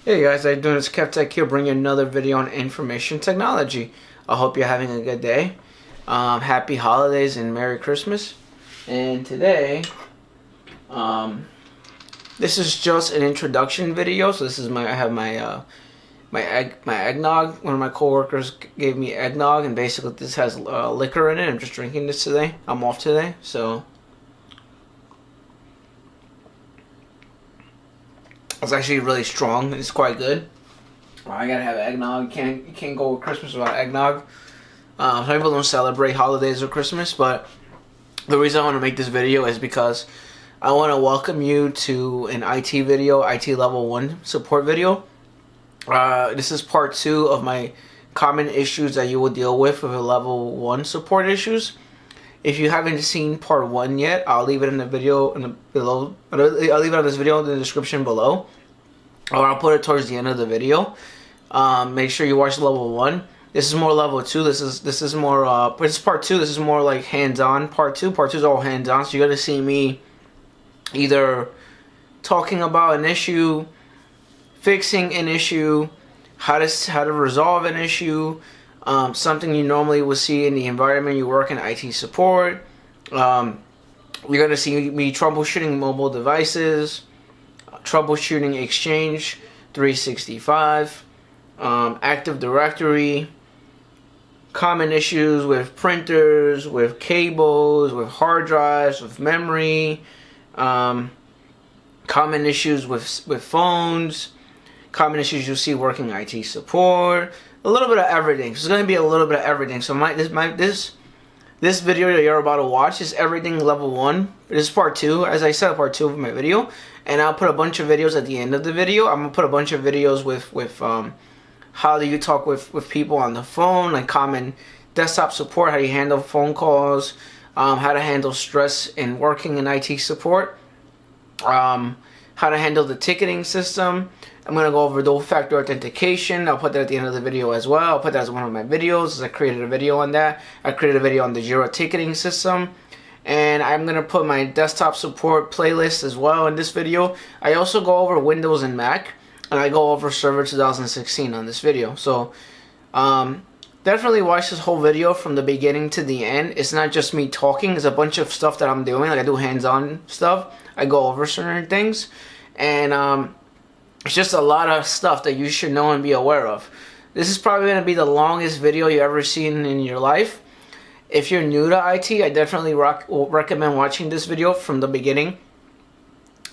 Hey guys, how you doing? It's Kevtech here, bringing you another video on information technology. I hope you're having a good day. Happy holidays and Merry Christmas. And today, this is just an introduction video. So this is I have my eggnog. One of my coworkers gave me eggnog, and basically this has liquor in it. I'm just drinking this today. I'm off today, so. It's actually really strong. It's quite good. I gotta have eggnog. You can't go with Christmas without eggnog. Some people don't celebrate holidays or Christmas, but the reason I want to make this video is because I want to welcome you to an IT video, IT level 1 support video. This is part 2 of my common issues that you will deal with level 1 support issues. If you haven't seen part 1 yet, I'll leave it in the video below. I'll leave it on this video in the description below, or I'll put it towards the end of the video. Make sure you watch level 1. This is more level 2. This is more. This is part 2. This is more like hands-on. Part 2. Part 2 is all hands-on. So you're gonna see me either talking about an issue, fixing an issue, how to resolve an issue. Something you normally would see in the environment you work in IT support. You're going to see me troubleshooting mobile devices, troubleshooting Exchange 365, Active Directory, common issues with printers, with cables, with hard drives, with memory, common issues with phones, common issues you'll see working IT support. A little bit of everything. So it's going to be a little bit of everything. So this video that you're about to watch is everything level 1. This is part 2. As I said, part 2 of my video. And I'll put a bunch of videos at the end of the video. I'm going to put a bunch of videos with how do you talk with people on the phone, like common desktop support, how do you handle phone calls, how to handle stress in working in IT support, how to handle the ticketing system. I'm going to go over dual-factor authentication. I'll put that at the end of the video as well. I'll put that as one of my videos. I created a video on that. I created a video on the Jira ticketing system. And I'm going to put my desktop support playlist as well in this video. I also go over Windows and Mac. And I go over Server 2016 on this video. So definitely watch this whole video from the beginning to the end. It's not just me talking. It's a bunch of stuff that I'm doing. Like I do hands-on stuff. I go over certain things. And it's just a lot of stuff that you should know and be aware of. This is probably going to be the longest video you ever seen in your life. If you're new to IT, I definitely recommend watching this video from the beginning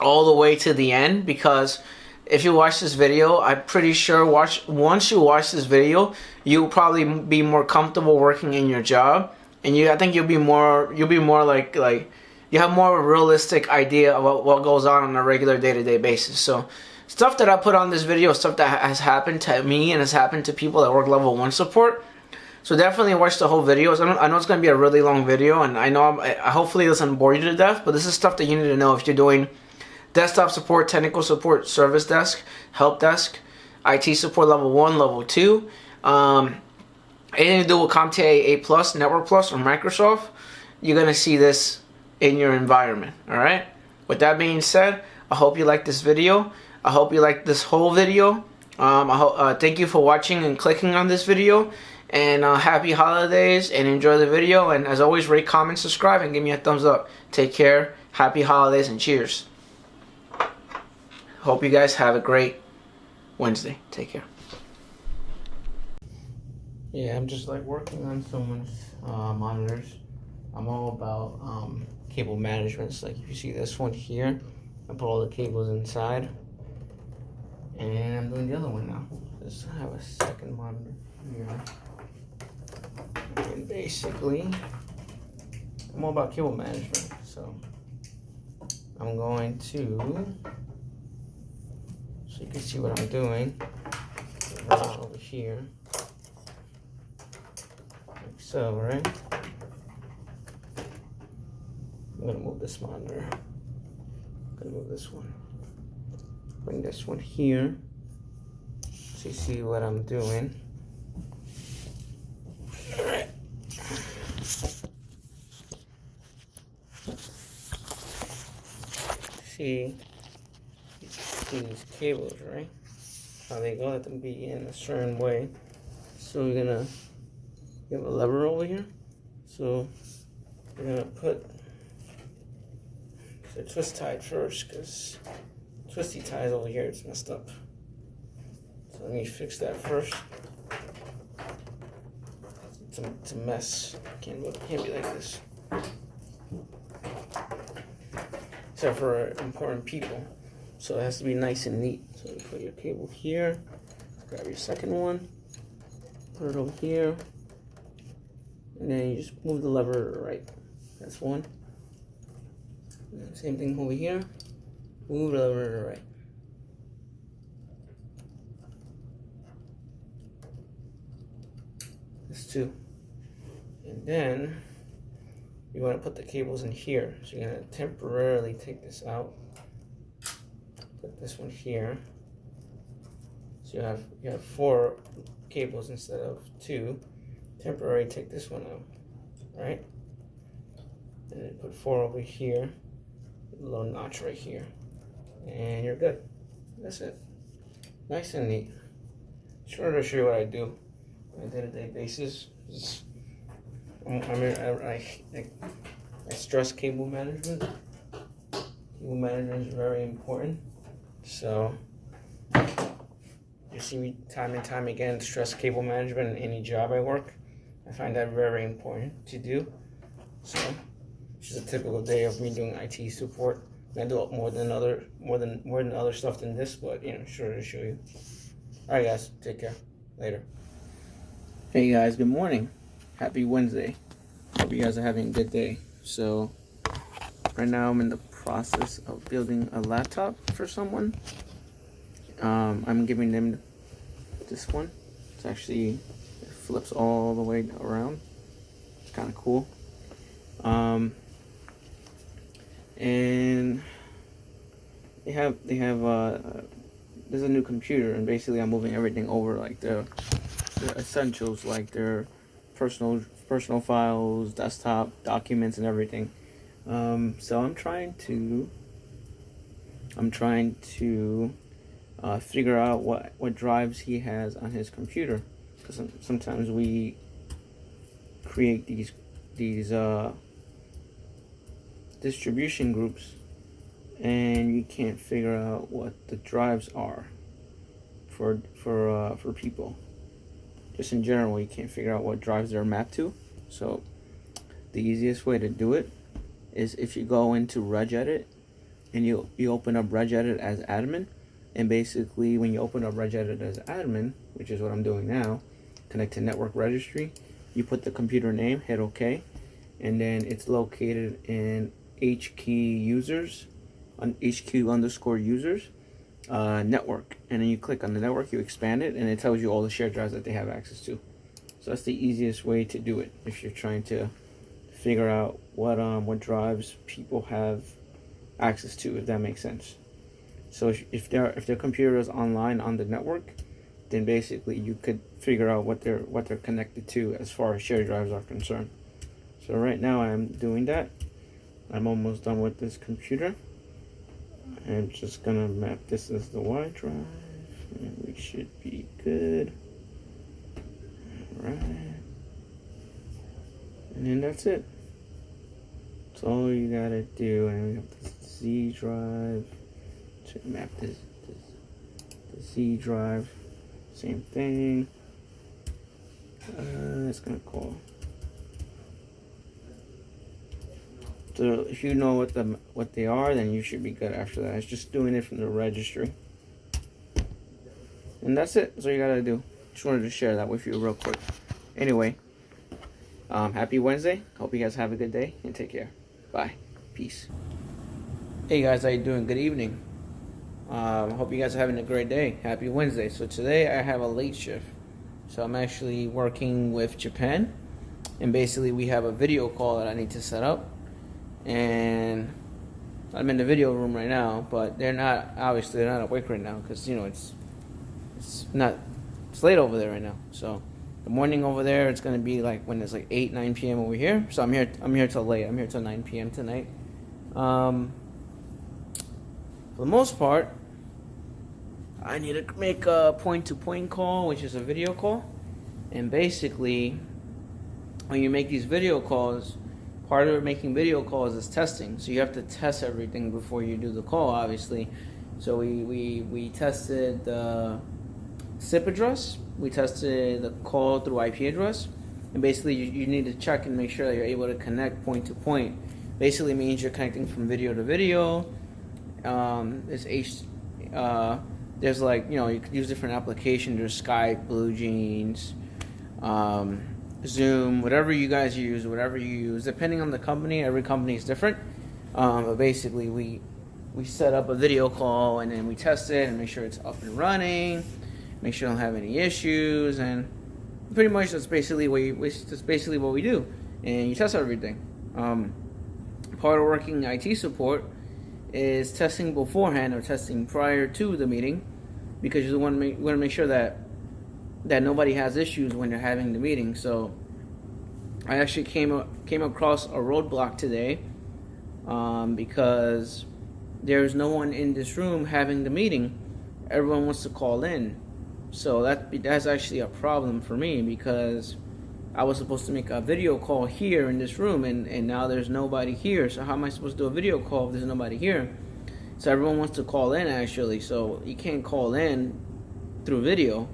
all the way to the end, because if you watch this video, I'm pretty sure once you watch this video, you'll probably be more comfortable working in your job, and I think you'll be more like you have more of a realistic idea of what goes on a regular day-to-day basis. So stuff that I put on this video is stuff that has happened to me and has happened to people that work level 1 support. So definitely watch the whole video. I know it's going to be a really long video, and I know hopefully it doesn't bore you to death, but this is stuff that you need to know if you're doing desktop support, technical support, service desk, help desk, IT support level 1, level 2, anything to do with CompTIA A+, Network Plus, or Microsoft. You're going to see this in your environment. Alright? With that being said, I hope you like this video. I hope you like this whole video. Thank you for watching and clicking on this video. And happy holidays, and enjoy the video. And as always, rate, comment, subscribe, and give me a thumbs up. Take care. Happy holidays, and cheers. Hope you guys have a great Wednesday. Take care. Yeah, I'm just like working on someone's monitors. I'm all about cable management. So like if you see this one here, I put all the cables inside. And I'm doing the other one now. Just have a second monitor here. And basically, I'm all about cable management. So I'm going to, so you can see what I'm doing. Right over here. Like so, right? I'm gonna move this monitor. I'm gonna move this one. Bring this one here so you see what I'm doing. Alright. See these cables, right? how they go. Let them be in a certain way. So we're gonna have a lever over here. So we're gonna put the twist tie first, because twisty ties over here, it's messed up. So let me fix that first. It's a mess. Can't be like this. Except for important people. So it has to be nice and neat. So you put your cable here, grab your second one, put it over here, and then you just move the lever to the right. That's one. And then same thing over here, move the lever to the right. That's two. And then you want to put the cables in here. So you're going to temporarily take this out. Put this one here. So you have 4 cables instead of 2. Temporarily take this one out, right? And then put 4 over here. A little notch right here, and you're good. That's it. Nice and neat. Just wanted to show you what I do on a day-to-day basis. I stress cable management. Cable management is very important. So you see me time and time again stress cable management in any job I work. I find that very important to do. So it's just a typical day of me doing IT support. I do more than other stuff than this, but sure to show you. All right, guys, take care. Later. Hey guys, good morning. Happy Wednesday. Hope you guys are having a good day. So right now I'm in the process of building a laptop for someone. I'm giving them this one. It's actually, it flips all the way around. It's kind of cool. And they have there's a new computer, and basically I'm moving everything over, like the essentials, like their personal files, desktop, documents, and everything. So I'm trying to figure out what drives he has on his computer, because sometimes we create these distribution groups, and you can't figure out what the drives are for people. Just in general, you can't figure out what drives they're mapped to. So the easiest way to do it is if you go into regedit and you open up regedit as admin, and basically when you open up regedit as admin, which is what I'm doing now, connect to network registry, you put the computer name, hit OK, and then it's located in HQ users, on HQ_users network, and then you click on the network, you expand it, and it tells you all the shared drives that they have access to. So that's the easiest way to do it if you're trying to figure out what drives people have access to, if that makes sense. So if their computer is online on the network, then basically you could figure out what they're connected to as far as shared drives are concerned. So right now I'm doing that. I'm almost done with this computer. I'm just gonna map this as the Y drive, and we should be good. Alright. And then that's it. That's all you gotta do. And we have the Z drive. To map the Z drive. Same thing. It's gonna call. So if you know what they are, then you should be good after that. It's just doing it from the registry. And that's it. That's all you gotta do. Just wanted to share that with you real quick. Anyway, happy Wednesday. Hope you guys have a good day, and take care. Bye. Peace. Hey guys, how you doing? Good evening. Hope you guys are having a great day. Happy Wednesday. So today I have a late shift. So I'm actually working with Japan, and basically we have a video call that I need to set up. And I'm in the video room right now, but they're not awake right now, because it's late over there right now. So the morning over there, it's gonna be like when it's like 8-9 p.m. over here. So I'm here till late. I'm here till 9 p.m. tonight. For the most part, I need to make a point-to-point call, which is a video call. And basically, when you make these video calls, part of making video calls is testing. So you have to test everything before you do the call, obviously. So we tested the SIP address. We tested the call through IP address. And basically, you need to check and make sure that you're able to connect point-to-point. Basically means you're connecting from video to video. There's like, you could use different applications. There's Skype, BlueJeans, Zoom, whatever you guys use, depending on the company. Every company is different. But basically, we set up a video call and then we test it and make sure it's up and running, make sure you don't have any issues, and pretty much that's basically what we do. And you test everything. Part of working IT support is testing beforehand or testing prior to the meeting, because you want to make sure that nobody has issues when they're having the meeting. So I actually came across a roadblock today because there's no one in this room having the meeting. Everyone wants to call in. So that's actually a problem for me, because I was supposed to make a video call here in this room, and now there's nobody here. So how am I supposed to do a video call if there's nobody here? So everyone wants to call in, actually. So you can't call in through video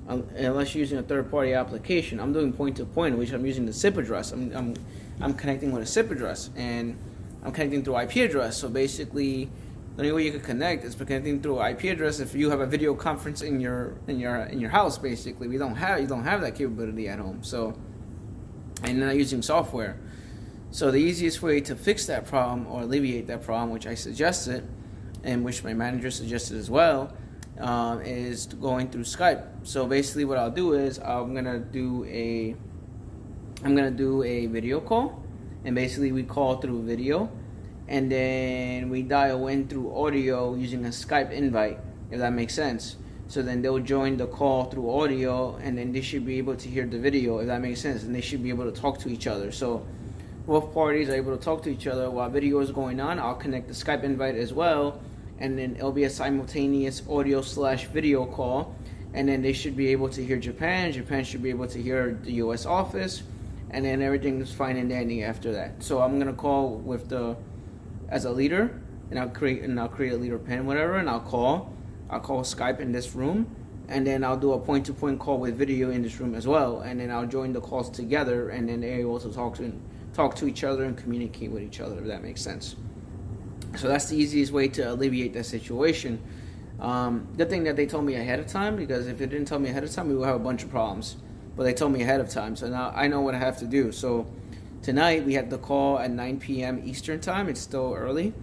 unless you're using a third-party application. I'm doing point-to-point, which I'm using the SIP address. I'm connecting with a SIP address, and I'm connecting through IP address. So basically, the only way you can connect is by connecting through IP address. If you have a video conference in your house, basically, you don't have that capability at home. So, and you're not using software. So the easiest way to fix that problem or alleviate that problem, which I suggested, and which my manager suggested as well, is going through Skype. So basically, what I'll do is I'm gonna do a video call, and basically we call through video. And then we dial in through audio using a Skype invite, if that makes sense. So then they'll join the call through audio, and then they should be able to hear the video, if that makes sense. And they should be able to talk to each other. So both parties are able to talk to each other while video is going on. I'll connect the Skype invite as well, and then it'll be a simultaneous audio/video call. And then they should be able to hear Japan. Japan should be able to hear the U.S. office, and then everything is fine and dandy after that. So I'm gonna call as a leader, and I'll create a leader pin, whatever, and I'll call Skype in this room, and then I'll do a point-to-point call with video in this room as well, and then I'll join the calls together, and then they're able to talk to each other and communicate with each other, if that makes sense. So that's the easiest way to alleviate that situation. Good thing that they told me ahead of time, because if they didn't tell me ahead of time, we would have a bunch of problems. But they told me ahead of time, so now I know what I have to do. So tonight we had the call at 9 p.m. Eastern time. It's still early.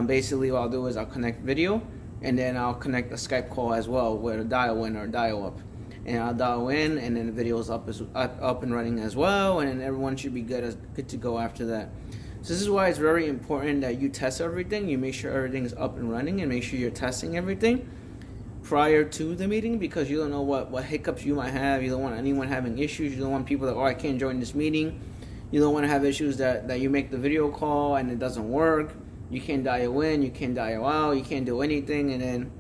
Basically, what I'll do is I'll connect video, and then I'll connect a Skype call as well, with a dial in or dial up. And I'll dial in, and then the video is up and running as well, and then everyone should be good to go after that. So this is why it's very important that you test everything. You make sure everything is up and running, and make sure you're testing everything prior to the meeting, because you don't know what hiccups you might have. You don't want anyone having issues. You don't want people that, I can't join this meeting. You don't want to have issues that you make the video call and it doesn't work. You can't dial in, you can't dial out, you can't do anything, and then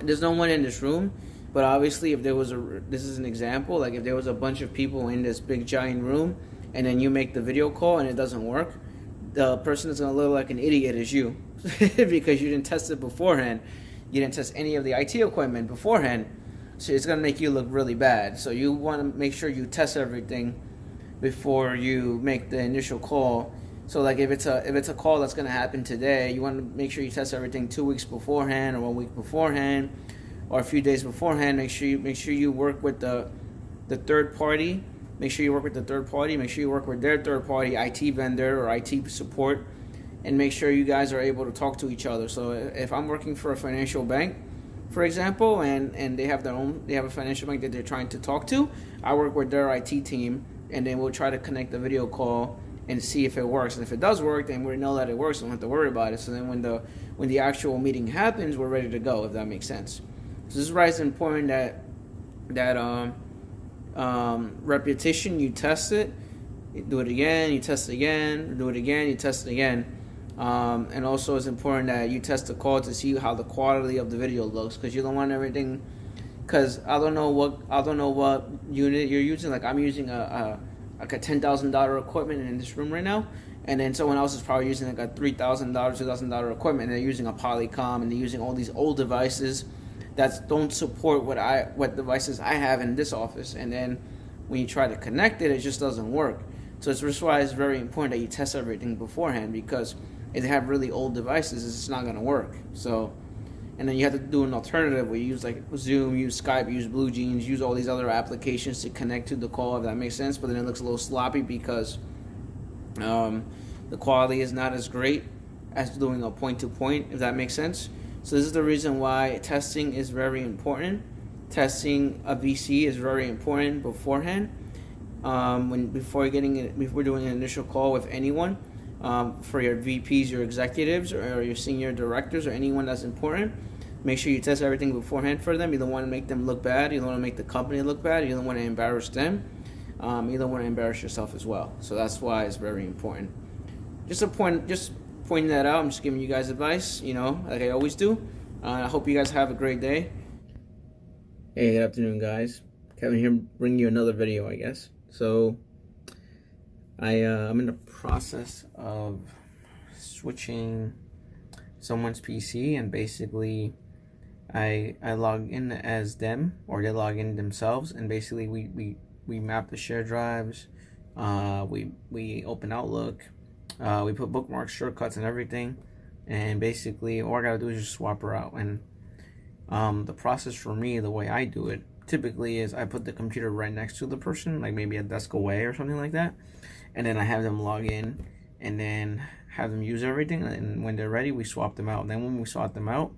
there's no one in this room. But obviously, if there was this is an example, like if there was a bunch of people in this big giant room, and then you make the video call and it doesn't work, the person is going to look like an idiot as you, because you didn't test it beforehand. You didn't test any of the IT equipment beforehand, so it's going to make you look really bad. So you want to make sure you test everything before you make the initial call. So like if it's a call that's going to happen today, you want to make sure you test everything 2 weeks beforehand, or 1 week beforehand, or a few days beforehand. Make sure you work with the third party. Make sure you work with the third party. Make sure you work with their third party IT vendor or IT support, and make sure you guys are able to talk to each other. So if I'm working for a financial bank, for example, and they have a financial bank that they're trying to talk to, I work with their IT team, and then we'll try to connect the video call and see if it works. And if it does work, then we know that it works. We don't have to worry about it. So then when the actual meeting happens, we're ready to go, if that makes sense. So this is why it's important that repetition, you test it, you do it again, you test it again, do it again, you test it again. And also it's important that you test the call to see how the quality of the video looks, because you don't want everything. Because I don't know what unit you're using. Like I'm using like a $10,000 equipment in this room right now, and then someone else is probably using like a $3,000, $2,000 equipment, and they're using a Polycom, and they're using all these old devices that don't support what devices I have in this office. And then when you try to connect it, it just doesn't work. So that's why it's very important that you test everything beforehand, because if they have really old devices, it's just not going to work. So, and then you have to do an alternative where you use like Zoom, use Skype, use BlueJeans, use all these other applications to connect to the call, if that makes sense. But then it looks a little sloppy because the quality is not as great as doing a point-to-point, if that makes sense. So this is the reason why testing is very important. Testing a VC is very important beforehand. Before doing an initial call with anyone, for your VPs, your executives, or your senior directors, or anyone that's important, make sure you test everything beforehand for them. You don't want to make them look bad. You don't want to make the company look bad. You don't want to embarrass them. You don't want to embarrass yourself as well. So that's why it's very important. Just pointing that out. I'm just giving you guys advice, like I always do. I hope you guys have a great day. Hey, good afternoon, guys. Kevin here, bringing you another video, I guess. So I'm in the process of switching someone's PC, and basically I log in as them, or they log in themselves, and basically we map the share drives, we open Outlook, we put bookmarks, shortcuts, and everything, and basically all I gotta do is just swap her out. And the process for me, the way I do it typically is I put the computer right next to the person, like maybe a desk away or something like that, and then I have them log in and then have them use everything, and when they're ready we swap them out. And then when we swap them out,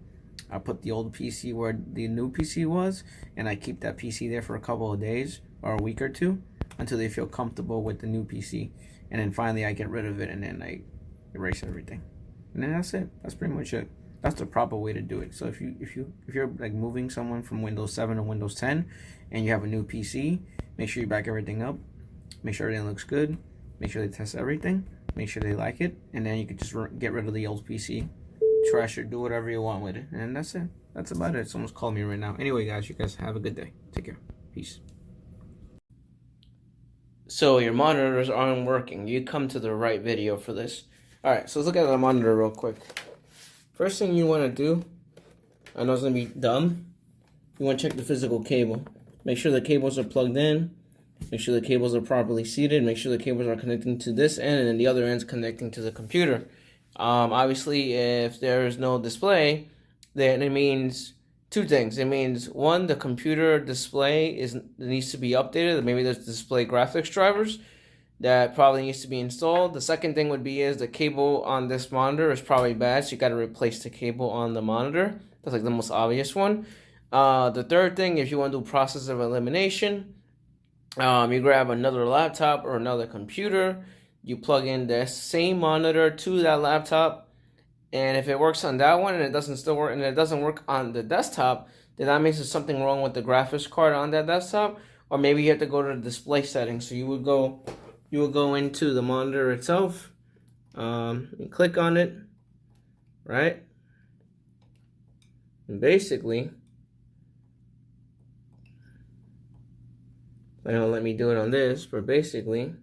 I put the old PC where the new PC was, and I keep that PC there for a couple of days or a week or two until they feel comfortable with the new PC, and then finally I get rid of it and then I erase everything, and then that's it. That's pretty much it. That's the proper way to do it. So if you're like moving someone from Windows 7 to Windows 10 and you have a new PC, make sure you back everything up, make sure everything looks good, make sure they test everything, make sure they like it, and then you can just get rid of the old PC, trash it, do whatever you want with it, and that's it. That's about it. Someone's calling me right now. Anyway, guys, you guys have a good day. Take care. Peace. So your monitors aren't working. You come to the right video for this. All right, so let's look at the monitor real quick. First thing you want to do, I know it's going to be dumb, you want to check the physical cable. Make sure the cables are plugged in, make sure the cables are properly seated, make sure the cables are connecting to this end, and then the other end's connecting to the computer. Obviously, if there is no display, then it means two things. It means, one, the computer display needs to be updated. Maybe there's display graphics drivers that probably needs to be installed. The second thing would be is the cable on this monitor is probably bad, so you got to replace the cable on the monitor. That's like the most obvious one. The third thing, if you want to do process of elimination, you grab another laptop or another computer, you plug in the same monitor to that laptop, and if it works on that one and it doesn't work on the desktop, then that means there's something wrong with the graphics card on that desktop, or maybe you have to go to the display settings. So you would go into the monitor itself, and click on it, right? And basically, they don't let me do it on this, but basically,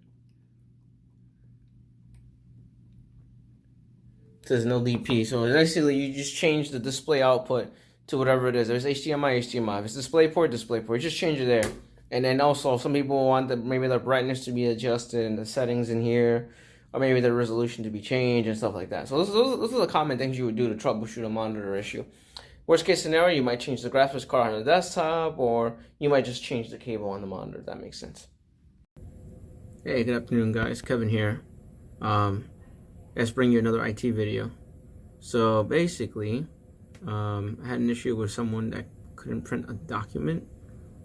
it says no DP. So basically, you just change the display output to whatever it is. There's HDMI, HDMI. If it's DisplayPort, DisplayPort. You just change it there. And then also, some people want maybe the brightness to be adjusted and the settings in here, or maybe the resolution to be changed and stuff like that. So those are the common things you would do to troubleshoot a monitor issue. Worst case scenario, you might change the graphics card on the desktop, or you might just change the cable on the monitor, if that makes sense. Hey, good afternoon, guys. Kevin here. Let's bring you another IT video. So basically, I had an issue with someone that couldn't print a document.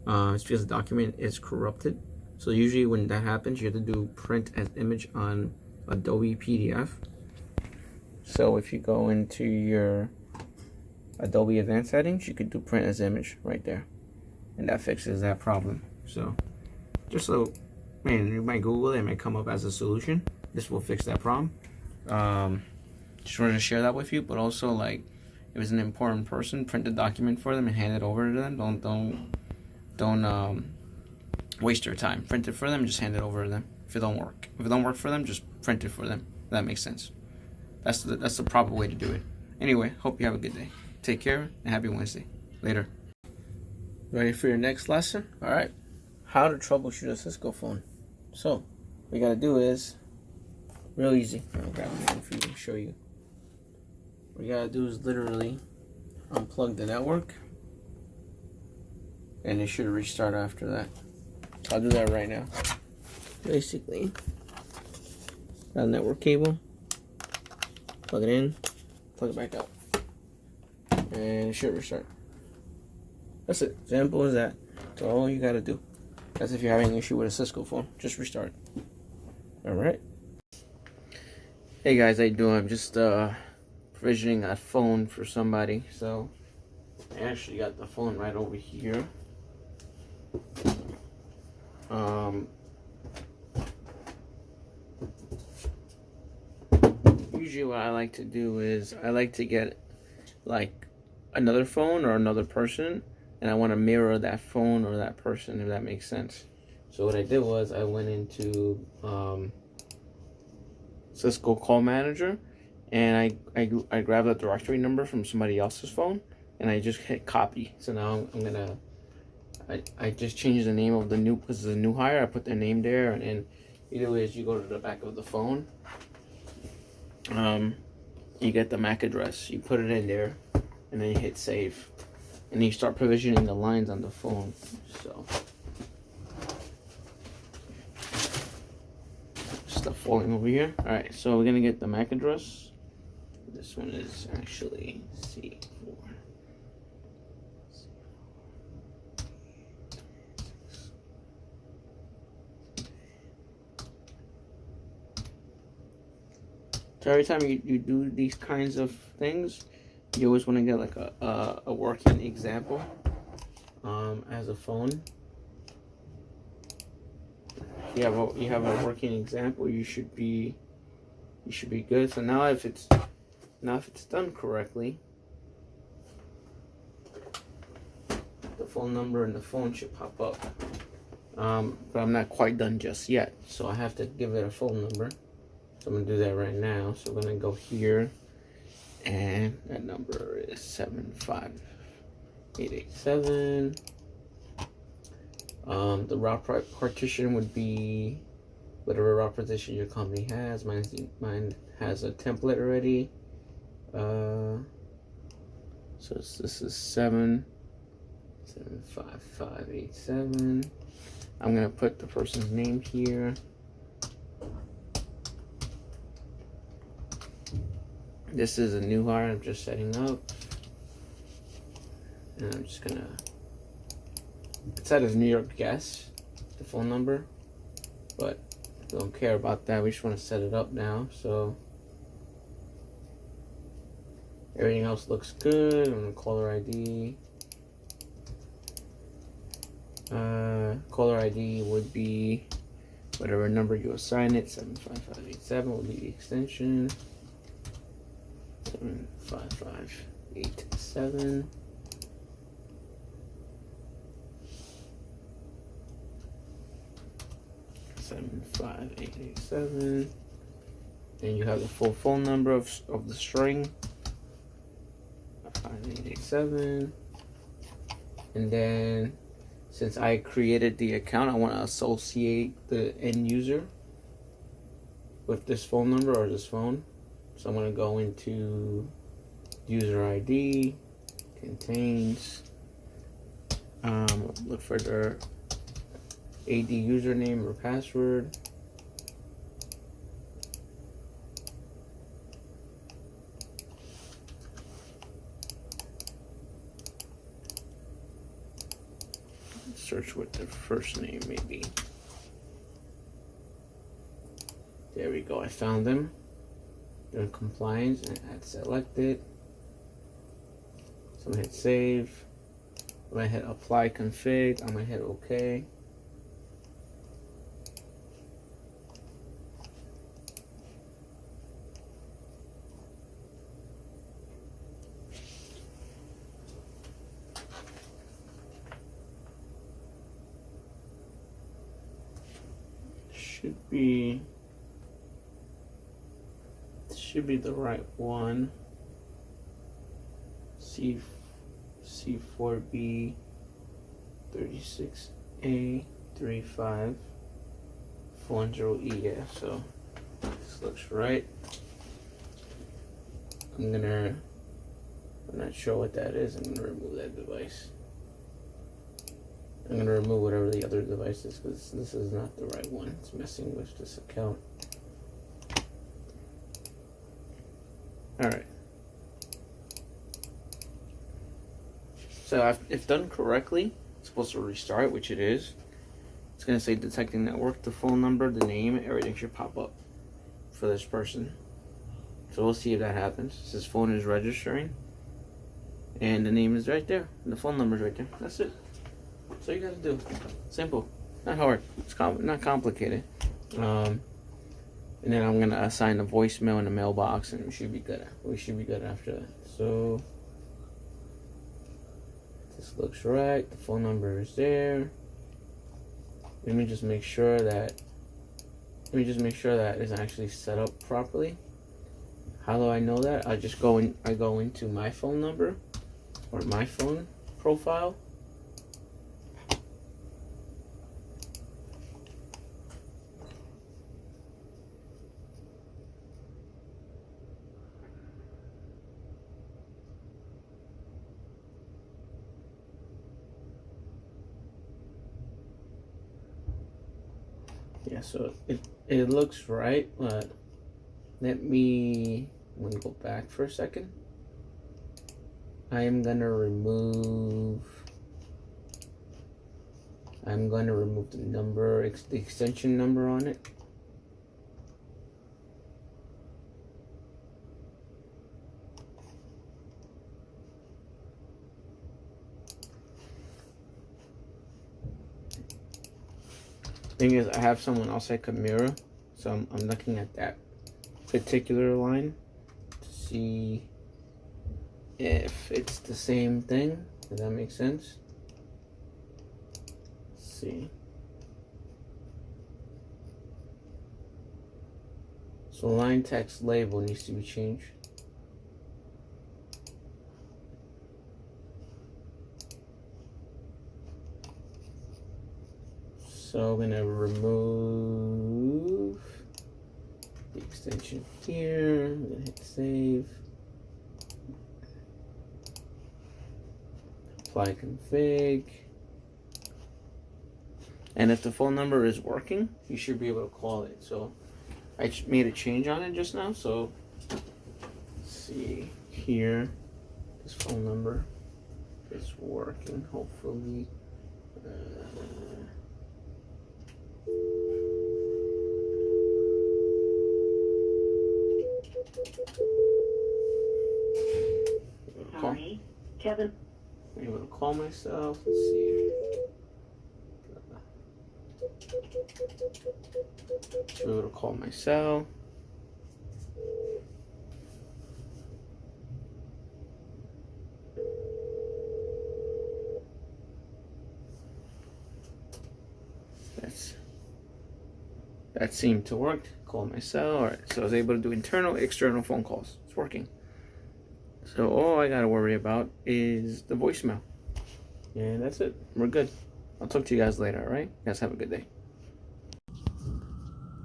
It's because the document is corrupted. So usually when that happens, you have to do print as image on Adobe PDF. So if you go into your Adobe Advanced settings, you could do print as image right there, and that fixes that problem. So just so, you might Google it, it might come up as a solution. This will fix that problem. Just wanted to share that with you, but also like if it's an important person, print the document for them and hand it over to them. Don't waste your time. Print it for them, just hand it over to them. If it don't work for them, just print it for them. If that makes sense. That's the proper way to do it. Anyway, hope you have a good day. Take care and happy Wednesday. Later. Ready for your next lesson? All right. How to troubleshoot a Cisco phone. So, what you gotta do is real easy. I'll grab a name for you to show you. What you gotta do is literally unplug the network, and it should restart after that. So I'll do that right now. Basically, got a network cable. Plug it in. Plug it back out, and it should restart. That's it. Simple as that. That's all you gotta do. That's if you're having an issue with a Cisco phone. Just restart. Alright. Hey guys, how you doing? I'm just provisioning a phone for somebody. So I actually got the phone right over here. Usually what I like to do is I like to get like another phone or another person, and I want to mirror that phone or that person, if that makes sense. So what I did was I went into Cisco Call Manager, and I grabbed a directory number from somebody else's phone, and I just hit copy. So now I'm gonna I just changed the name of the new, because it's a new hire. I put their name there, and either way is you go to the back of the phone. You get the MAC address, you put it in there, and then you hit save, and then you start provisioning the lines on the phone. So stuff falling over here. All right, so we're gonna get the MAC address. This one is actually C4. So every time you do these kinds of things, you always want to get like a working example as a phone. You have a working example, you should be good. So now if it's done correctly, the phone number and the phone should pop up. But I'm not quite done just yet, so I have to give it a phone number. So I'm gonna do that right now. So I'm gonna go here, and that number is 75887. The route partition would be whatever route partition your company has. Mine has a template already. So this is 75587. I'm gonna put the person's name here. This is a new hire I'm just setting up, and I'm just gonna, it said as New York guest, the phone number, but we don't care about that. We just want to set it up now. So everything else looks good. I'm gonna caller ID. Caller ID would be whatever number you assign it. 75587 will be the extension. 75587. Then you have the full phone number of the string. 5887. And then since I created the account, I want to associate the end user with this phone number or this phone. So I'm going to go into user ID, contains, look for their AD username or password. Search with their first name, maybe. There we go, I found them. They're in compliance, and add selected. So I'm gonna hit save. I'm gonna hit apply config. I'm gonna hit OK. should be the right one. C4B 36A 35 40E. Yeah, so this looks right. I'm not sure what that is. I'm gonna remove that device. I'm gonna remove whatever the other device is because this is not the right one. It's messing with this account. Alright. So if done correctly, it's supposed to restart, which it is. It's gonna say detecting network, the phone number, the name, everything should pop up for this person. So we'll see if that happens. His phone is registering. And the name is right there. And the phone number is right there. That's it. That's all you gotta do. Simple. Not hard. It's not complicated. And then I'm gonna assign a voicemail in the mailbox, and we should be good. We should be good after that. So this looks right. The phone number is there. Let me just make sure that it's actually set up properly. How do I know that? I just go into my phone number or my phone profile. Yeah, so it looks right, but let me go back for a second. I am gonna remove the number, the extension number on it. Thing is, I have someone else I could mirror, so I'm looking at that particular line to see if it's the same thing. Does that make sense? Let's see. So line text label needs to be changed. So I'm gonna remove the extension here. I'm gonna hit save. Apply config. And if the phone number is working, you should be able to call it. So I made a change on it just now. So let's see here, this phone number is working, hopefully. Sorry, Kevin. I'm able to call myself. Let's see. I'm able to call my cell. That seemed to work. Call my cell. All right. So I was able to do internal, external phone calls. It's working. So all I gotta worry about is the voicemail. And that's it. We're good. I'll talk to you guys later, alright? You guys have a good day.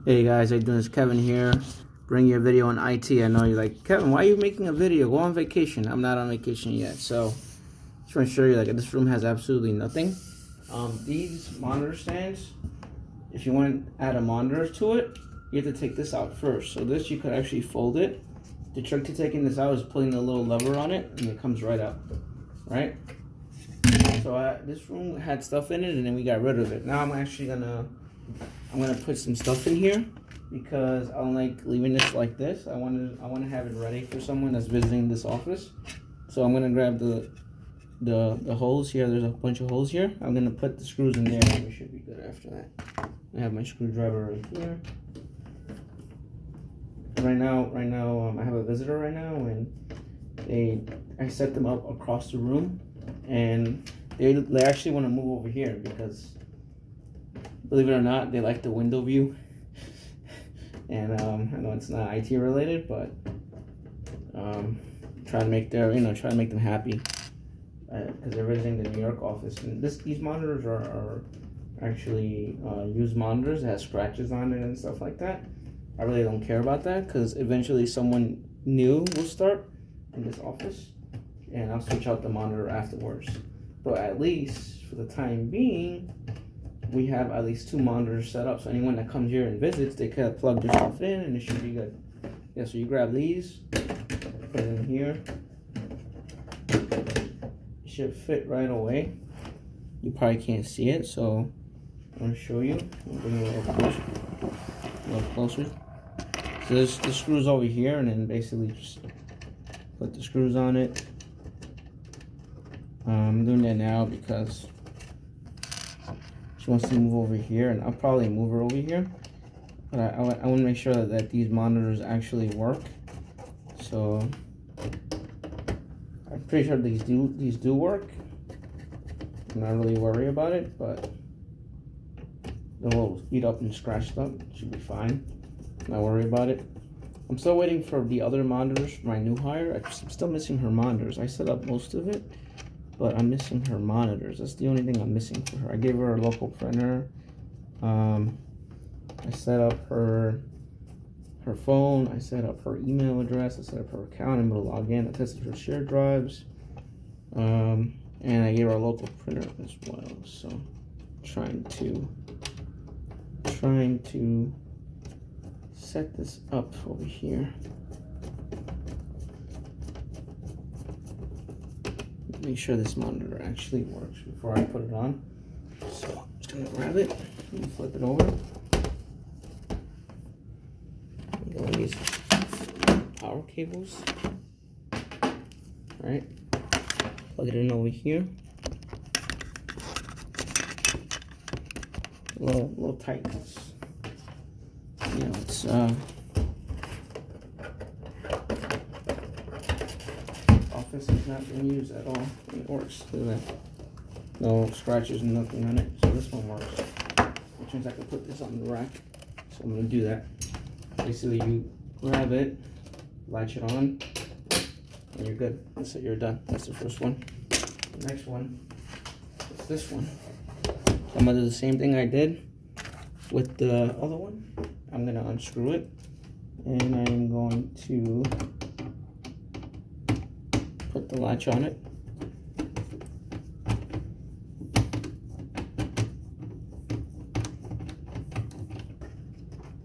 Hey guys, how you doing? It's Kevin here. Bring your video on IT. I know you're like, Kevin, why are you making a video? Go on vacation. I'm not on vacation yet. So just want to show you, like, this room has absolutely nothing. These monitor stands, if you want to add a monitor to it, you have to take this out first. So this, you could actually fold it. The trick to taking this out is putting a little lever on it, and it comes right out, right? So this room had stuff in it, and then we got rid of it. Now I'm actually gonna put some stuff in here because I don't like leaving this like this. I want to have it ready for someone that's visiting this office. So I'm gonna grab the holes here. There's a bunch of holes here. I'm gonna put the screws in there, and we should be good after that. I have my screwdriver right here. Right now, I have a visitor right now, and I set them up across the room, and they actually want to move over here because, believe it or not, they like the window view. And I know it's not IT related, but try to make them happy, because they're visiting the New York office, and these monitors are actually used monitors that has scratches on it and stuff like that. I really don't care about that, because eventually someone new will start in this office, and I'll switch out the monitor afterwards. But at least for the time being, we have at least 2 monitors set up, so anyone that comes here and visits, they can plug their stuff in and it should be good. Yeah, so you grab these, put it in here. It should fit right away. You probably can't see it, so I'm gonna show you. I'll bring it a little closer. So there's the screws over here, and then basically just put the screws on it. I'm doing that now because she wants to move over here, and I'll probably move her over here. But I want to make sure that these monitors actually work. So I'm pretty sure these do work. I'm not really worried about it, but they're a little beat up and scratched up. Should be fine. Not worried about it. I'm still waiting for the other monitors for my new hire. I'm still missing her monitors. I set up most of it, but I'm missing her monitors. That's the only thing I'm missing for her. I gave her a local printer. I set up her phone. I set up her email address. I set up her account. I'm gonna log in. I tested her shared drives. And I gave her a local printer as well. So trying to set this up over here. Make sure this monitor actually works before I put it on. So I'm just gonna grab it and flip it over. I'm gonna use power cables. Right. Plug it in over here. A little tight. You know, it's office is not being used at all. It works. Look at that. No scratches and nothing on it. So this one works. Which means I can put this on the rack. So I'm gonna do that. Basically, you grab it, latch it on, and you're good. That's it. You're done. That's the first one. The next one is this one. I'm gonna do the same thing I did with the other one. I'm gonna unscrew it, and I'm going to put the latch on it.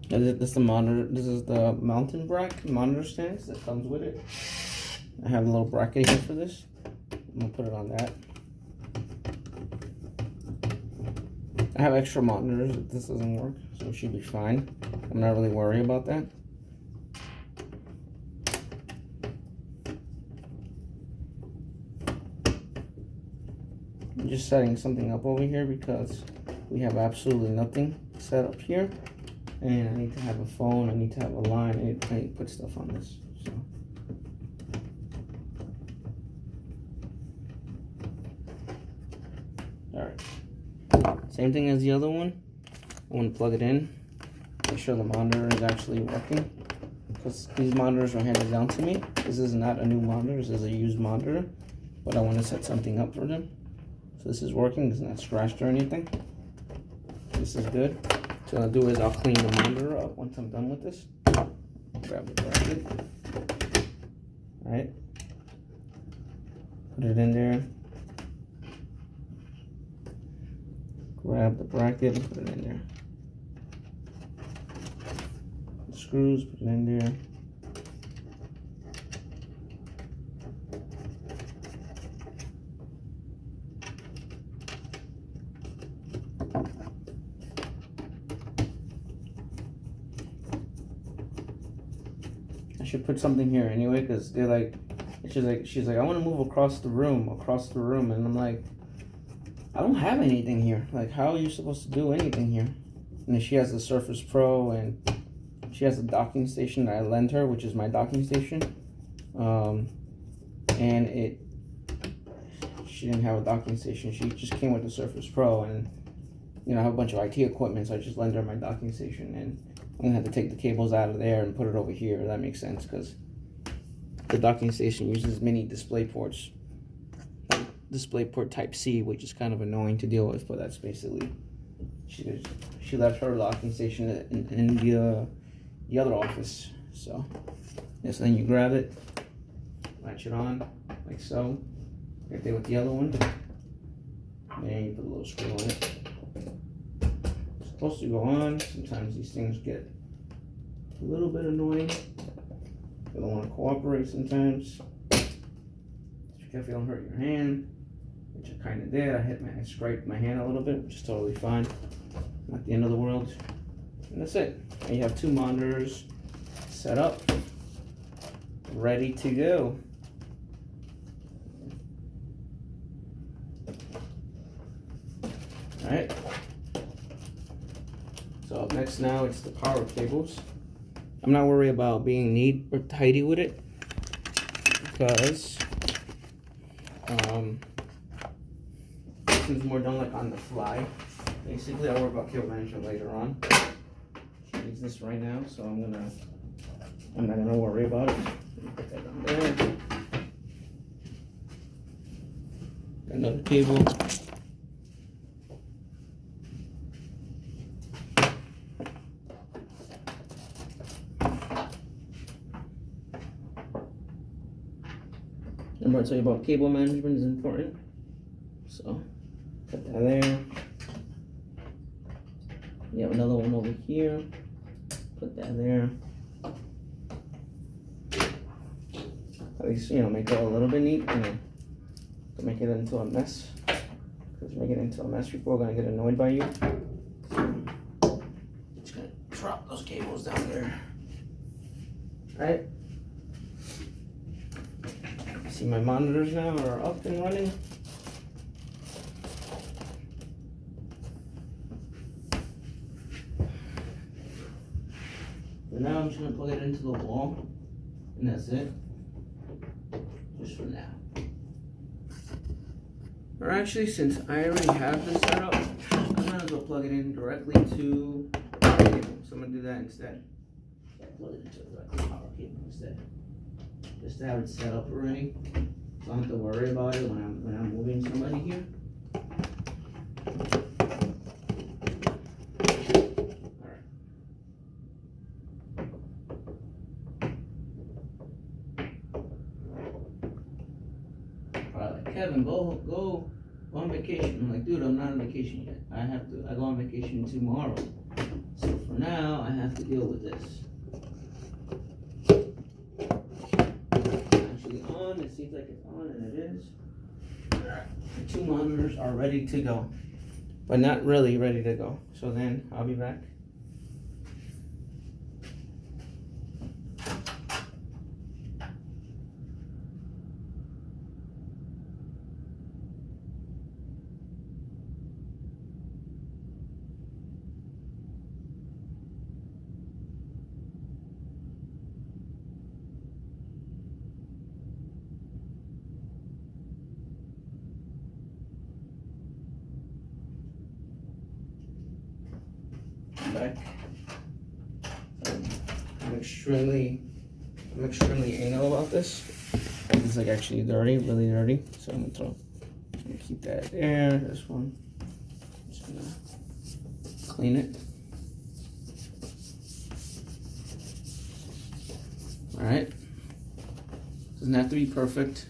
This is the monitor. This is the mountain bracket monitor stands that comes with it. I have a little bracket here for this. I'm gonna put it on that. I have extra monitors if this doesn't work, so it should be fine. I'm not really worried about that. I'm just setting something up over here because we have absolutely nothing set up here. And I need to have a phone, I need to have a line, I need to put stuff on this. So. Alright. Same thing as the other one. I want to plug it in. Make sure the monitor is actually working. Because these monitors are handed down to me. This is not a new monitor, this is a used monitor. But I want to set something up for them. So this is working, it's not scratched or anything. This is good. So what I'll do is I'll clean the monitor up once I'm done with this. Grab the bracket. Alright. Put it in there. Grab the bracket and put it in there. The screws, put it in there. I should put something here anyway, because they're like, she's like, I want to move across the room, and I'm like, I don't have anything here. Like, how are you supposed to do anything here? And then she has the Surface Pro, and she has a docking station that I lent her, which is my docking station. And she didn't have a docking station. She just came with the Surface Pro, and you know, I have a bunch of IT equipment, so I just lent her my docking station. And I'm gonna have to take the cables out of there and put it over here. That makes sense because the docking station uses mini display ports, like DisplayPort Type C, which is kind of annoying to deal with. But that's basically she left her docking station in the other office. So yes, then you grab it, latch it on like so, right there with the other one. Then you put a little screw on it. It's supposed to go on. Sometimes these things get a little bit annoying. They don't want to cooperate sometimes. Just be careful you don't hurt your hand, which I kind of did. I scraped my hand a little bit, which is totally fine. Not the end of the world. And that's it. And you have 2 monitors set up, ready to go. Alright. So up next now it's the power cables. I'm not worried about being neat or tidy with it because this is more done like on the fly. Basically, I'll worry about cable management later on. She needs this right now, so I'm not gonna worry about it. Put that on there. Another cable. Remember I tell you about cable management is important. So put that there. You have another one over here. Put that there. At least, make it a little bit neat, to make it into a mess. Because you make it into a mess, people are gonna get annoyed by you. So, just gonna drop those cables down there. Alright. See, my monitors now are up and running. So now I'm just gonna plug it into the wall, and that's it. Just for now. Or actually, since I already have this set up, I might as well plug it in directly to the power cable. So I'm gonna do that instead. Yeah, plug it into the power cable instead. Just to have it set up already. So I don't have to worry about it when I'm moving somebody here. Alright, Kevin, go on vacation. I'm like, dude, I'm not on vacation yet. I go on vacation tomorrow. So for now, I have to deal with this. On, it seems like it's on, and it is. The 2 monitors are ready to go, but not really ready to go. So then I'll be back. Back. I'm extremely anal about this. This is like actually dirty, really dirty. So I'm gonna keep that there. This one, I'm just gonna clean it. All right. Doesn't have to be perfect.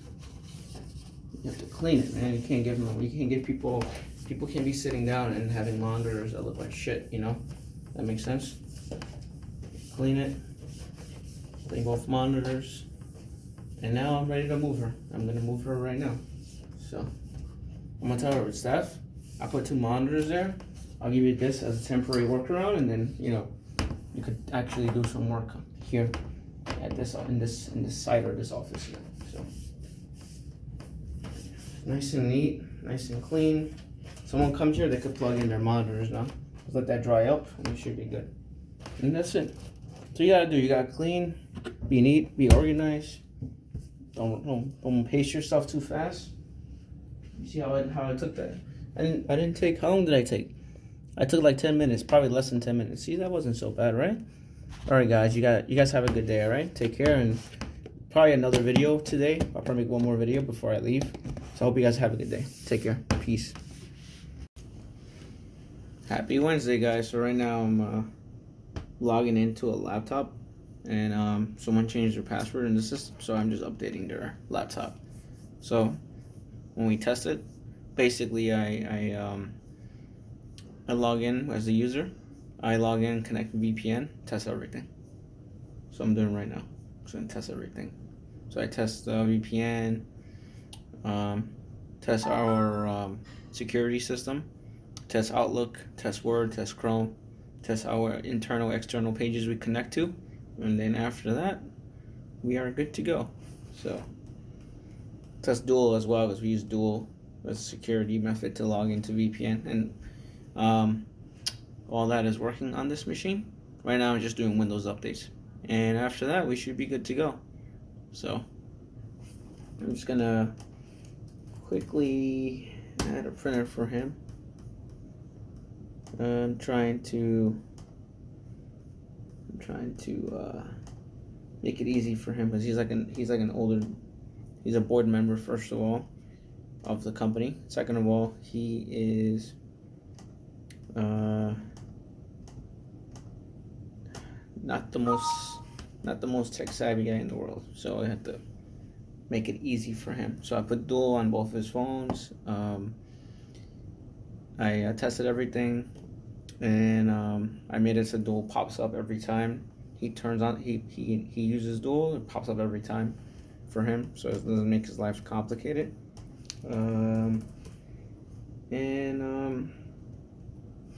You have to clean it, man. You can't give people can't be sitting down and having monitors that look like shit. That makes sense. Clean it. Clean both monitors. And now I'm ready to move her. I'm gonna move her right now. So I'm gonna tell her, Steph, I put 2 monitors there. I'll give you this as a temporary workaround, and then you could actually do some work here at this in this site or this office here. So nice and neat, nice and clean. Someone comes here, they could plug in their monitors now. Let that dry up, and it should be good. And that's it. So you gotta do, you gotta clean, be neat, be organized. Don't pace yourself too fast. You see how I took that? I didn't take. How long did I take? I took like 10 minutes, probably less than 10 minutes. See, that wasn't so bad, right? All right, guys, you guys have a good day, all right? Take care, and probably another video today. I'll probably make one more video before I leave. So I hope you guys have a good day. Take care. Peace. Happy Wednesday, guys. So right now I'm logging into a laptop, and someone changed their password in the system, so I'm just updating their laptop. So when we test it, basically I log in as a user. I log in, connect VPN, test everything. So I'm doing right now. So I test everything. So I test VPN, test our security system, test Outlook, test Word, test Chrome, test our internal, external pages we connect to, and then after that, we are good to go. So test Dual as well, because we use Dual as a security method to log into VPN, and all that is working on this machine. Right now I'm just doing Windows updates, and after that we should be good to go. So I'm just gonna quickly add a printer for him. I'm trying to make it easy for him, because he's like an older, he's a board member, first of all, of the company. Second of all, he is not the most tech savvy guy in the world, so I had to make it easy for him. So I put Dual on both his phones. I tested everything, and I made it so Dual pops up every time he turns on. He uses Dual. It pops up every time for him, so it doesn't make his life complicated.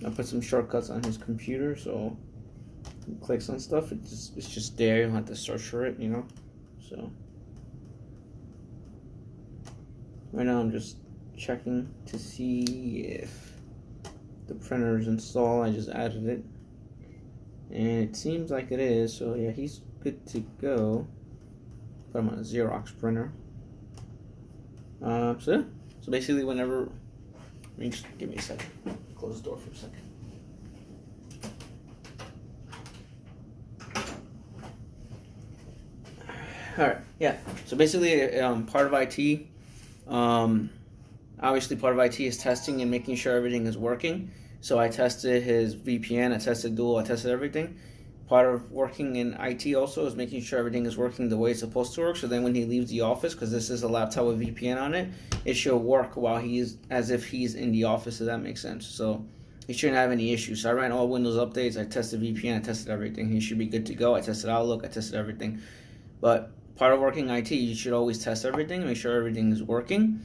I put some shortcuts on his computer, so he clicks on stuff. It's just there. You don't have to search for it, you know. So right now I'm just checking to see if the printer is installed. I just added it, and it seems like it is. So yeah, he's good to go. Put him on a Xerox printer. So yeah. So basically, whenever, just give me a second. Close the door for a second. All right. Yeah. So basically, part of IT. Obviously, part of IT is testing and making sure everything is working. So I tested his VPN, I tested Dual, I tested everything. Part of working in IT also is making sure everything is working the way it's supposed to work. So then when he leaves the office, because this is a laptop with VPN on it, it should work while he's, as if he's in the office, if that makes sense. So he shouldn't have any issues. So I ran all Windows updates, I tested VPN, I tested everything. He should be good to go. I tested Outlook, I tested everything. But part of working IT, you should always test everything, make sure everything is working.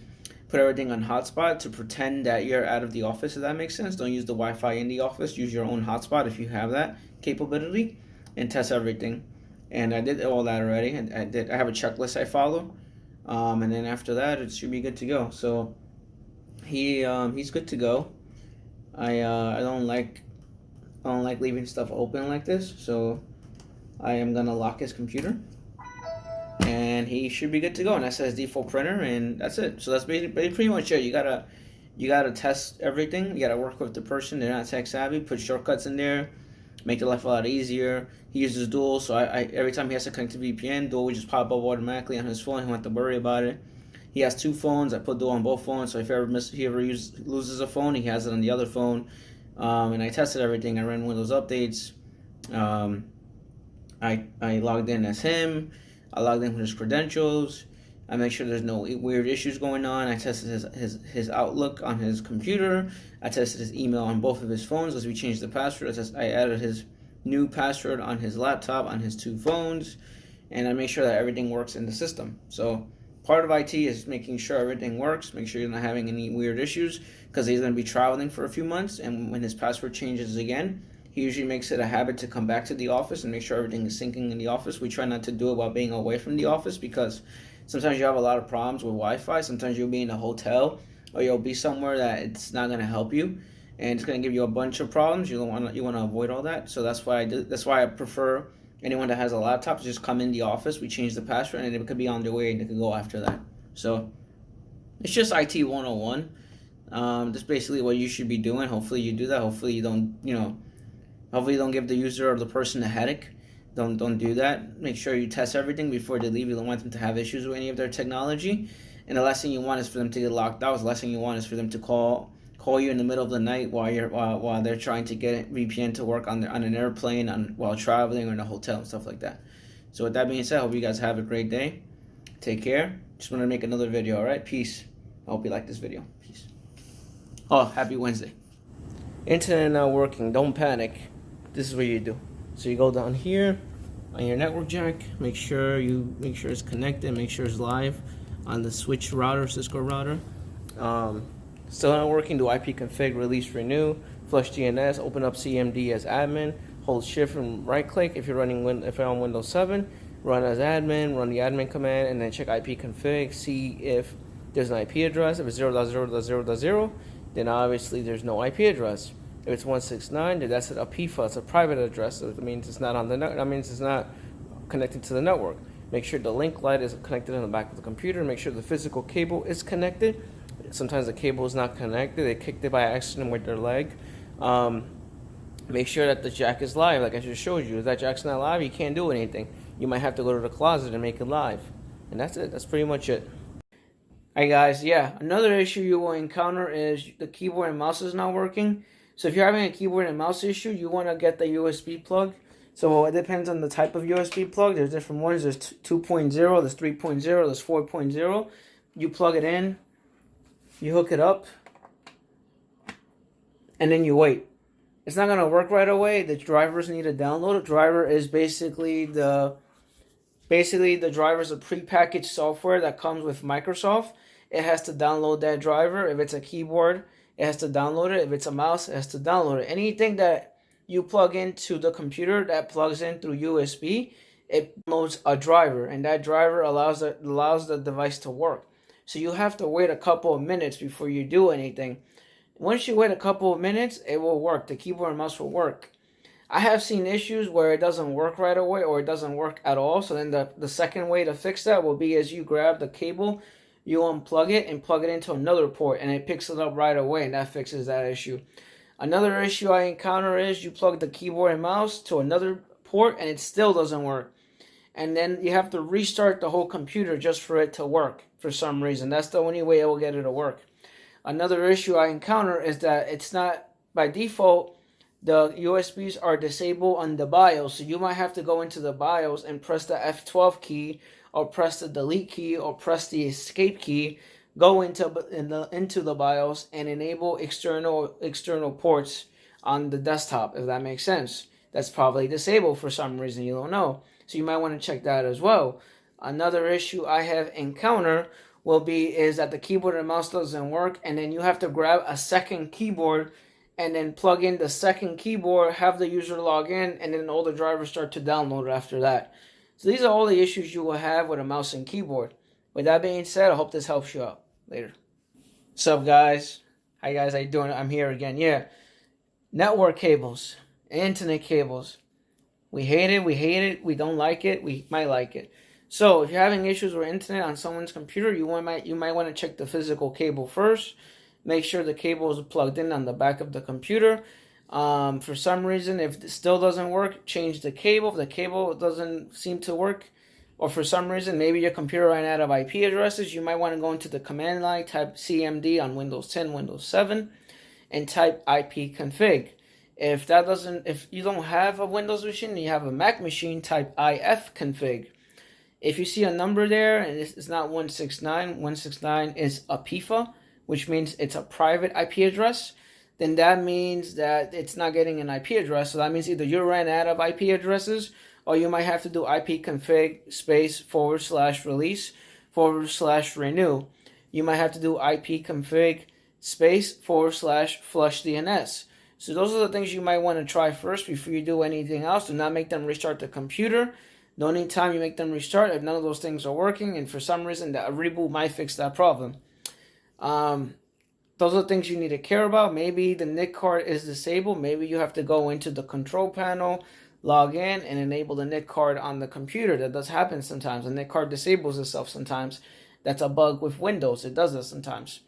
Put everything on hotspot to pretend that you're out of the office, if that makes sense. Don't use the Wi-Fi in the office. Use your own hotspot if you have that capability, and test everything. And I did all that already. I have a checklist I follow, and then after that it should be good to go. So he's good to go. I don't like leaving stuff open like this, so I am gonna lock his computer. And he should be good to go. And that says default printer, and that's it. So that's pretty much it. You gotta test everything. You gotta work with the person. They're not tech savvy. Put shortcuts in there, make their life a lot easier. He uses Dual, so I every time he has to connect to VPN, Dual would just pop up automatically on his phone. He don't have to worry about it. He has two phones. I put Dual on both phones, so if he ever loses a phone, he has it on the other phone. And I tested everything. I ran Windows updates. I logged in as him. I logged in with his credentials. I make sure there's no weird issues going on. I tested his Outlook on his computer. I tested his email on both of his phones as we changed the password. I added his new password on his laptop on his two phones, and I make sure that everything works in the system. So part of IT is making sure everything works, make sure you're not having any weird issues, because he's going to be traveling for a few months, and when his password changes again, he usually makes it a habit to come back to the office and make sure everything is syncing in the office. We try not to do it while being away from the office, because sometimes you have a lot of problems with Wi-Fi. Sometimes you'll be in a hotel or you'll be somewhere that it's not going to help you, and it's going to give you a bunch of problems. You want to avoid all that. So that's why I prefer anyone that has a laptop to just come in the office. We change the password, and it could be on their way, and they could go after that. So it's just IT 101. That's basically what you should be doing. Hopefully you do that. Hopefully you don't, hopefully you don't give the user or the person a headache. Don't do that. Make sure you test everything before they leave. You don't want them to have issues with any of their technology. And the last thing you want is for them to get locked out. The last thing you want is for them to call you in the middle of the night while they're trying to get VPN to work on an airplane, while traveling, or in a hotel and stuff like that. So with that being said, I hope you guys have a great day. Take care. Just wanted to make another video. All right, peace. I hope you like this video. Peace. Oh, happy Wednesday. Internet not working. Don't panic. This is what you do. So you go down here on your network jack. Make sure it's connected. Make sure it's live on the switch router, CISCO router. Still not working. Do ipconfig release renew. Flush DNS. Open up CMD as admin. Hold shift and right click if you're on Windows 7. Run as admin. Run the admin command and then check ipconfig. See if there's an IP address. If it's 0.0.0.0, then obviously there's no IP address. If it's 169, then that's a PIFA. It's a private address. So it means it's not on the net. That means it's not connected to the network. Make sure the link light is connected on the back of the computer. Make sure the physical cable is connected. Sometimes the cable is not connected. They kicked it by accident with their leg. Make sure that the jack is live, like I just showed you. If that jack's not live, you can't do anything. You might have to go to the closet and make it live. And that's it. That's pretty much it. Alright guys, yeah. Another issue you will encounter is the keyboard and mouse is not working. So if you're having a keyboard and mouse issue, you want to get the USB plug. So it depends on the type of USB plug. There's different ones. There's 2.0, there's 3.0, there's 4.0. You plug it in, you hook it up, and then you wait. It's not going to work right away. The drivers need to download. A driver is basically the driver is a prepackaged software that comes with Microsoft. It has to download that driver. If it's a keyboard, it has to download it. If it's a mouse, it has to download it. Anything that you plug into the computer that plugs in through USB, it downloads a driver, and that driver allows the device to work. So you have to wait a couple of minutes before you do anything. Once you wait a couple of minutes, it will work. The keyboard and mouse will work. I have seen issues where it doesn't work right away or it doesn't work at all. So then the second way to fix that will be as you grab the cable, you unplug it and plug it into another port, and it picks it up right away, and that fixes that issue. Another issue I encounter is you plug the keyboard and mouse to another port and it still doesn't work. And then you have to restart the whole computer just for it to work for some reason. That's the only way it will get it to work. Another issue I encounter is that it's not, by default, the USBs are disabled on the BIOS. So you might have to go into the BIOS and press the F12 key, or press the delete key, or press the escape key, go into the BIOS and enable external ports on the desktop, if that makes sense. That's probably disabled for some reason, you don't know. So you might want to check that as well. Another issue I have encountered is that the keyboard and mouse doesn't work, and then you have to grab a second keyboard and then plug in the second keyboard, have the user log in, and then all the drivers start to download after that. So these are all the issues you will have with a mouse and keyboard. With that being said, I hope this helps you out. Later. What's up, guys? Hi guys, how you doing? I'm here again. Yeah. Network cables, internet cables. We hate it, we don't like it, we might like it. So if you're having issues with internet on someone's computer, you might want to check the physical cable first. Make sure the cable is plugged in on the back of the computer. For some reason, if it still doesn't work, change the cable. If the cable doesn't seem to work, or for some reason, maybe your computer ran out of IP addresses, you might want to go into the command line, type CMD on Windows 10, Windows 7, and type ifconfig. If you don't have a Windows machine and you have a Mac machine, type ifconfig. If you see a number there and it's not 169, 169 is a PIFA, which means it's a private IP address, then that means that it's not getting an IP address. So that means either you ran out of IP addresses, or you might have to do ipconfig space /release /renew. You might have to do ipconfig space /flush DNS. So those are the things you might want to try first before you do anything else. Do not make them restart the computer. The only time you make them restart if none of those things are working, and for some reason a reboot might fix that problem. Those are the things you need to care about. Maybe the NIC card is disabled. Maybe you have to go into the control panel, log in, and enable the NIC card on the computer. That does happen sometimes. The NIC card disables itself sometimes. That's a bug with Windows. It does that sometimes.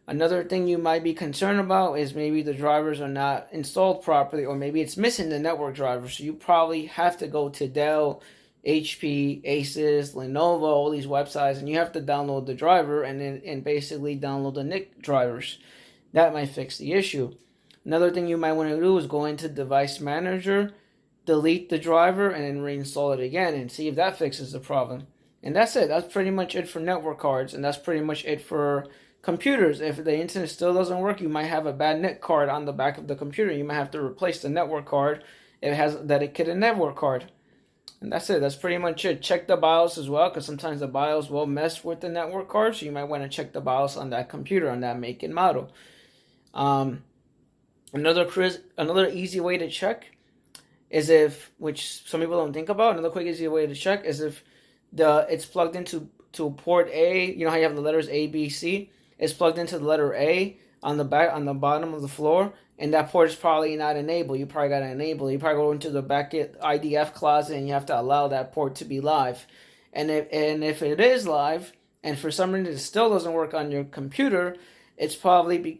Another thing you might be concerned about is maybe the drivers are not installed properly, or maybe it's missing the network driver. So you probably have to go to Dell, HP, Asus, Lenovo, all these websites, and you have to download the driver and basically download the NIC drivers. That might fix the issue. Another thing you might want to do is go into Device Manager, delete the driver, and then reinstall it again and see if that fixes the problem. And that's it. That's pretty much it for network cards, and that's pretty much it for computers. If the internet still doesn't work, you might have a bad NIC card on the back of the computer. You might have to replace the network card if it has a dedicated network card. And that's it. That's pretty much it. Check the BIOS as well, because sometimes the BIOS will mess with the network card, so you might want to check the BIOS on that computer, on that make and model. Another easy way to check is if, which some people don't think about, another quick easy way to check is if it's plugged into port A. You know how you have the letters A, B, C? It's plugged into the letter A on the bottom of the floor, and that port is probably not enabled. You probably got to enable it. You probably go into the back IDF closet and you have to allow that port to be live. And if it is live, and for some reason it still doesn't work on your computer, it's probably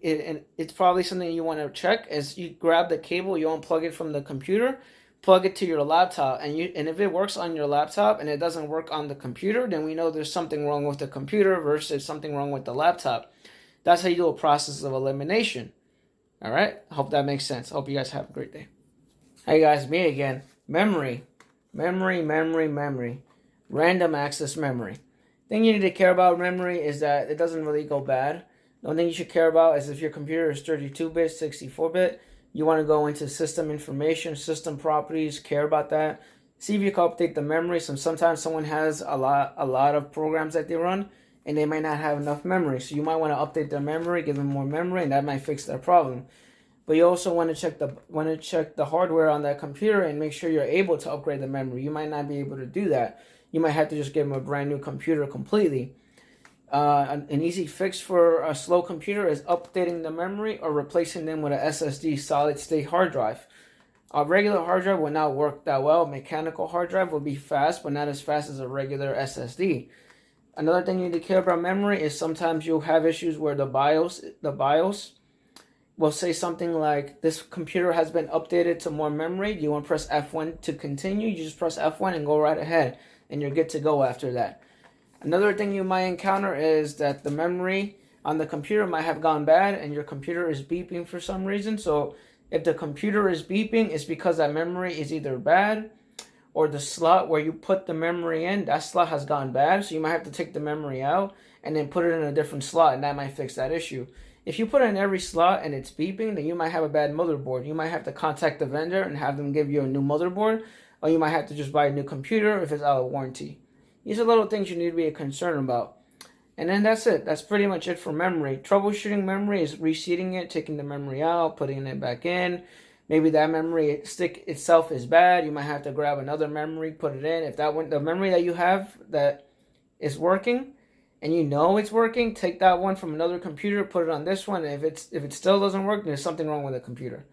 something you want to check. Is you grab the cable, you unplug it from the computer, plug it to your laptop, and if it works on your laptop and it doesn't work on the computer, then we know there's something wrong with the computer versus something wrong with the laptop. That's how you do a process of elimination. All right, hope that makes sense. Hope you guys have a great day. Hey guys, me again. Memory. Random access memory. Thing you need to care about memory is that it doesn't really go bad. The only thing you should care about is if your computer is 32-bit, 64-bit, you want to go into system information, system properties, care about that. See if you can update the memory. Sometimes someone has a lot of programs that they run, and they might not have enough memory. So you might want to update their memory, give them more memory, and that might fix their problem. But you also want to check the hardware on that computer and make sure you're able to upgrade the memory. You might not be able to do that. You might have to just give them a brand new computer completely. An easy fix for a slow computer is updating the memory or replacing them with a SSD, solid state hard drive. A regular hard drive will not work that well. A mechanical hard drive will be fast, but not as fast as a regular SSD. Another thing you need to care about memory is sometimes you'll have issues where the BIOS will say something like, this computer has been updated to more memory. Do you want to press F1 to continue? You just press F1 and go right ahead, and you're good to go after that. Another thing you might encounter is that the memory on the computer might have gone bad and your computer is beeping for some reason. So if the computer is beeping, it's because that memory is either bad, or the slot where you put the memory in, that slot has gone bad. So you might have to take the memory out and then put it in a different slot, and that might fix that issue. If you put it in every slot and it's beeping, then you might have a bad motherboard. You might have to contact the vendor and have them give you a new motherboard, or you might have to just buy a new computer if it's out of warranty. These are little things you need to be concerned about. And then that's it. That's pretty much it for memory. Troubleshooting memory is reseating it, taking the memory out, putting it back in. Maybe that memory stick itself is bad. You might have to grab another memory, put it in. If the memory that you have that is working, and you know it's working, take that one from another computer, put it on this one. And if it still doesn't work, then there's something wrong with the computer.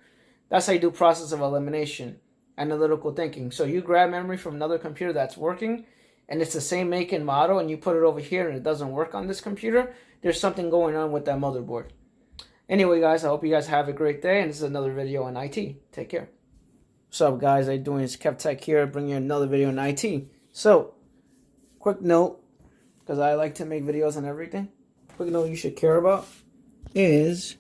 That's how you do process of elimination, analytical thinking. So you grab memory from another computer that's working, and it's the same make and model, and you put it over here and it doesn't work on this computer, there's something going on with that motherboard. Anyway, guys, I hope you guys have a great day, and this is another video on IT. Take care. What's up, guys? How you doing? It's Kevtech here, bringing you another video on IT. So, quick note, because I like to make videos on everything. Quick note you should care about is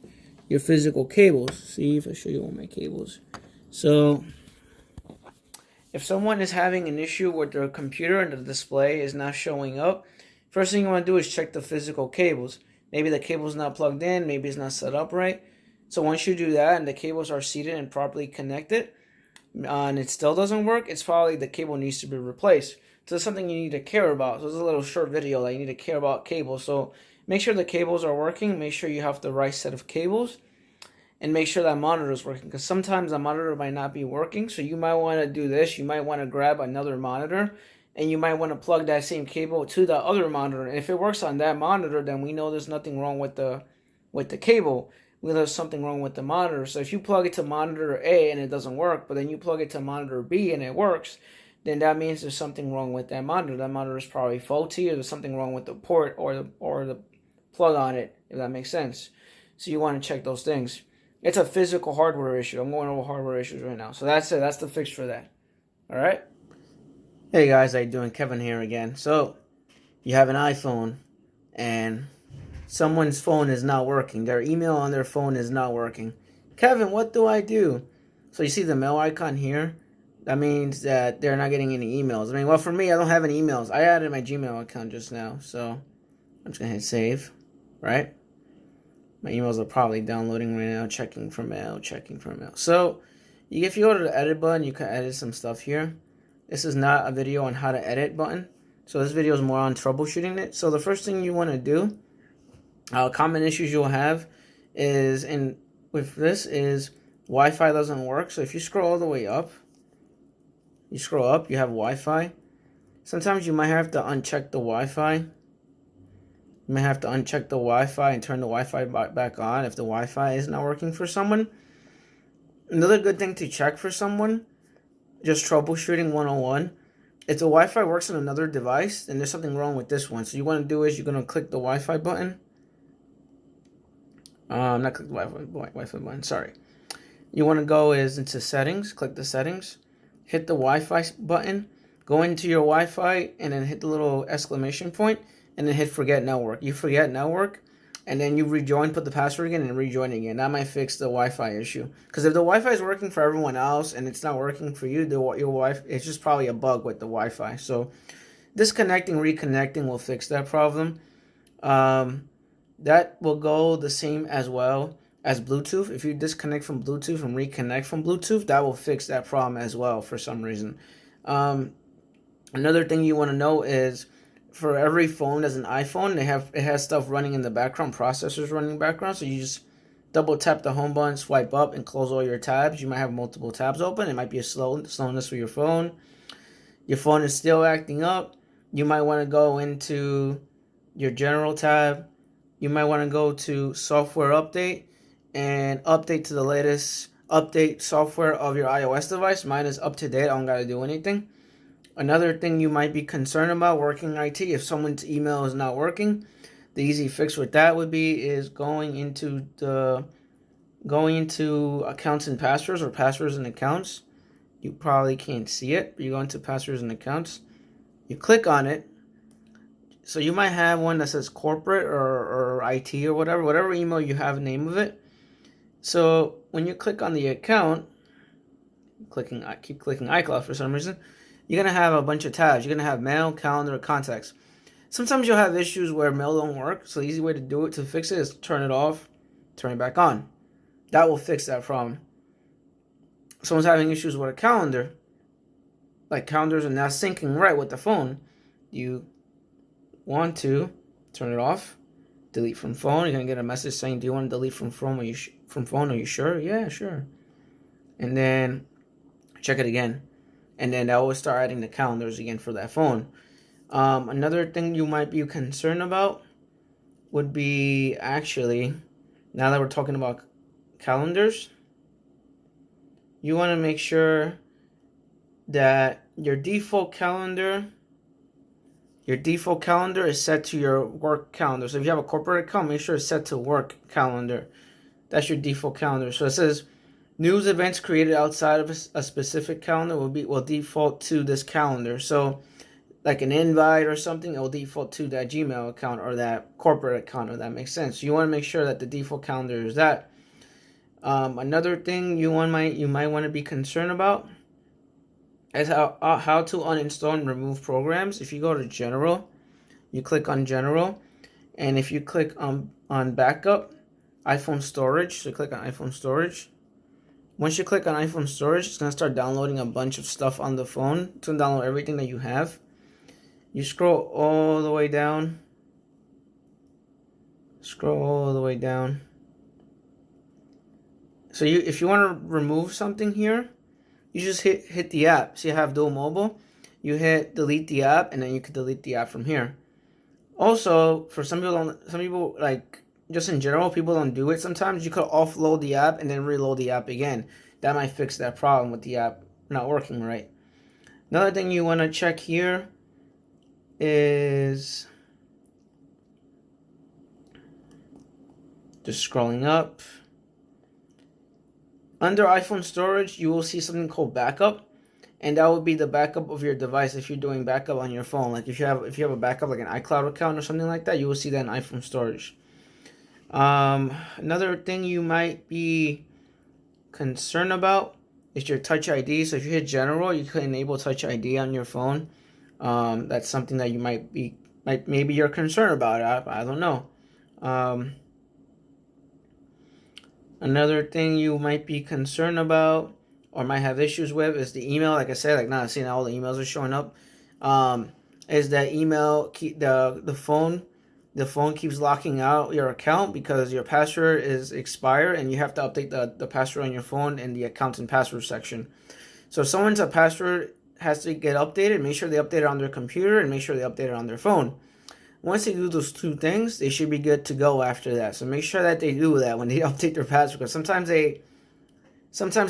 your physical cables. See if I show you all my cables. So, if someone is having an issue with their computer and the display is not showing up, first thing you want to do is check the physical cables. Maybe the cable's not plugged in, maybe it's not set up right. So once you do that and the cables are seated and properly connected, and it still doesn't work, it's probably the cable needs to be replaced. So it's something you need to care about. So it's a little short video that you need to care about cables. So make sure the cables are working, make sure you have the right set of cables, and make sure that monitor is working, because sometimes the monitor might not be working. So you might want to do this. You might want to grab another monitor, and you might want to plug that same cable to the other monitor. And if it works on that monitor, then we know there's nothing wrong with the cable. We know there's something wrong with the monitor. So if you plug it to monitor A and it doesn't work, but then you plug it to monitor B and it works, then that means there's something wrong with that monitor. That monitor is probably faulty, or there's something wrong with the port or the plug on it, if that makes sense. So you want to check those things. It's a physical hardware issue. I'm going over hardware issues right now. So that's it. That's the fix for that. All right. Hey guys, how you doing? Kevin here again. So you have an iPhone and someone's phone is not working. Their email on their phone is not working. Kevin, what do I do? So you see the mail icon here? That means that they're not getting any emails. I mean, well, for me, I don't have any emails. I added my Gmail account just now. So I'm just going to hit save, right? My emails are probably downloading right now. Checking for mail, checking for mail. So if you go to the edit button, you can edit some stuff here. This is not a video on how to edit button. So this video is more on troubleshooting it. So the first thing you want to do, common issues you'll have is, and with this is Wi-Fi doesn't work. So if you scroll all the way up, you have Wi-Fi. Sometimes you might have to uncheck the Wi-Fi. You may have to uncheck the Wi-Fi and turn the Wi-Fi back on if the Wi-Fi is not working for someone. Another good thing to check for someone, just troubleshooting 101, if the Wi-Fi works on another device, then there's something wrong with this one. So you want to do is you're going to click the Wi-Fi button. Not click the Wi-Fi button, sorry. You want to go is into settings, click the settings, hit the Wi-Fi button, go into your Wi-Fi, and then hit the little exclamation point, and then hit forget network. You forget network, and then you rejoin, put the password again, and rejoin again. That might fix the Wi-Fi issue. Because if the Wi-Fi is working for everyone else and it's not working for you, your Wi-Fi, it's just probably a bug with the Wi-Fi. So disconnecting, reconnecting will fix that problem. That will go the same as well as Bluetooth. If you disconnect from Bluetooth and reconnect from Bluetooth, that will fix that problem as well for some reason. Another thing you want to know is, for every phone that's an iPhone, it has stuff running in the background, processors running in the background. So you just double tap the home button, swipe up, and close all your tabs. You might have multiple tabs open. It might be a slowness for your phone. Your phone is still acting up. You might want to go into your general tab. You might want to go to software update and update to the latest update software of your iOS device. Mine is up to date. I don't got to do anything. Another thing you might be concerned about working IT, if someone's email is not working, the easy fix with that would be is going into accounts and passwords, or passwords and accounts. You probably can't see it, but you go into passwords and accounts. You click on it. So you might have one that says corporate or IT or whatever email you have, name of it. So when you click on the account, I keep clicking iCloud for some reason, you're going to have a bunch of tabs. You're going to have mail, calendar, contacts. Sometimes you'll have issues where mail don't work. So the easy way to do it, to fix it, is turn it off, turn it back on. That will fix that problem. Someone's having issues with a calendar, like calendars are not syncing right with the phone. You want to turn it off, delete from phone. You're going to get a message saying, do you want to delete from phone? Are you sure? Yeah, sure. And then check it again. And then that will start adding the calendars again for that phone. Another thing you might be concerned about would be, actually, now that we're talking about calendars, you want to make sure that your default calendar is set to your work calendar. So if you have a corporate account, make sure it's set to work calendar. That's your default calendar. So it says news events created outside of a specific calendar will default to this calendar. So like an invite or something, it will default to that Gmail account or that corporate account, if that makes sense. So you want to make sure that the default calendar is that. Another thing you might want to be concerned about is how to uninstall and remove programs. If you go to General, you click on General, and if you click on Backup, iPhone Storage, so click on iPhone Storage. Once you click on iPhone Storage, it's going to start downloading a bunch of stuff on the phone. It's going to download everything that you have. You scroll all the way down. So if you want to remove something here, you just hit the app. So you have dual mobile. You hit delete the app, and then you can delete the app from here. Also, for some people, like just in general, people don't do it sometimes. You could offload the app and then reload the app again. That might fix that problem with the app not working right. Another thing you want to check here is Just scrolling up. Under iPhone storage, you will see something called backup, and that would be the backup of your device if you're doing backup on your phone. Like if you have a backup like an iCloud account or something like that, you will see that in iPhone storage. Another thing you might be concerned about is your Touch ID. So if you hit General, you can enable Touch ID on your phone. That's something that you maybe you're concerned about. I don't know. Another thing you might be concerned about or might have issues with is the email. Like I said, like not seeing all the emails are showing up. Is that email the phone keeps locking out your account because your password is expired and you have to update the password on your phone in the accounts and password section. So if someone's password has to get updated, make sure they update it on their computer and make sure they update it on their phone. Once they do those two things, they should be good to go after that. So make sure that they do that when they update their password, because sometimes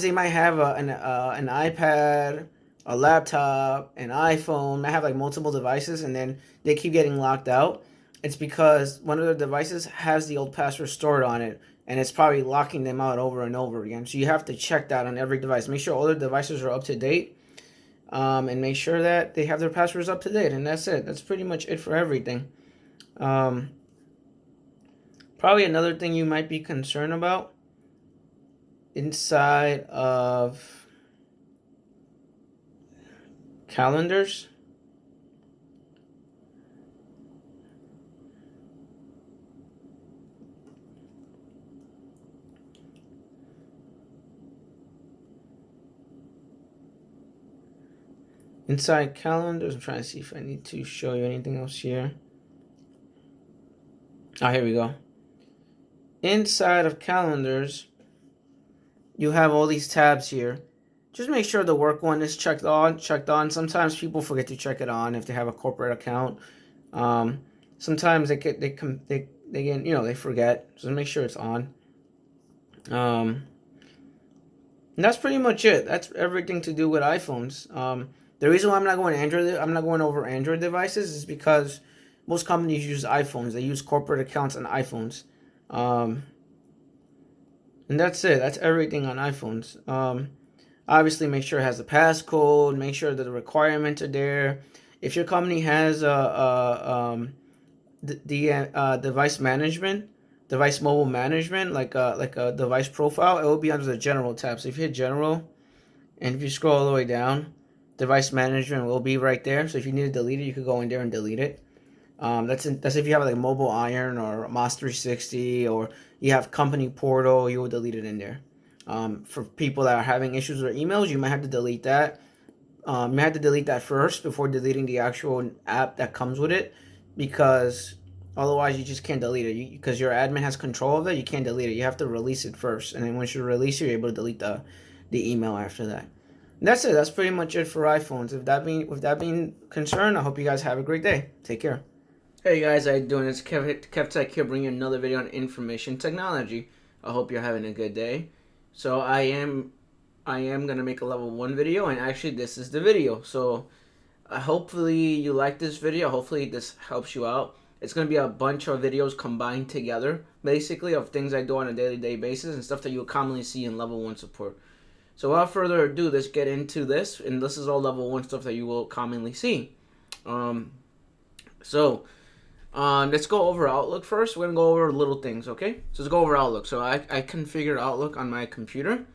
they might have an iPad, a laptop, an iPhone, might have like multiple devices, and then they keep getting locked out. It's because one of their devices has the old password stored on it, and it's probably locking them out over and over again. So you have to check that on every device. Make sure all their devices are up to date, and make sure that they have their passwords up to date. And that's it. That's pretty much it for everything. Probably another thing you might be concerned about inside of calendars. Inside calendars, I'm trying to see if I need to show you anything else here. Oh, here we go. Inside of calendars, you have all these tabs here. Just make sure the work one is checked on. Sometimes people forget to check it on if they have a corporate account. Sometimes they forget. So make sure it's on. And that's pretty much it. That's everything to do with iPhones. The reason why I'm not going over Android devices is because most companies use iPhones. They use corporate accounts on iPhones. And that's it. That's everything on iPhones. Obviously, make sure it has the passcode. Make sure that the requirements are there. If your company has device mobile management, like a device profile, it will be under the General tab. So if you hit General, and if you scroll all the way down, device management will be right there. So if you need to delete it, you could go in there and delete it. That's if you have like Mobile Iron or Moss 360 or you have company portal, you will delete it in there. For people that are having issues with emails, you might have to delete that. You might have to delete that first before deleting the actual app that comes with it, because otherwise you just can't delete it. Because your admin has control of it, you can't delete it. You have to release it first, and then once you release it, you're able to delete the email after that. And that's it. That's pretty much it for iPhones. With that being concerned, I hope you guys have a great day. Take care. Hey guys, how you doing? It's Kevtech here, bringing you another video on information technology. I hope you're having a good day. So I am gonna make a level 1 video, and actually this is the video. So hopefully you like this video. Hopefully this helps you out. It's gonna be a bunch of videos combined together, basically, of things I do on a daily basis and stuff that you'll commonly see in level 1 support. So without further ado, let's get into this, and this is all level 1 stuff that you will commonly see. Let's go over Outlook first. We're going to go over little things, okay? So let's go over Outlook. So I configured Outlook on my computer.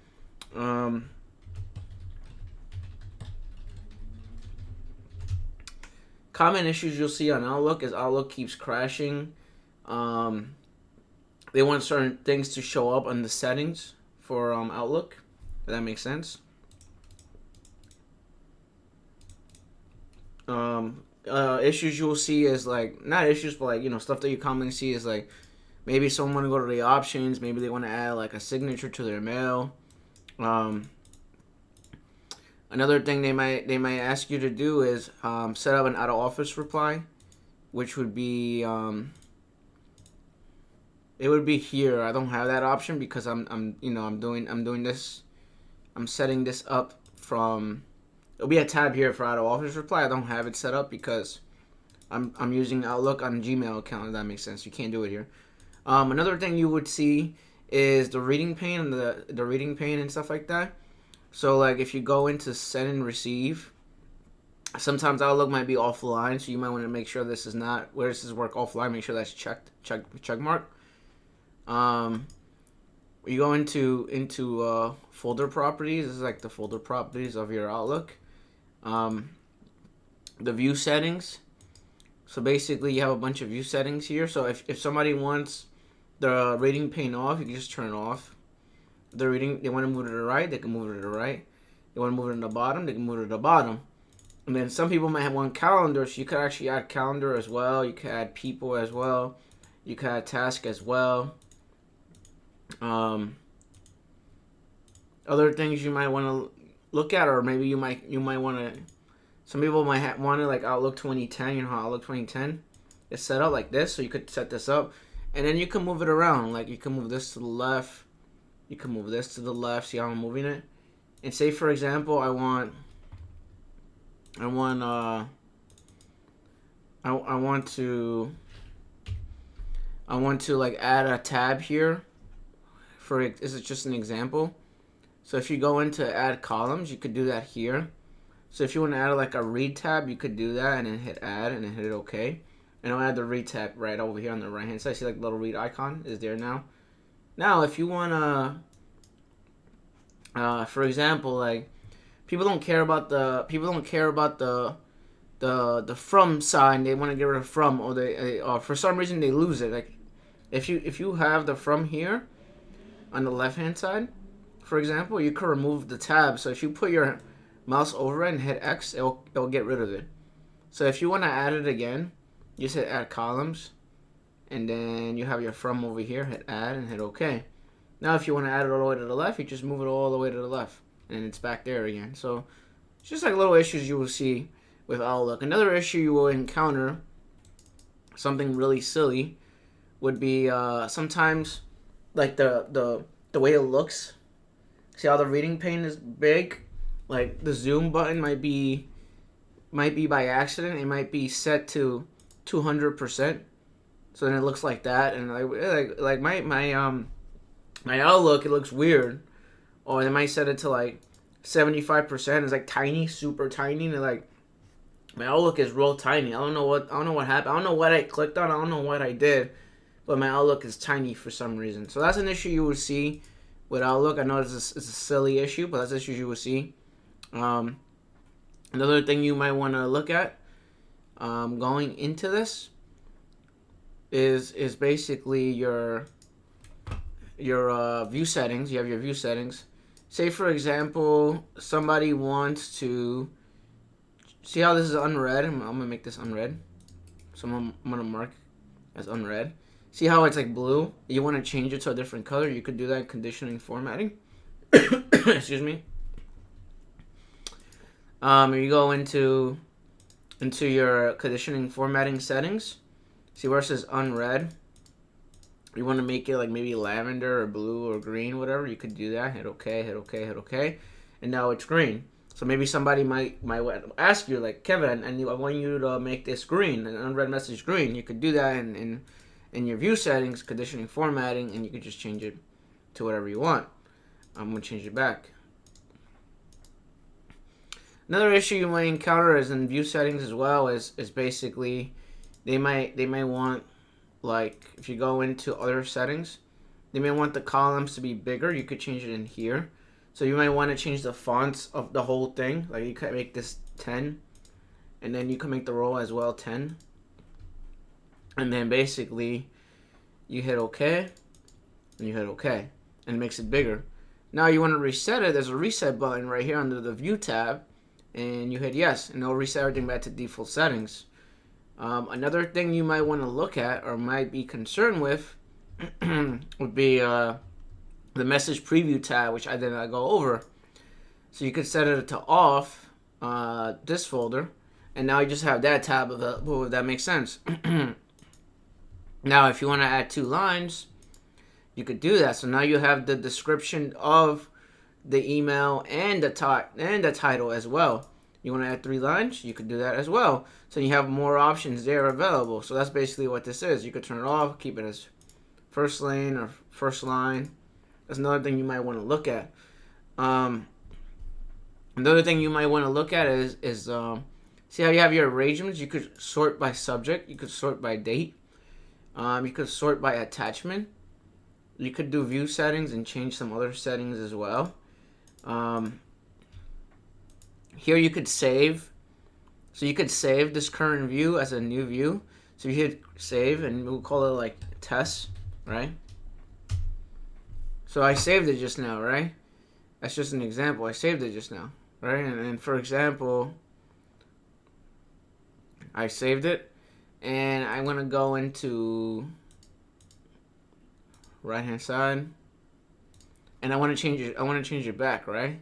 Common issues you'll see on Outlook is Outlook keeps crashing. They want certain things to show up on the settings for Outlook, if that makes sense. Issues you'll see is like, not issues, but like, stuff that you commonly see is like, maybe someone want to go to the options, maybe they want to add like a signature to their mail. Another thing they might ask you to do is set up an out of office reply, which would be it would be here. I don't have that option because I'm doing this. I'm setting this up from. It'll be a tab here for out of office reply. I don't have it set up because I'm using Outlook on a Gmail account, if that makes sense. You can't do it here. Another thing you would see is the reading pane and the reading pane and stuff like that. So like if you go into send and receive, sometimes Outlook might be offline, so you might want to make sure this is not where this is work offline. Make sure that's check mark. You go into folder properties. This is like the folder properties of your Outlook. The view settings. So basically, you have a bunch of view settings here. So if somebody wants the reading pane off, you can just turn it off. They want to move it to the right, they can move it to the right. They want to move it to the bottom, they can move it to the bottom. And then some people might have one calendar, so you could actually add calendar as well. You could add people as well. You could add task as well. Other things you might want to look at, or maybe you might want to. Some people might want to like Outlook 2010. You know how Outlook 2010 is set up like this, so you could set this up, and then you can move it around. Like you can move this to the left, you can move this to the left. See how I'm moving it? And say for example, I want to like add a tab here. This is just an example. So if you go into add columns, you could do that here. So if you want to add like a read tab, you could do that and then hit add and then hit OK. And I'll add the read tab right over here on the right hand side. See like the little read icon is there now. Now if you want to, for example, like people don't care about the from sign. They want to get rid of from, or they for some reason they lose it. Like if you have the from here on the left hand side, for example, you could remove the tab. So if you put your mouse over it and hit X, it'll get rid of it. So if you want to add it again, you just hit add columns, and then you have your from over here, hit add and hit OK. Now if you want to add it all the way to the left, you just move it all the way to the left and it's back there again. So it's just like little issues you will see with Outlook. Another issue you will encounter, something really silly, would be sometimes like the way it looks. See how the reading pane is big? Like the zoom button might be by accident. It might be set to 200%, so then it looks like that. And like my Outlook, it looks weird. Or they might set it to like 75%. It's like tiny, super tiny, and like my Outlook is real tiny. I don't know what happened. I don't know what I clicked on. I don't know what I did, but my Outlook is tiny for some reason. So that's an issue you will see with Outlook. I know it's a silly issue, but that's an issue you will see. Another thing you might want to look at going into this is basically your view settings. You have your view settings. Say for example, somebody wants to see how this is unread. I'm gonna make this unread. So I'm gonna mark as unread. See how it's like blue? You want to change it to a different color? You could do that in conditioning formatting. Excuse me. You go into your conditioning formatting settings. See where it says unread? You want to make it like maybe lavender or blue or green, whatever. You could do that. Hit OK, hit OK, hit OK, and now it's green. So maybe somebody might ask you like, Kevin, I want you to make this green, an unread message green. You could do that in your view settings, conditioning formatting, and you could just change it to whatever you want. I'm gonna change it back. Another issue you might encounter is in view settings as well is basically they might want, like if you go into other settings, they may want the columns to be bigger. You could change it in here. So you might want to change the fonts of the whole thing. Like you could make this 10, and then you can make the row as well 10. And then basically you hit OK, and you hit OK, and it makes it bigger. Now you want to reset it. There's a reset button right here under the view tab, and you hit yes, and it'll reset everything back to default settings. Another thing you might want to look at or might be concerned with would be the message preview tab, which I did not go over. So you could set it to off, this folder, and now you just have that tab available, if that makes sense. Now if you want to add 2 lines, you could do that. So now you have the description of the email and the title as well. You want to add 3 lines, you could do that as well. So you have more options there available. So that's basically what this is. You could turn it off, keep it as first lane or first line. That's another thing you might want to look at. Another thing you might want to look at is see how you have your arrangements. You could sort by subject. You could sort by date. You could sort by attachment. You could do view settings and change some other settings as well. Here you could save. So you could save this current view as a new view. So you hit save and we'll call it like test, right? So I saved it just now, right? That's just an example. I saved it just now, right? And for example, I saved it and I'm gonna go into right hand side and I want to change it. I want to change it back, right?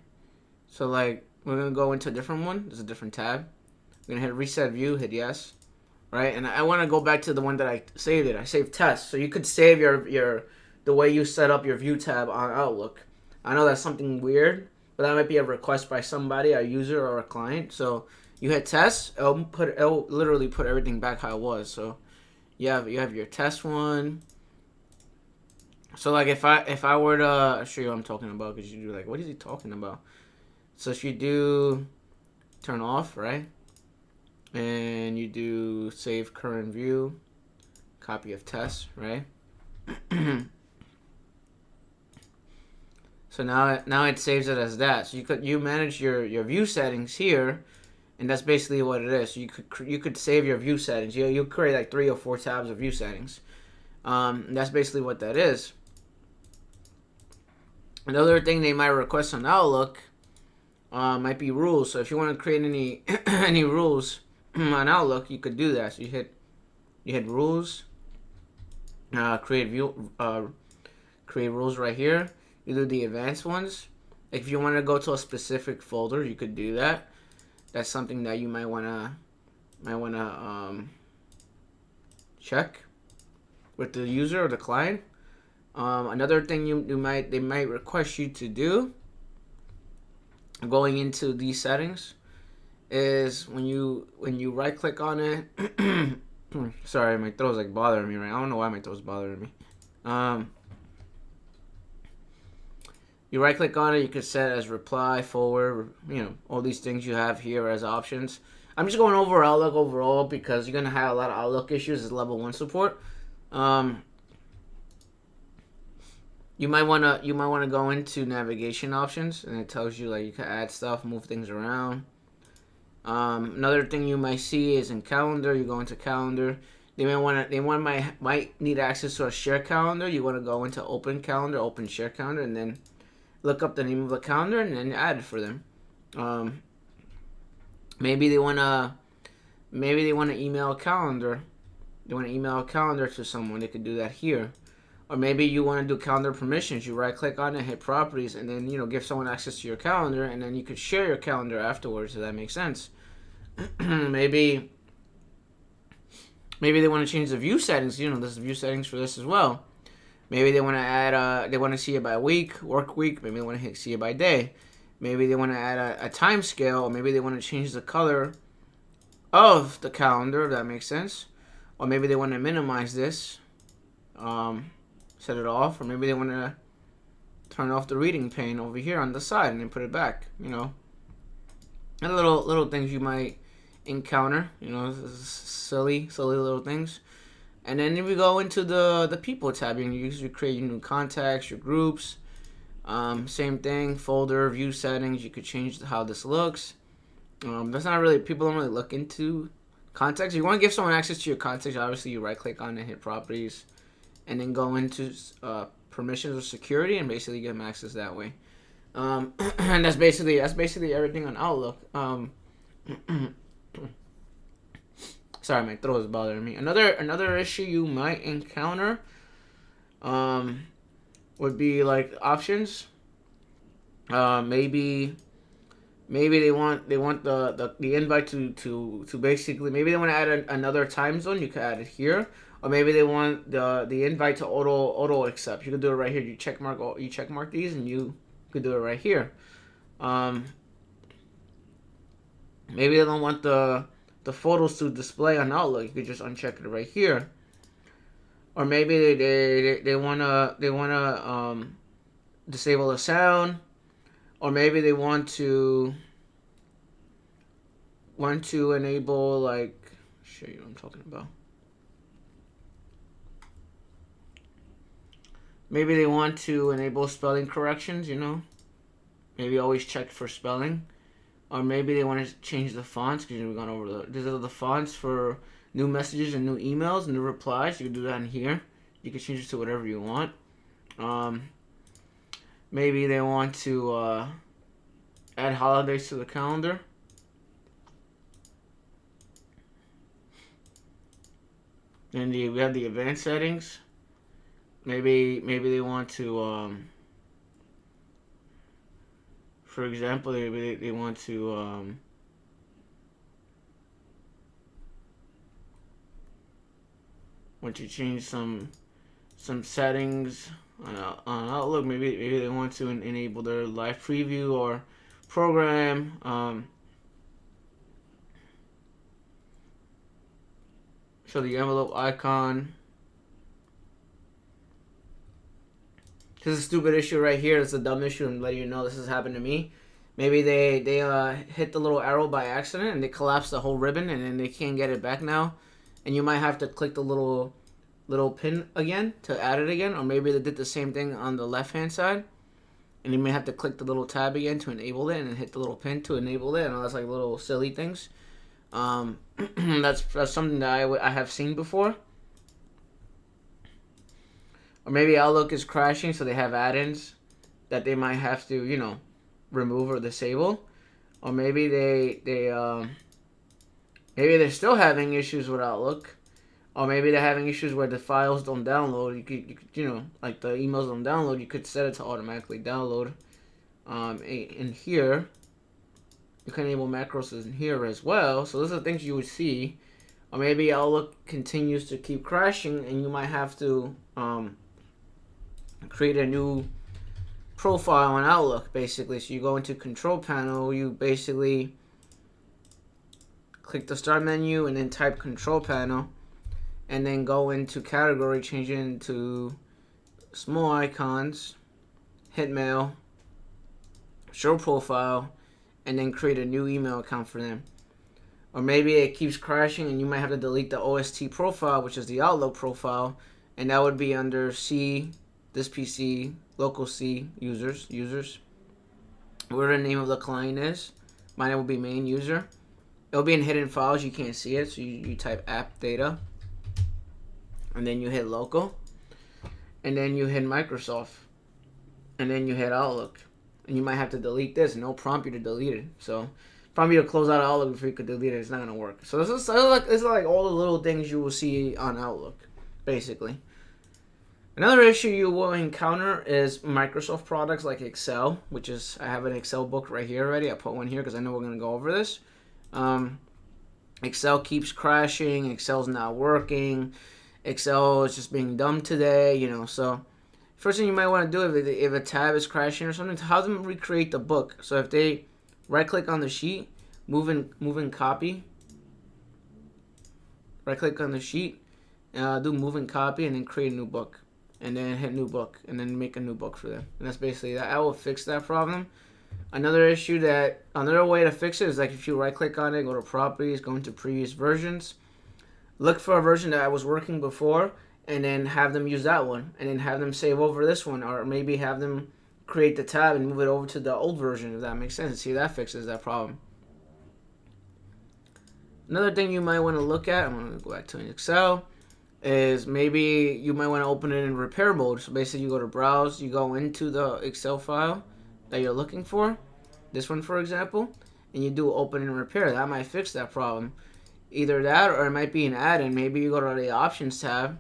So like we're gonna go into a different one. There's a different tab. I'm gonna hit reset view, hit yes, right? And I want to go back to the one that I saved it. I saved test. So you could save your the way you set up your view tab on Outlook. I know that's something weird, but that might be a request by somebody, a user or a client. So you hit test, it'll literally put everything back how it was. So you have your test one. So like if I were to show you what I'm talking about, because you do like, what is he talking about? So if you do turn off, right? And you do save current view, copy of test, right? So now it saves it as that. So you manage your view settings here, and that's basically what it is. So you could save your view settings. You create like 3 or 4 tabs of view settings. And that's basically what that is. Another thing they might request on Outlook might be rules. So if you want to create any any rules on Outlook, you could do that. So you hit rules, create rules right here. You do the advanced ones. If you want to go to a specific folder, you could do that. That's something that you might wanna check with the user or the client. Another thing they might request you to do going into these settings is when you right click on it. Sorry, my throat's like bothering me right now. I don't know why my throat's bothering me. You right click on it, you could set as reply, forward, all these things you have here as options. I'm just going over Outlook overall because you're gonna have a lot of Outlook issues as level 1 support. You might wanna go into navigation options, and it tells you like you can add stuff, move things around. Another thing you might see is in calendar. You go into calendar. Might need access to a share calendar. You want to go into open calendar, open share calendar, and then look up the name of the calendar and then add it for them. Maybe they wanna email a calendar. They want to email a calendar to someone. They could do that here. Or maybe you want to do calendar permissions. You right click on it, hit properties, and then give someone access to your calendar, and then you could share your calendar afterwards. If that makes sense. maybe they want to change the view settings. There's view settings for this as well. Maybe they want to add, they want to see it by week, work week. Maybe they want to see it by day. Maybe they want to add a time scale. Or maybe they want to change the color of the calendar, if that makes sense. Or maybe they want to minimize this, set it off. Or maybe they want to turn off the reading pane over here on the side and then put it back, And little things you might encounter, silly little things. And then if we go into the people tab, you create your new contacts, your groups. Same thing, folder, view settings. You could change how this looks. That's not really, people don't really look into contacts. If you want to give someone access to your contacts, obviously you right click on it, hit properties, and then go into permissions or security, and basically give them access that way. And that's basically everything on Outlook. Sorry, my throat is bothering me. Another issue you might encounter would be like options. Maybe they want the invite to basically, maybe they want to add another time zone. You could add it here, or maybe they want the invite to auto accept. You could do it right here. You check mark these, and you could do it right here. Maybe they don't want the photos to display on Outlook. You could just uncheck it right here. or maybe they wanna disable the sound, or maybe they want to enable, like, show you what I'm talking about. Maybe they want to enable spelling corrections, you know. Maybe always check for spelling. Or maybe they want to change the fonts, because we've gone over these are the fonts for new messages and new emails, new replies. You can do that in here. You can change it to whatever you want. Maybe they want to add holidays to the calendar. And we have the advanced settings. Maybe they want to, for example, they want to change some settings on Outlook. Maybe they want to enable their live preview or program. Show the envelope icon. This is a stupid issue right here. It's a dumb issue. I'm letting you know this has happened to me. Maybe they hit the little arrow by accident and they collapse the whole ribbon, and then they can't get it back now. And you might have to click the little pin again to add it again. Or maybe they did the same thing on the left hand side, and you may have to click the little tab again to enable it, and then hit the little pin to enable it. And that's like little silly things. That's something that I have seen before. Or maybe Outlook is crashing, so they have add-ins that they might have to, you know, remove or disable. Or maybe maybe they're still having issues with Outlook. Or maybe they're having issues where the files don't download. You could, you know, like the emails don't download. You could set it to automatically download. In here, you can enable macros in here as well. So those are things you would see. Or maybe Outlook continues to keep crashing, and you might have to create a new profile on Outlook, basically. So you go into Control Panel, you basically click the Start menu and then type Control Panel, and then go into Category, change it into Small Icons, hit Mail, Show Profile, and then create a new email account for them. Or maybe it keeps crashing and you might have to delete the OST profile, which is the Outlook profile, and that would be under C, this PC, local C, users, where the name of the client is. Mine will be main user. It'll be in hidden files, you can't see it, so you type appdata, and then you hit local, and then you hit Microsoft, and then you hit Outlook, and you might have to delete this, and it'll prompt you to delete it. So prompt you to close out Outlook before you could delete it. It's not gonna work. So this is like all the little things you will see on Outlook, basically. Another issue you will encounter is Microsoft products like Excel, which is, I have an Excel book right here already. I put one here because I know we're going to go over this. Excel keeps crashing. Excel's not working. Excel is just being dumb today, you know. So first thing you might want to do if a tab is crashing or something, have them recreate the book. So if they right-click on the sheet, move and copy. Right-click on the sheet, do move and copy, and then create a new book. And then hit new book, and then make a new book for them. And that's basically that. I will fix that problem. Another way to fix it is like if you right click on it, go to properties, go into previous versions, look for a version that was working before, and then have them use that one, and then have them save over this one, or maybe have them create the tab and move it over to the old version, if that makes sense. See, that fixes that problem. Another thing you might want to look at, I'm going to go back to Excel, is maybe you might want to open it in repair mode. So basically you go to browse, you go into the Excel file that you're looking for, this one for example, and you do open and repair. That might fix that problem. Either that, or it might be an add-in. Maybe you go to the options tab,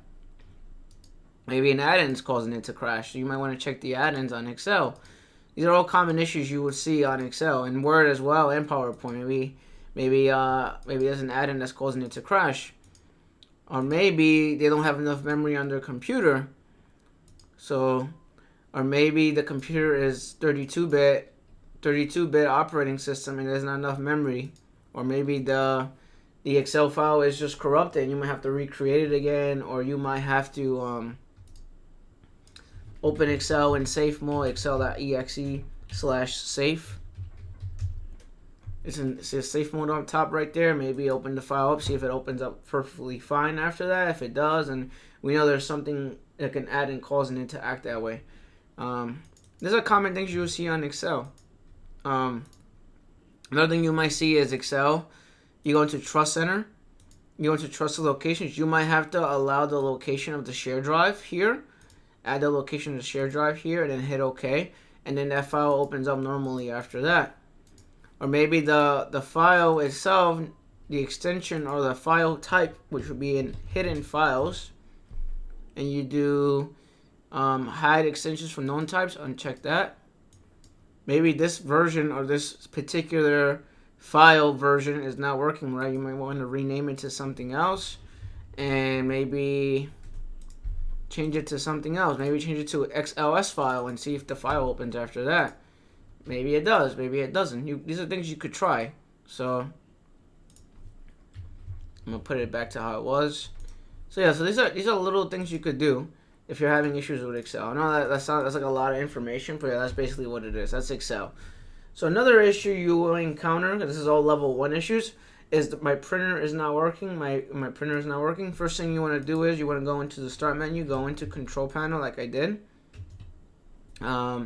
maybe an add-in is causing it to crash. So you might want to check the add-ins on Excel. These are all common issues you would see on Excel and Word as well, and PowerPoint. Maybe there's an add-in that's causing it to crash. Or maybe they don't have enough memory on their computer. So, or maybe the computer is 32-bit operating system and there's not enough memory. Or maybe the the Excel file is just corrupted and you might have to recreate it again, or you might have to open Excel in safe mode, excel.exe/safe. It says safe mode on top right there. Maybe open the file up, see if it opens up perfectly fine after that. If it does, and we know there's something that can add and causing it to act that way. These are common things you will see on Excel. Another thing you might see is Excel. You go into Trust Center. You go into Trusted Locations. You might have to allow the location of the share drive here. Add the location of the share drive here, and then hit OK. And then that file opens up normally after that. Or maybe the file itself, the extension or the file type, which would be in hidden files, and you do hide extensions from known types, uncheck that. Maybe this version or this particular file version is not working right. You might want to rename it to something else, and maybe change it to something else. Maybe change it to XLS file and see if the file opens after that. Maybe it does, maybe it doesn't. These are things you could try. So I'm gonna put it back to how it was. So yeah, so these are little things you could do if you're having issues with Excel. I know that's like a lot of information, but yeah, that's basically what it is. That's Excel. So another issue you will encounter, this is all level 1 issues, is that my printer is not working. My printer is not working. First thing you want to do is you want to go into the Start menu, go into Control Panel like I did. Go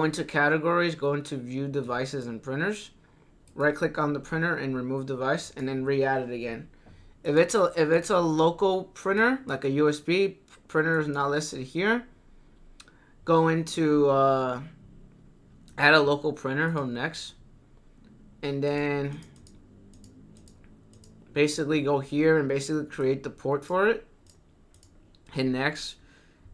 into Categories, go into View Devices and Printers. Right click on the printer and remove device, and then re-add it again. If it's a local printer, like a USB printer is not listed here, go into add a local printer, hold next, and then basically go here and basically create the port for it. Hit next,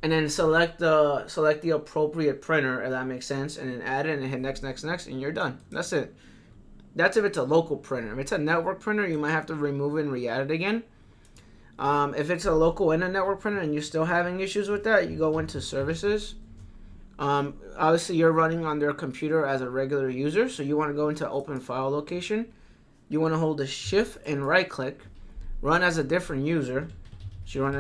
and then select the appropriate printer, if that makes sense, and then add it and hit next, and you're done. That's it. That's if it's a local printer. If it's a network printer, you might have to remove it and re-add it again. If it's a local and a network printer and you're still having issues with that, you go into Services. Obviously, you're running on their computer as a regular user, so you want to go into Open File Location. You want to hold the Shift and right click, run as a different user. So you run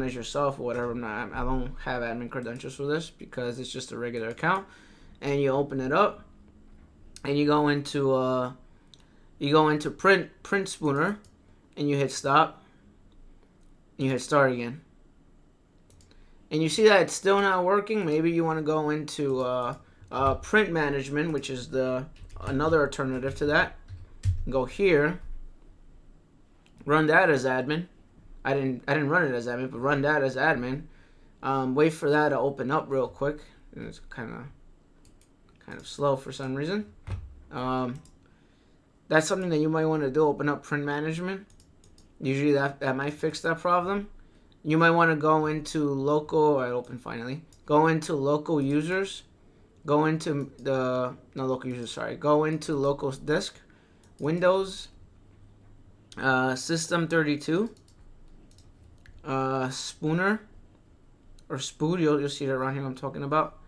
as yourself or whatever. I don't have admin credentials for this because it's just a regular account. And you open it up, and you go into print spooner, and you hit stop, and you hit start again. And you see that it's still not working. Maybe you want to go into print management, which is another alternative to that. Go here, run that as admin. I didn't run it as admin, but run that as admin. Wait for that to open up real quick. And it's kind of slow for some reason. That's something that you might want to do. Open up print management. Usually that might fix that problem. You might want to go into local. I open finally. Go into local users. Go into Go into local disk. Windows. System 32. Spooner or spoon. You'll see that around here. I'm talking about.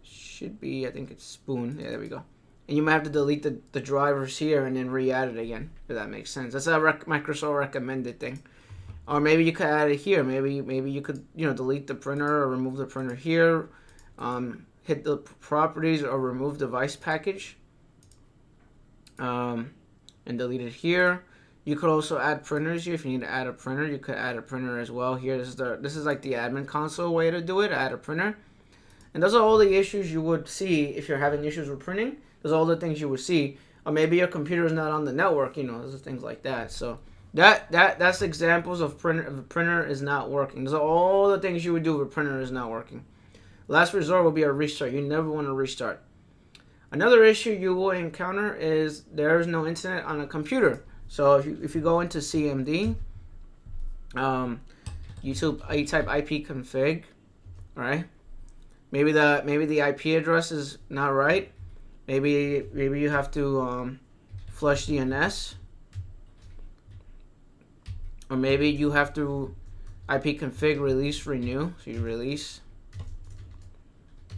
Should be. I think it's spoon. Yeah, there we go. And you might have to delete the drivers here and then re-add it again, if that makes sense. That's a Microsoft recommended thing. Or maybe you could add it here. Maybe you could delete the printer or remove the printer here. Hit the properties or remove device package. And delete it here. You could also add printers here. If you need to add a printer, you could add a printer as well here. This is like the admin console way to do it. Add a printer. And those are all the issues you would see if you're having issues with printing. Those are all the things you would see. Or maybe your computer is not on the network. Those are things like that. So that's examples of printer is not working. Those are all the things you would do if a printer is not working. Last resort will be a restart. You never want to restart. Another issue you will encounter is there is no internet on a computer. So if you go into CMD, you type ifocnfig, all right? Maybe the IP address is not right. Maybe you have to flush DNS, or maybe you have to ifconfig release renew. So you release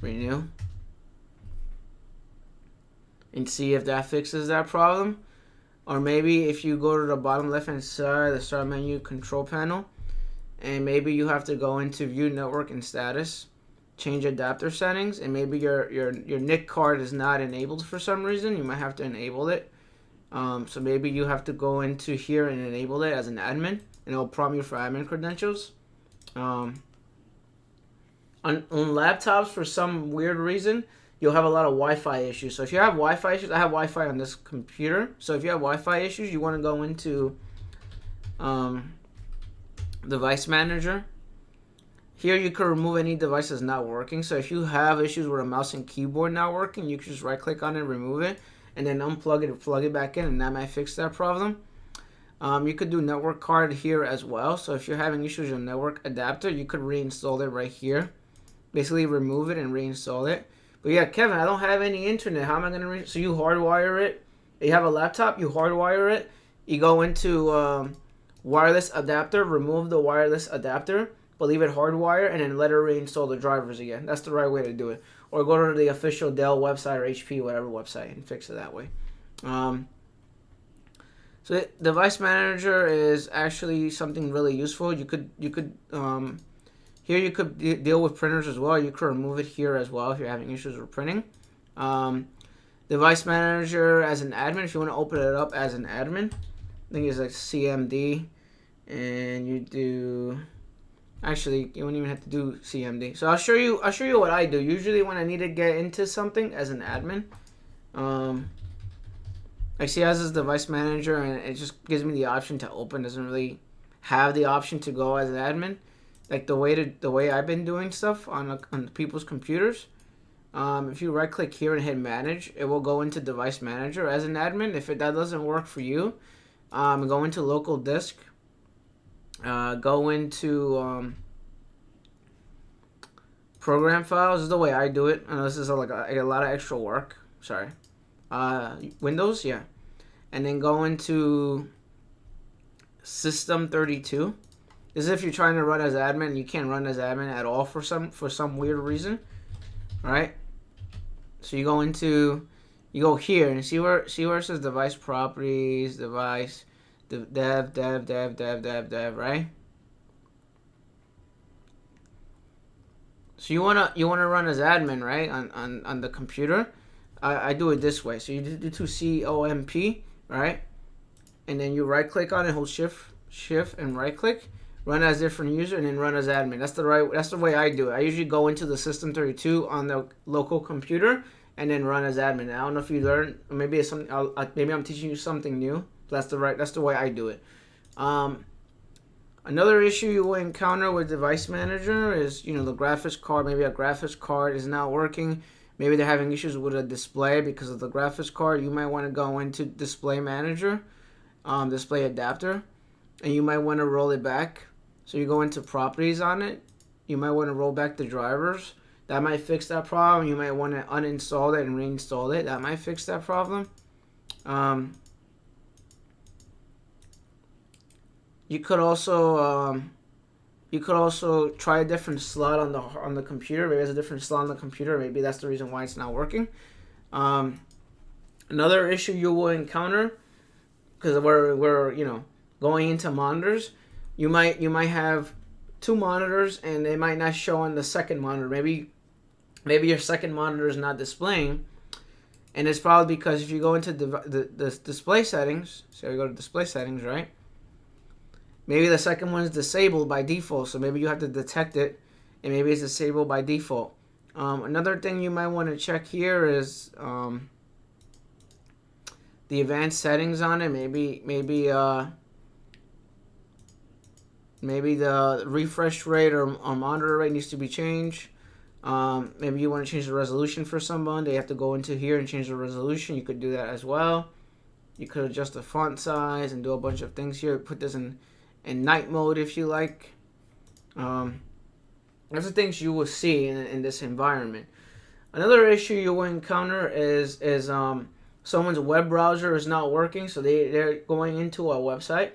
renew and see if that fixes that problem. Or maybe if you go to the bottom left hand side, the start menu control panel, and maybe you have to go into view network and status, change adapter settings, and maybe your NIC card is not enabled for some reason. You might have to enable it. So maybe you have to go into here and enable it as an admin, and it'll prompt you for admin credentials. On laptops, for some weird reason, you'll have a lot of Wi-Fi issues. So if you have Wi-Fi issues, I have Wi-Fi on this computer. So if you have Wi-Fi issues, you want to go into device manager. Here you can remove any device that's not working. So if you have issues with a mouse and keyboard not working, you can just right click on it, remove it, and then unplug it and plug it back in, and that might fix that problem. You could do network card here as well. So if you're having issues with your network adapter, you could reinstall it right here. Basically remove it and reinstall it. But yeah, Kevin, I don't have any internet. How am I going to so you hardwire it. You have a laptop, you hardwire it. You go into wireless adapter, remove the wireless adapter, but leave it hardwired, and then let it reinstall the drivers again. That's the right way to do it. Or go to the official Dell website or HP, whatever website, and fix it that way. So the device manager is actually something really useful. You could here you could deal with printers as well. You could remove it here as well if you're having issues with printing. Device manager as an admin, if you want to open it up as an admin, I think it's like CMD, and you do. Actually, you won't even have to do CMD. So I'll show you what I do. Usually when I need to get into something as an admin, I see as this device manager, and it just gives me the option to open. Doesn't really have the option to go as an admin, like the way I've been doing stuff on people's computers. If you right click here and hit manage, it will go into device manager as an admin. If that doesn't work for you, go into local disk. Go into program files. This is the way I do it. I know this is like a lot of extra work. Sorry. Windows, yeah. And then go into System 32. This is if you're trying to run as admin and you can't run as admin at all for some weird reason. Alright? So you go here and see where it says device properties, device dev, right? So you wanna run as admin, right? On the computer. I do it this way. So you do COMP, right? And then you right click on it, hold shift and right click, run as different user, and then run as admin. That's the way I do it. I usually go into the System 32 on the local computer and then run as admin. I don't know if you learned, or maybe it's something. Maybe I'm teaching you something new. That's the way I do it. Another issue you will encounter with Device Manager is, the graphics card. Maybe a graphics card is not working. Maybe they're having issues with a display because of the graphics card. You might want to go into Display Manager, Display Adapter, and you might want to roll it back. So you go into Properties on it. You might want to roll back the drivers. That might fix that problem. You might want to uninstall it and reinstall it. That might fix that problem. You could also try a different slot on the computer. Maybe there's a different slot on the computer. Maybe that's the reason why it's not working. Another issue you will encounter, because we're going into monitors, you might have two monitors and they might not show on the second monitor. Maybe your second monitor is not displaying, and it's probably because if you go into the display settings, so you go to display settings, right? Maybe the second one is disabled by default, so maybe you have to detect it, and maybe it's disabled by default. Another thing you might want to check here is the advanced settings on it. Maybe the refresh rate or monitor rate needs to be changed. Maybe you want to change the resolution for someone. They have to go into here and change the resolution. You could do that as well. You could adjust the font size and do a bunch of things here. Put this in night mode if you like. Those are things you will see in this environment. Another issue you will encounter is someone's web browser is not working, so they're going into a website,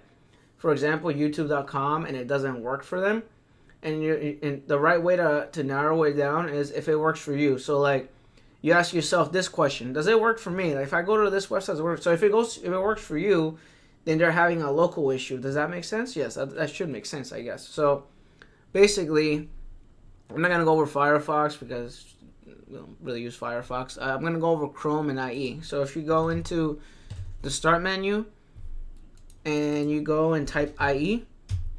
for example youtube.com, and it doesn't work for them. And the right way to narrow it down is if it works for you. So like you ask yourself this question: does it work for me? Like if I go to this website, does it work? So if it works for you, then they're having a local issue. Does that make sense? Yes, that should make sense, I guess. So basically, I'm not gonna go over Firefox because we don't really use Firefox. I'm gonna go over Chrome and IE. So if you go into the Start menu and you go and type IE,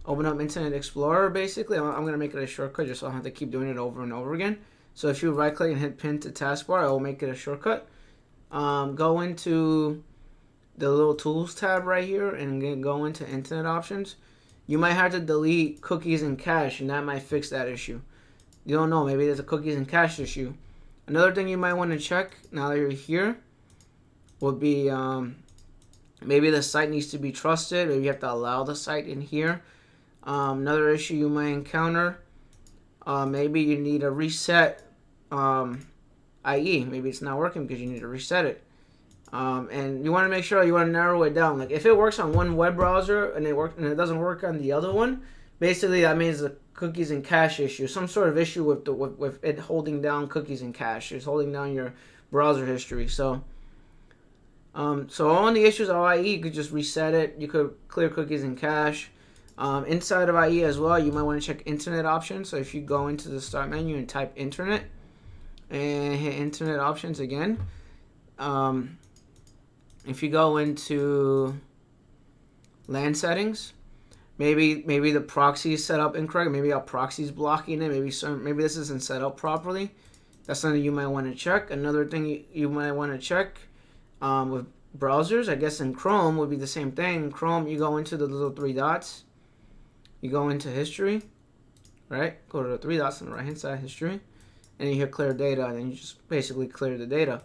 open up Internet Explorer. Basically, I'm gonna make it a shortcut just so I don't have to keep doing it over and over again. So if you right click and hit pin to taskbar, I will make it a shortcut. Go into the little tools tab right here and go into internet options. You might have to delete cookies and cache, and that might fix that issue. You don't know, maybe there's a cookies and cache issue. Another thing you might want to check now that you're here would be maybe the site needs to be trusted. Maybe you have to allow the site in here. Another issue you might encounter, maybe you need to reset IE. Maybe it's not working because you need to reset it. And you want to make sure you want to narrow it down. Like if it works on one web browser and it doesn't work on the other one, basically that means the cookies and cache issue, some sort of issue with it holding down cookies and cache. It's holding down your browser history. So on the issues of IE, you could just reset it. You could clear cookies and cache. Inside of IE as well, you might want to check internet options. So if you go into the start menu and type internet and hit internet options again, if you go into LAN settings, maybe the proxy is set up incorrect. Maybe our proxy is blocking it. Maybe this isn't set up properly. That's something you might want to check. Another thing you might want to check with browsers, I guess in Chrome would be the same thing. In Chrome, you go into the little three dots. You go into history, right? Go to the three dots on the right hand side, history, and you hit clear data, and then you just basically clear the data.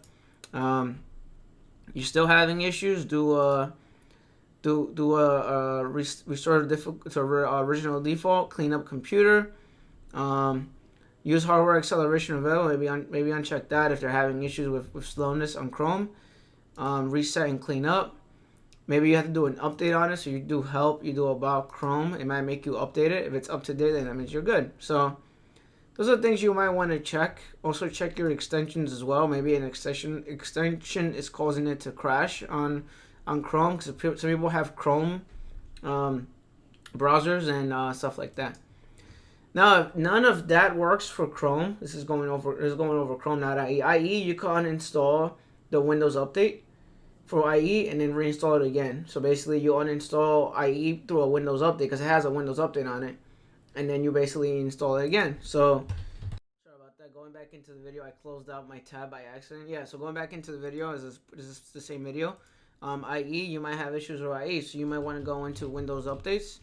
You're still having issues? Restore to original default. Clean up computer. Use hardware acceleration available. Maybe uncheck that if they're having issues with slowness on Chrome. Reset and clean up. Maybe you have to do an update on it. So you do help. You do about Chrome. It might make you update it. If it's up to date, then that means you're good. So those are things you might want to check. Also check your extensions as well. Maybe an extension is causing it to crash on Chrome, because some people have Chrome browsers and stuff like that. Now, if none of that works for Chrome, this is going over Chrome, not IE. IE, you can uninstall the Windows Update for IE and then reinstall it again. So basically, you uninstall IE through a Windows Update because it has a Windows Update on it, and then you basically install it again. So sorry about that. Going back into the video, I closed out my tab by accident. Yeah, so going back into the video, is this the same video? IE, you might have issues with IE, so you might want to go into Windows Updates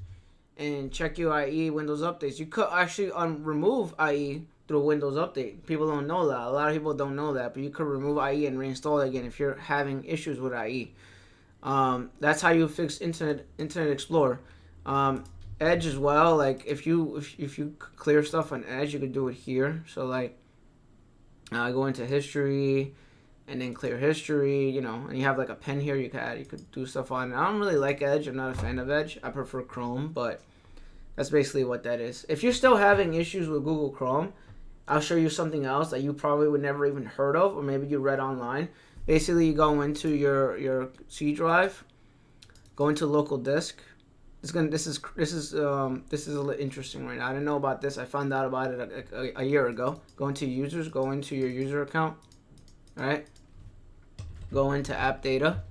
and check your IE Windows Updates. You could actually remove IE through Windows Update. People don't know that. A lot of people don't know that, but you could remove IE and reinstall it again if you're having issues with IE. That's how you fix Internet Explorer. Edge as well. Like if you clear stuff on Edge, you could do it here. So like go into history and then clear history, and you have like a pen here you could do stuff on. I don't really like Edge. I'm not a fan of Edge. I prefer Chrome, but that's basically what that is. If you're still having issues with Google Chrome, I'll show you something else that you probably would never even heard of, or maybe you read online. Basically, you go into your C drive, go into local disk. This is a little interesting right now. I didn't know about this. I found out about it a year ago. Go into users. Go into your user account. All right. Go into appdata.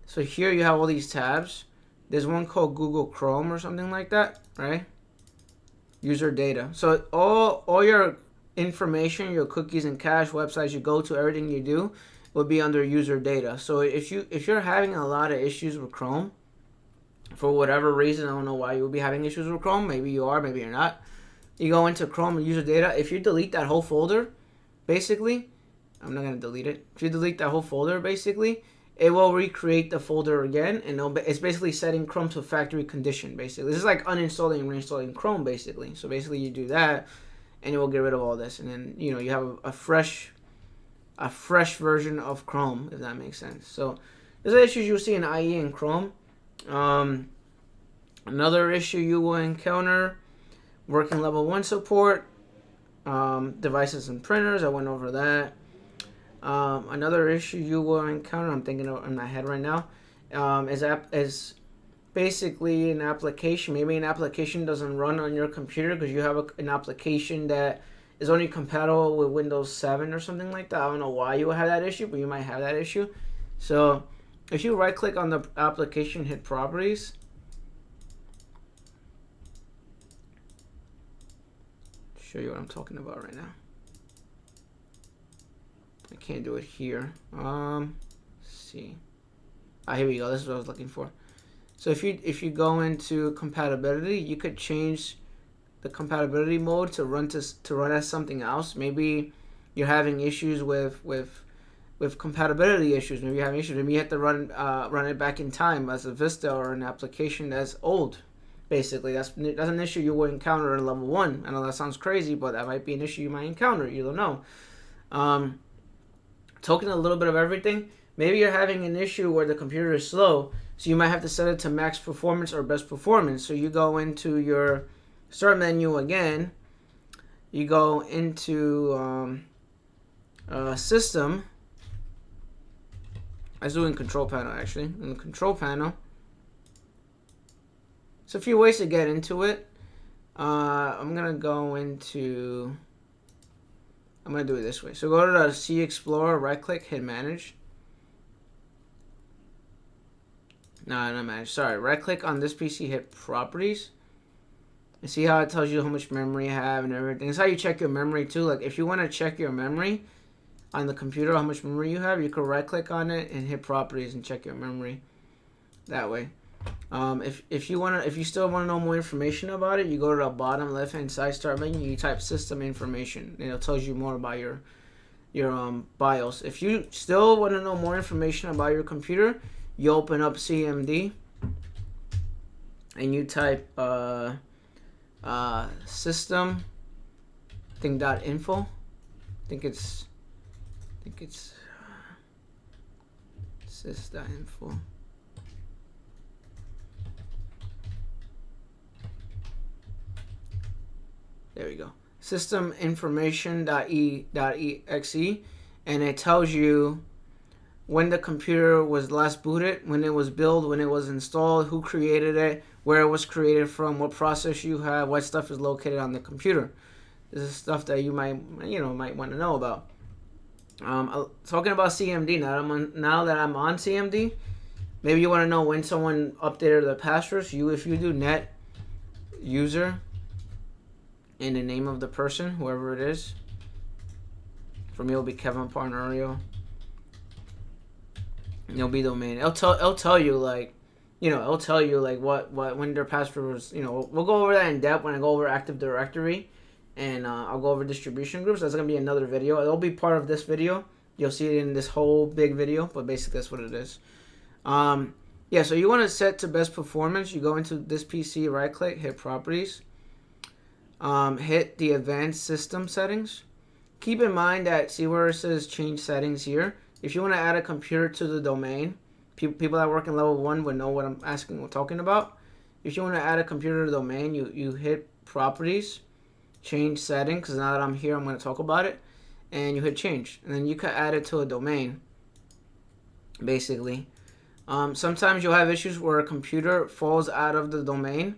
So here you have all these tabs. There's one called Google Chrome or something like that, right? User data. So all your information, your cookies and cache, websites you go to, everything you do will be under user data. So if you're having a lot of issues with Chrome, for whatever reason, I don't know why you would be having issues with Chrome. Maybe you are, maybe you're not. You go into Chrome and user data. If you delete that whole folder, basically, I'm not going to delete it. If you delete that whole folder, basically, it will recreate the folder again, and it's basically setting Chrome to factory condition, basically. This is like uninstalling and reinstalling Chrome, basically. So basically, you do that, and it will get rid of all this. And then, you have a fresh version of Chrome, if that makes sense. So there's issues you'll see in IE and Chrome. Another issue you will encounter, working level 1 support. Devices and printers, I went over that. Another issue you will encounter, I'm thinking of in my head right now, is basically an application. Maybe an application doesn't run on your computer because you have an application that is only compatible with Windows 7 or something like that. I don't know why you would have that issue, but you might have that issue. So if you right click on the application, hit properties, show you what I'm talking about right now. I can't do it here. Let's see. Here we go. This is what I was looking for. So if you go into compatibility, you could change the compatibility mode to run as something else. Maybe you're having issues with compatibility issues. Maybe you have issues. Maybe you have to run it back in time as a VESA or an application that's old. Basically, that's an issue you will encounter in level 1. I know that sounds crazy, but that might be an issue you might encounter. You don't know. Talking a little bit of everything. Maybe you're having an issue where the computer is slow, so you might have to set it to max performance or best performance. So you go into your start menu again. You go into system. I was doing control panel actually. In the control panel, so a few ways to get into it. I'm gonna do it this way. So go to the C Explorer, right click, hit manage. No, not manage. Sorry, right click on this PC, hit properties. And see how it tells you how much memory you have and everything. It's how you check your memory too. Like if you want to check your memory on the computer, how much memory you have, you can right click on it and hit properties and check your memory that way. If you still want to know more information about it, you go to the bottom left hand side start menu, you type system information and it tells you more about your BIOS. If you still want to know more information about your computer, you open up CMD and you type system .info. I think it's sys.info. There we go. System information.exe, and it tells you when the computer was last booted, when it was built, when it was installed, who created it, where it was created from, what process you have, what stuff is located on the computer. This is stuff that you might want to know about. Talking about CMD, now that I'm on CMD, maybe you want to know when someone updated the passwords. If you do net user and the name of the person, whoever it is. For me, it'll be Kevin Parnario. It'll be domain. It'll tell you like, what when their password was. We'll go over that in depth when I go over Active Directory, and I'll go over distribution groups. That's gonna be another video. It'll be part of this video. You'll see it in this whole big video, but basically that's what it is. Yeah. So you want to set to best performance. You go into this PC, right click, hit properties. Hit the advanced system settings. Keep in mind that, see where it says change settings here. If you want to add a computer to the domain, people that work in level 1 would know what I'm talking about. If you want to add a computer to the domain, you hit properties, change settings, because now that I'm here, I'm going to talk about it, and you hit change, and then you can add it to a domain, basically. Sometimes you'll have issues where a computer falls out of the domain.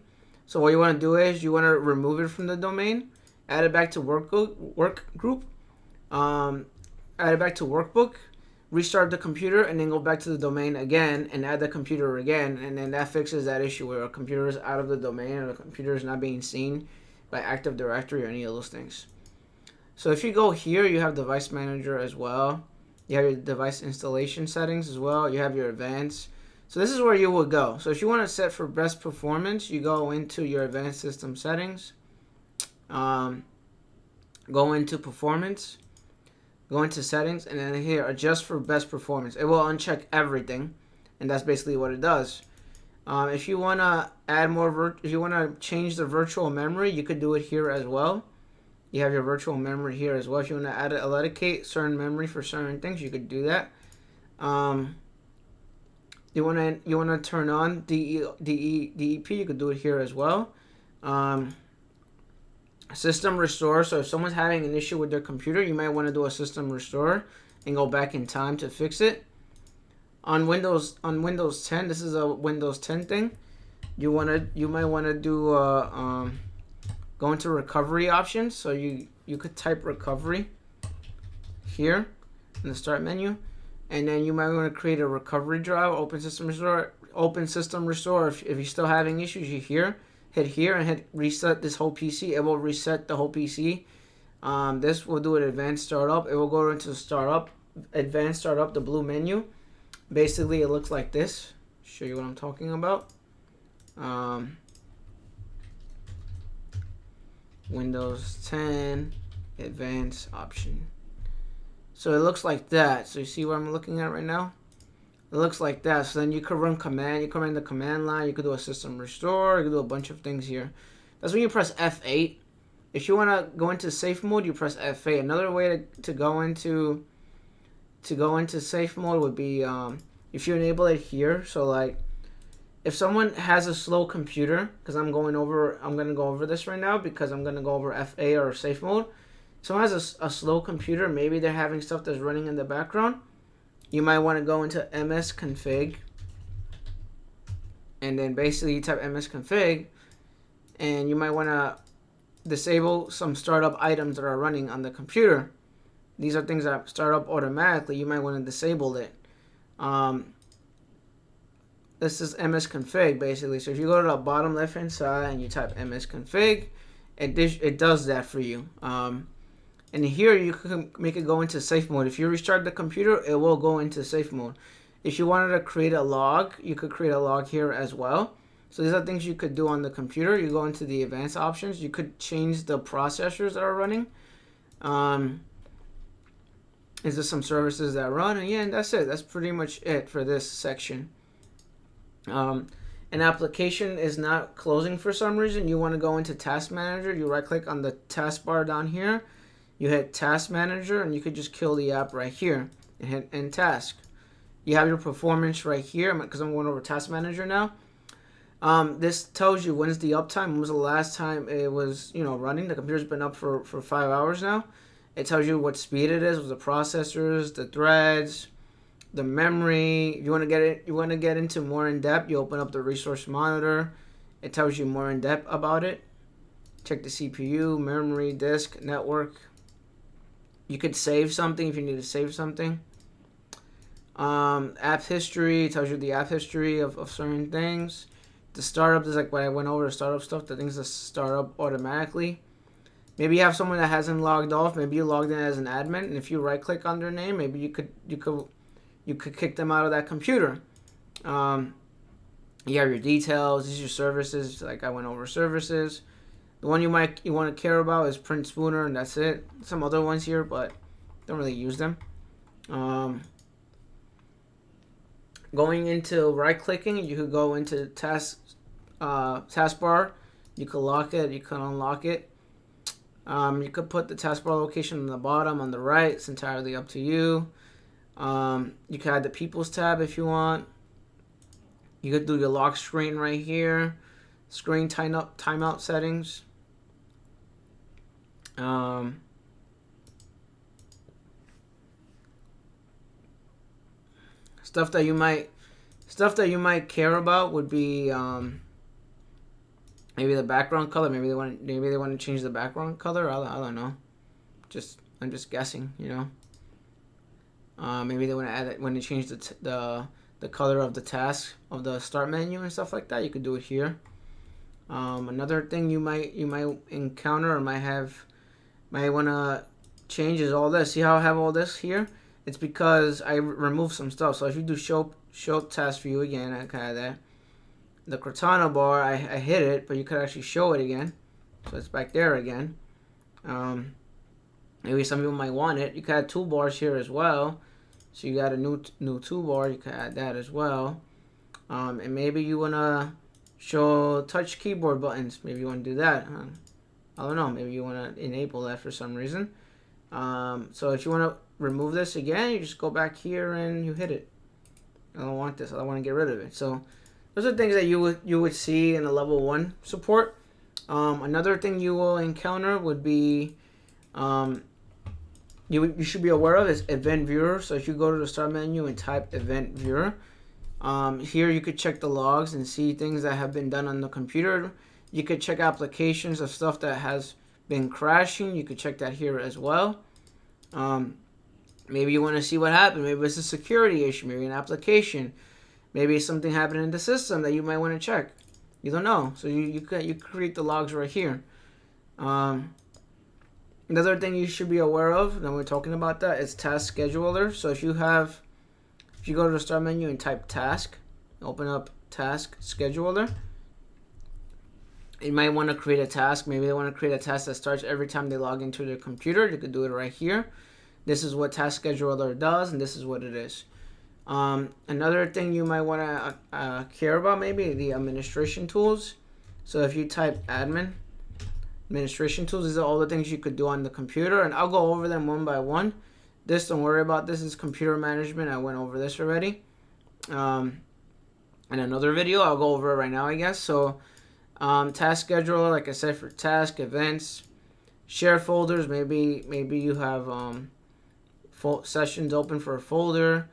So what you want to do is you want to remove it from the domain, add it back to work group, add it back to workbook, restart the computer, and then go back to the domain again and add the computer again, and then that fixes that issue where a computer is out of the domain or the computer is not being seen by Active Directory or any of those things. So if you go here, you have Device Manager as well. You have your device installation settings as well. You have your advanced. So this is where you will go. So if you want to set for best performance, you go into your advanced system settings, go into performance, go into settings, and then here adjust for best performance. It will uncheck everything, and that's basically what it does. If you want to add more, if you want to change the virtual memory, you could do it here as well. You have your virtual memory here as well. If you want to allocate certain memory for certain things, you could do that. You want to turn on DEP, you could do it here as well. System restore. So if someone's having an issue with their computer, you might want to do a system restore and go back in time to fix it. On Windows 10, this is a Windows 10 thing. You might want to do go into recovery options. So you could type recovery here in the start menu, and then you might want to create a recovery drive. Open system restore. Open system restore. If you're still having issues, you hit here and hit reset this whole PC. It will reset the whole PC. This will do an advanced startup. It will go into startup, advanced startup, the blue menu. Basically, it looks like this. Show you what I'm talking about. Windows 10 advanced option. So it looks like that. So you see what I'm looking at right now? It looks like that. So then you could run command. You could run the command line. You could do a system restore. You could do a bunch of things here. That's when you press F8. If you want to go into safe mode, you press F8. Another way to go into safe mode would be if you enable it here. So like if someone has a slow computer, because I'm going to go over this right now because I'm going to go over F8 or safe mode. If someone has a slow computer, maybe they're having stuff that's running in the background. You might want to go into msconfig, and then basically you type msconfig, and you might want to disable some startup items that are running on the computer. These are things that start up automatically. You might want to disable it. This is msconfig basically. So if you go to the bottom left hand side and you type msconfig, it does that for you. And here you can make it go into safe mode. If you restart the computer, it will go into safe mode. If you wanted to create a log, you could create a log here as well. So these are things you could do on the computer. You go into the advanced options. You could change the processors that are running. Is there some services that run? And yeah, and that's it. That's pretty much it for this section. An application is not closing for some reason. You want to go into Task Manager. You right click on the taskbar down here. You hit Task Manager, and you could just kill the app right here and hit End Task. You have your performance right here because I'm going over Task Manager now. This tells you when's the uptime. When was the last time it was running? The computer's been up for 5 hours now. It tells you what speed it is with the processors, the threads, the memory. If you want to get into more in depth, you open up the resource monitor. It tells you more in depth about it. Check the CPU, memory, disk, network. You could save something if you need to save something. App history tells you the app history of certain things. The startup is like when I went over the startup stuff, the things that start up automatically. Maybe you have someone that hasn't logged off. Maybe you logged in as an admin, and if you right click on their name, maybe you could kick them out of that computer. You have your details. These are your services. Like I went over services. The one you want to care about is Print Spooner, and that's it. Some other ones here, but don't really use them. Going into right-clicking, you could go into taskbar. You could lock it. You could unlock it. You could put the taskbar location on the bottom, on the right. It's entirely up to you. You could add the People's tab if you want. You could do your lock screen right here. Screen timeout settings. Stuff that you might care about would be maybe the background color. Maybe they want to change the background color. I don't know. I'm just guessing. Maybe they want to add it when they change the color of the task of the start menu and stuff like that. You could do it here. Another thing you might encounter or might want to change is all this. See how I have all this here? It's because I removed some stuff. So if you do show task view again, I kind of that. The Cortana bar, I hit it, but you could actually show it again. So it's back there again. Maybe some people might want it. You could add toolbars here as well. So you got a new toolbar. You could add that as well. And maybe you want to show touch keyboard buttons. Maybe you want to do that. I don't know. Maybe you want to enable that for some reason. So if you want to remove this again, you just go back here and you hit it. I don't want this. I want to get rid of it. So those are things that you would see in a level 1 support. Another thing you will encounter would be you should be aware of is event viewer. So if you go to the start menu and type event viewer, here you could check the logs and see things that have been done on the computer. You could check applications of stuff that has been crashing. You could check that here as well. Maybe you want to see what happened. Maybe it's a security issue. Maybe an application. Maybe something happened in the system that you might want to check. You don't know. So you create the logs right here. Another thing you should be aware of, and we're talking about that, is task scheduler. So if you go to the start menu and type task, open up task scheduler. You might want to create a task. Maybe they want to create a task that starts every time they log into their computer. You could do it right here. This is what task scheduler does, and this is what it is. Another thing you might want to care about, maybe the administration tools. So if you type administration tools, these are all the things you could do on the computer, and I'll go over them one by one. This, don't worry about. This is computer management. I went over this already. In another video, I'll go over it right now, I guess. So task scheduler, like I said, for task, events, share folders. Maybe you have sessions open for a folder.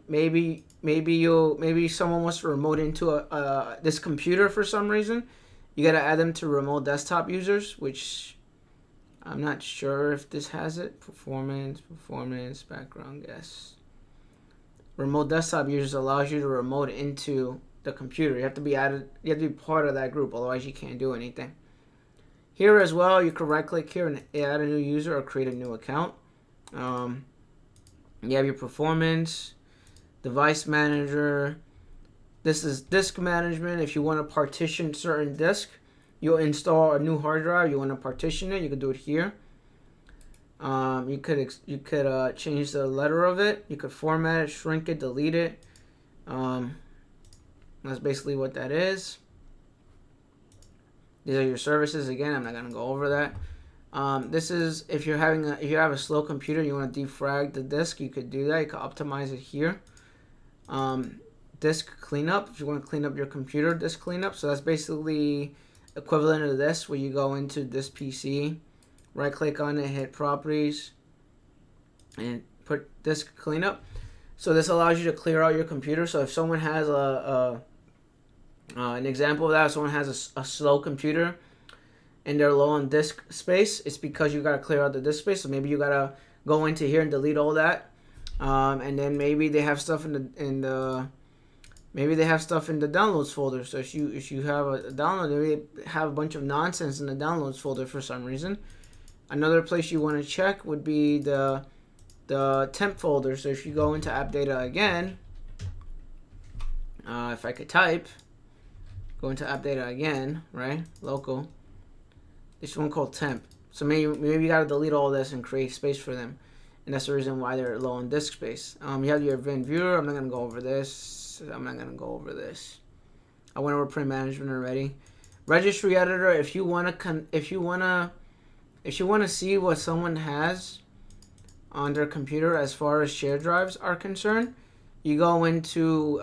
Maybe someone wants to remote into this computer for some reason. You gotta add them to remote desktop users, which I'm not sure if this has it. Performance, background, yes. Remote desktop users allows you to remote into the computer. You have to be added. You have to be part of that group, otherwise you can't do anything. Here as well, you can right click here and add a new user or create a new account. You have your performance, device manager. This is disk management. If you want to partition certain disk, you'll install a new hard drive. You want to partition it, you can do it here. You could change the letter of it. You could format it, shrink it, delete it. That's basically what that is. These are your services. Again, I'm not gonna go over that. This is if you have a slow computer, you want to defrag the disk, you could do that. You could optimize it here. Disk cleanup, if you want to clean up your computer, disk cleanup. So that's basically equivalent to this, where you go into this PC, right click on it, hit properties, and put disk cleanup. So this allows you to clear out your computer. So if someone has an example of that, if someone has a slow computer and they're low on disk space, it's because you got to clear out the disk space. So maybe you got to go into here and delete all that. And then maybe they have stuff in the downloads folder. So if you have a download, maybe they have a bunch of nonsense in the downloads folder for some reason. Another place you want to check would be the temp folder. So if you go into appdata again, if I could type, go into appdata again, right? Local. This one called temp. So maybe you gotta delete all this and create space for them, and that's the reason why they're low on disk space. You have your event viewer. I'm not gonna go over this. I went over print management already. Registry editor. If you wanna see what someone has on their computer as far as shared drives are concerned, you go into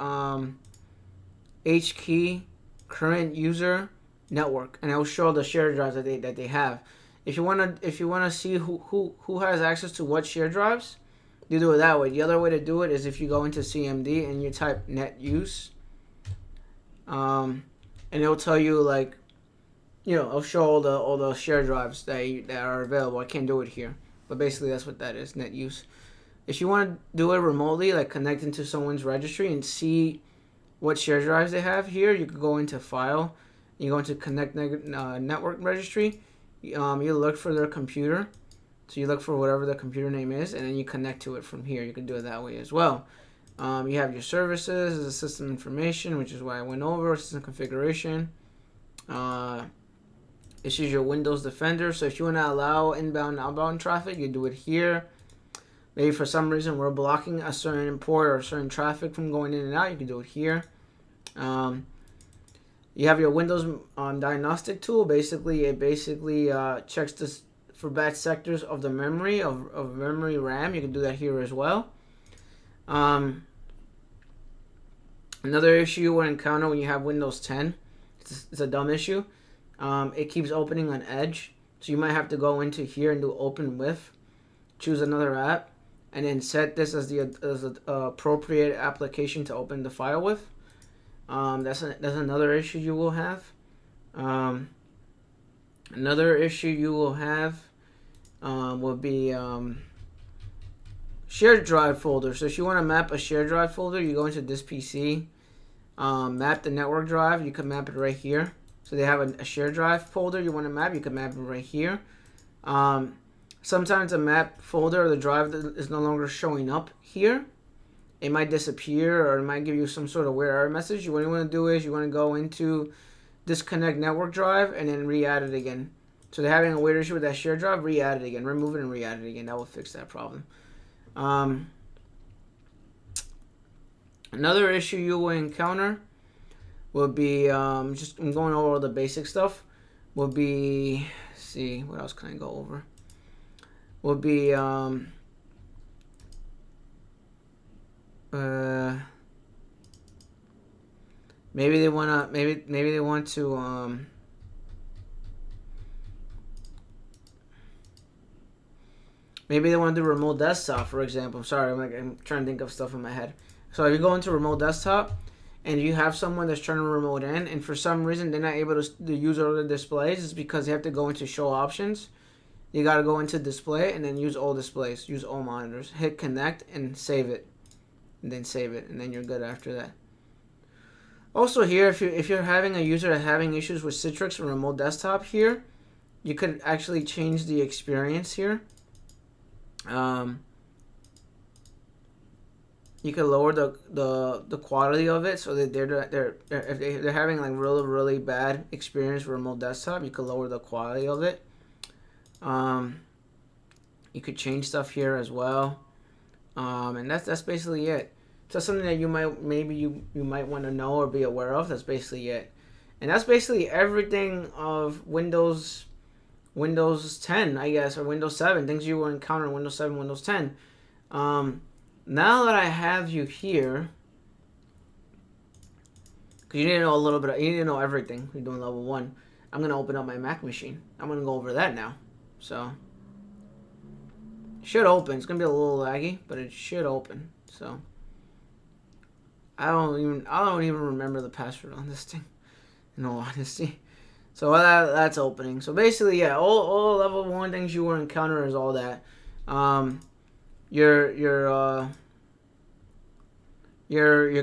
HKey current user network, and it will show the shared drives that they have. If you wanna see who has access to what shared drives, you do it that way. The other way to do it is if you go into CMD and you type net use, and it'll tell you, like, it'll show all the shared drives that are available. I can't do it here, but basically that's what that is, net use. If you want to do it remotely, like connect into someone's registry and see what shared drives they have here, you could go into file. You go into connect network registry. You look for their computer. So you look for whatever the computer name is, and then you connect to it from here. You can do it that way as well. You have your services, the system information, which is what I went over, system configuration. This is your Windows Defender. So if you want to allow inbound and outbound traffic, you do it here. Maybe for some reason we're blocking a certain port or a certain traffic from going in and out, you can do it here. You have your Windows diagnostic tool. Basically, it checks this for bad sectors of the memory, of memory RAM. You can do that here as well. Another issue you will encounter when you have Windows 10, it's a dumb issue. it keeps opening on Edge. So you might have to go into here and do open with, choose another app, and then set this as the appropriate application to open the file with. That's another issue you will have. Another issue you will have will be shared drive folder. So if you want to map a shared drive folder, you go into this PC, map the network drive. You can map it right here. So they have a shared drive folder you want to map. You can map it right here. Sometimes the map folder or the drive is no longer showing up here. It might disappear, or it might give you some sort of weird error message. What you want to do is you want to go into disconnect network drive and then re-add it again. So they're having a weird issue with that shared drive, re-add it again. Remove it and re-add it again. That will fix that problem. Another issue you will encounter will be, I'm going over all the basic stuff, will be, let's see, what else can I go over? Will be, maybe they want to, maybe they want to do remote desktop, for example. Sorry, I'm trying to think of stuff in my head. So if you go into remote desktop and you have someone that's trying to remote in, and for some reason they're not able to use all the displays, it's because they have to go into show options. You got to go into display and then use all displays, use all monitors. Hit connect and save it, and then save it, and then you're good after that. Also here, if you're having a user having issues with Citrix and remote desktop here, you could actually change the experience here. You can lower the quality of it, so that if they're having like really bad experience with remote desktop, you could lower the quality of it. You could change stuff here as well, and that's basically it. So something that you might want to know or be aware of. That's basically it, and that's basically everything of Windows 10, I guess, or Windows 7. Things you will encounter in Windows 7, Windows 10. Now that I have you here, because you need to know a little bit, you need to know everything. You're doing level 1. I'm gonna open up my Mac machine. I'm gonna go over that now. So it should open. It's gonna be a little laggy, but it should open. So I don't even remember the password on this thing, in all honesty. So that's opening. So basically, yeah, all level 1 things you will encounter is all that. Your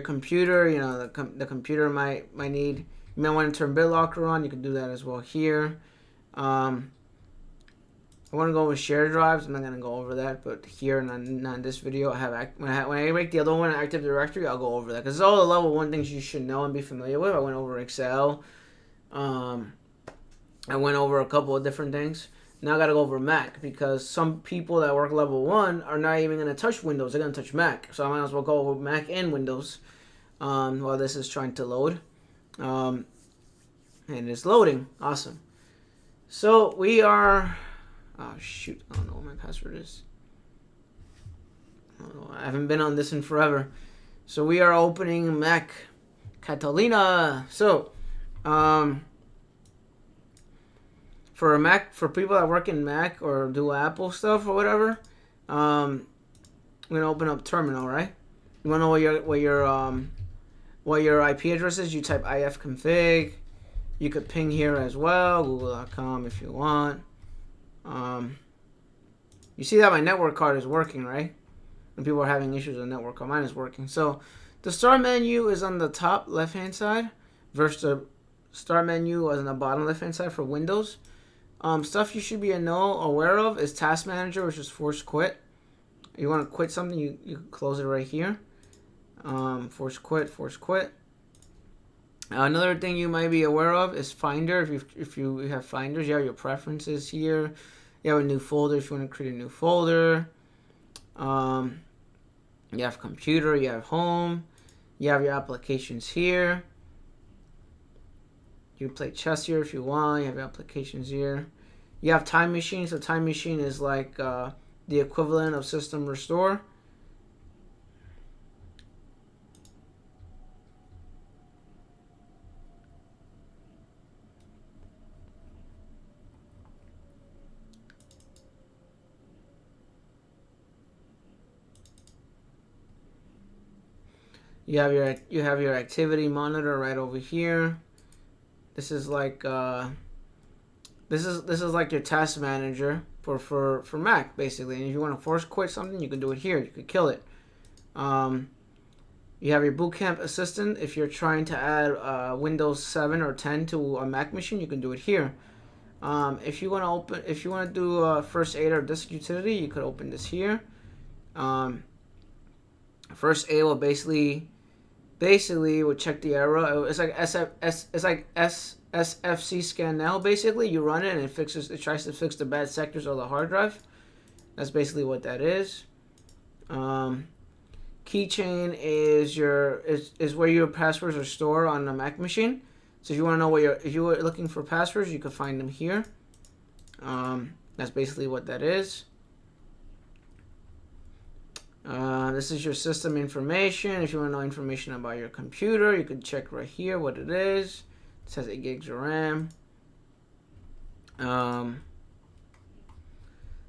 computer, you know, the computer might need, you might want to turn BitLocker on. You can do that as well here. I want to go with shared drives. I'm not gonna go over that, but here not in this video, I have when I make the other one Active Directory, I'll go over that because it's all the level 1 things you should know and be familiar with. I went over Excel. I went over a couple of different things. Now I gotta go over Mac, because some people that work level 1 are not even gonna touch Windows. They're gonna touch Mac. So I might as well go over Mac and Windows while this is trying to load. And it's loading. Awesome. So we are. Oh shoot! I don't know what my password is. I haven't been on this in forever. So we are opening Mac Catalina. So for a Mac, for people that work in Mac or do Apple stuff or whatever, I'm gonna open up Terminal, right? You wanna know what your IP address is? You type ifconfig. You could ping here as well, google.com if you want. You see that my network card is working, right? When people are having issues with the network card, mine is working. So the start menu is on the top left-hand side versus the start menu is on the bottom left-hand side for Windows. Stuff you should be aware of is Task Manager, which is force quit. You want to quit something, you can close it right here. Force quit. Another thing you might be aware of is Finder. If you have Finders, you have your preferences here. You have a new folder if you want to create a new folder. You have computer, you have home, you have your applications here. You can play chess here if you want. You have your applications here. You have TimeMachine. So TimeMachine is like the equivalent of System Restore. You have your activity monitor right over here. This is like this is like your task manager for Mac basically. And if you want to force quit something, you can do it here. You could kill it. You have your bootcamp assistant. If you're trying to add Windows 7 or 10 to a Mac machine, you can do it here. If you want to do first aid or disk utility, you could open this here. First aid will basically would check the error. It's like SFC scan now. Basically, you run it and it tries to fix the bad sectors of the hard drive. That's basically what that is. KeyChain is where your passwords are stored on a Mac machine. So if you want to know if you were looking for passwords, you could find them here. That's basically what that is. This is your system information. If you want to know information about your computer, you can check right here what it is. It says 8 gigs of RAM.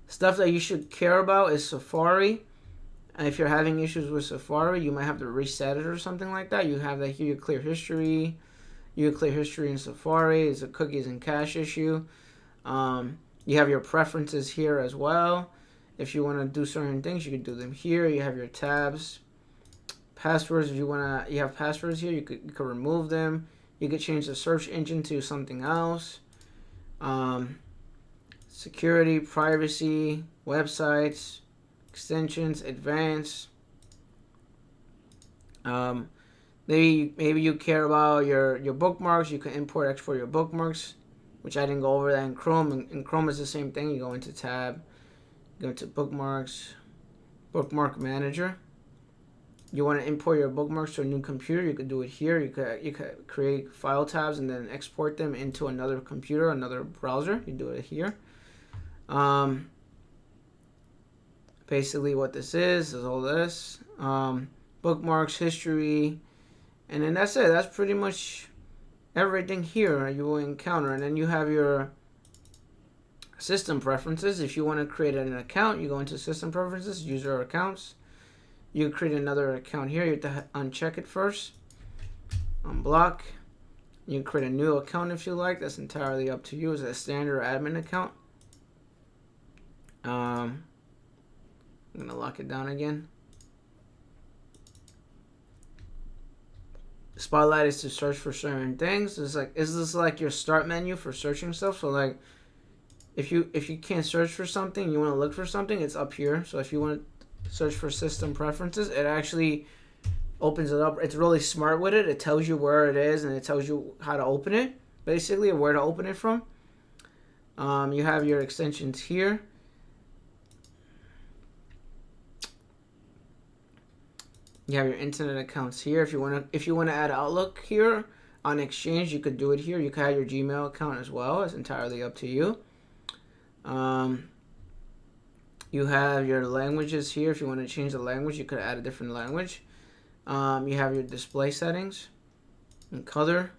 Stuff that you should care about is Safari. If you're having issues with Safari, you might have to reset it or something like that. You have that here, you clear history. You clear history in Safari. It's a cookies and cache issue. You have your preferences here as well. If you want to do certain things, you can do them here. You have your tabs. Passwords, if you have passwords here, you could remove them. You could change the search engine to something else. Security, privacy, websites, extensions, advanced. Maybe you care about your bookmarks. You can import, export your bookmarks, which I didn't go over that in Chrome. In Chrome is the same thing. You go into tab, go to bookmarks, bookmark manager. You want to import your bookmarks to a new computer, you could do it here. You could create file tabs and then export them into another computer, another browser. You do it here. Basically what this is all this. Bookmarks, history, and then that's it. That's pretty much everything here you will encounter. And then you have your system preferences. If you want to create an account, you go into system preferences, user accounts. You create another account here. You have to uncheck it first. Unblock. You can create a new account if you like. That's entirely up to you. It's a standard admin account. I'm gonna lock it down again. Spotlight is to search for certain things. Is this like your start menu for searching stuff? So like, if you can't search for something, you want to look for something, it's up here. So if you want to search for system preferences, it actually opens it up. It's really smart with it. It tells you where it is and it tells you how to open it, basically, where to open it from. You have your extensions here. You have your internet accounts here. If you want to add Outlook here on Exchange, you could do it here. You could add your Gmail account as well. It's entirely up to you. You have your languages here. If you want to change the language, you could add a different language. You have your display settings and color.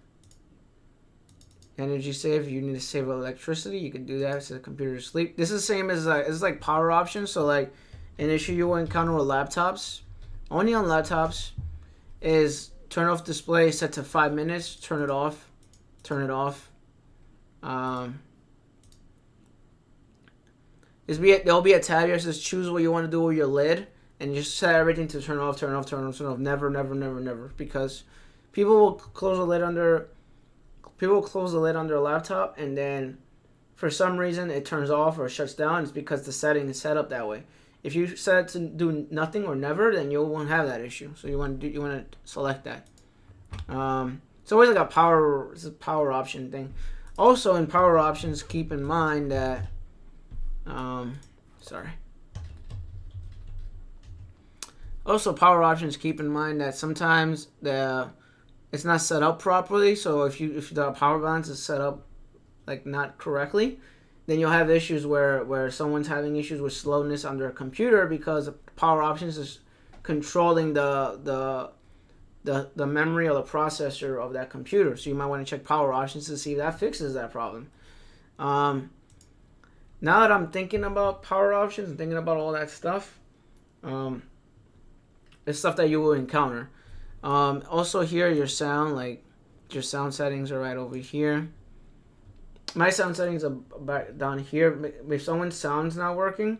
Energy save. If you need to save electricity, you can do that so the computer is asleep. This is the same as it's like power options. So like an issue you will encounter with laptops, only on laptops, is turn off display set to 5 minutes. Turn it off. Turn it off. There'll be a tab here that says choose what you want to do with your lid, and you just set everything to turn off, turn off, turn off, turn off. Never, never, never, never, because people will close the lid under a laptop, and then for some reason it turns off or shuts down. It's because the setting is set up that way. If you set it to do nothing or never, then you won't have that issue. So you want to select that. It's always like it's a power option thing. Also in power options, keep in mind that Also, power options, keep in mind that sometimes it's not set up properly. So if the power balance is set up like not correctly, then you'll have issues where someone's having issues with slowness on their computer because power options is controlling the memory or the processor of that computer. So you might want to check power options to see if that fixes that problem. Now that I'm thinking about power options and thinking about all that stuff, it's stuff that you will encounter. Also here, your sound, like your sound settings are right over here. My sound settings are back down here. If someone's sound's not working,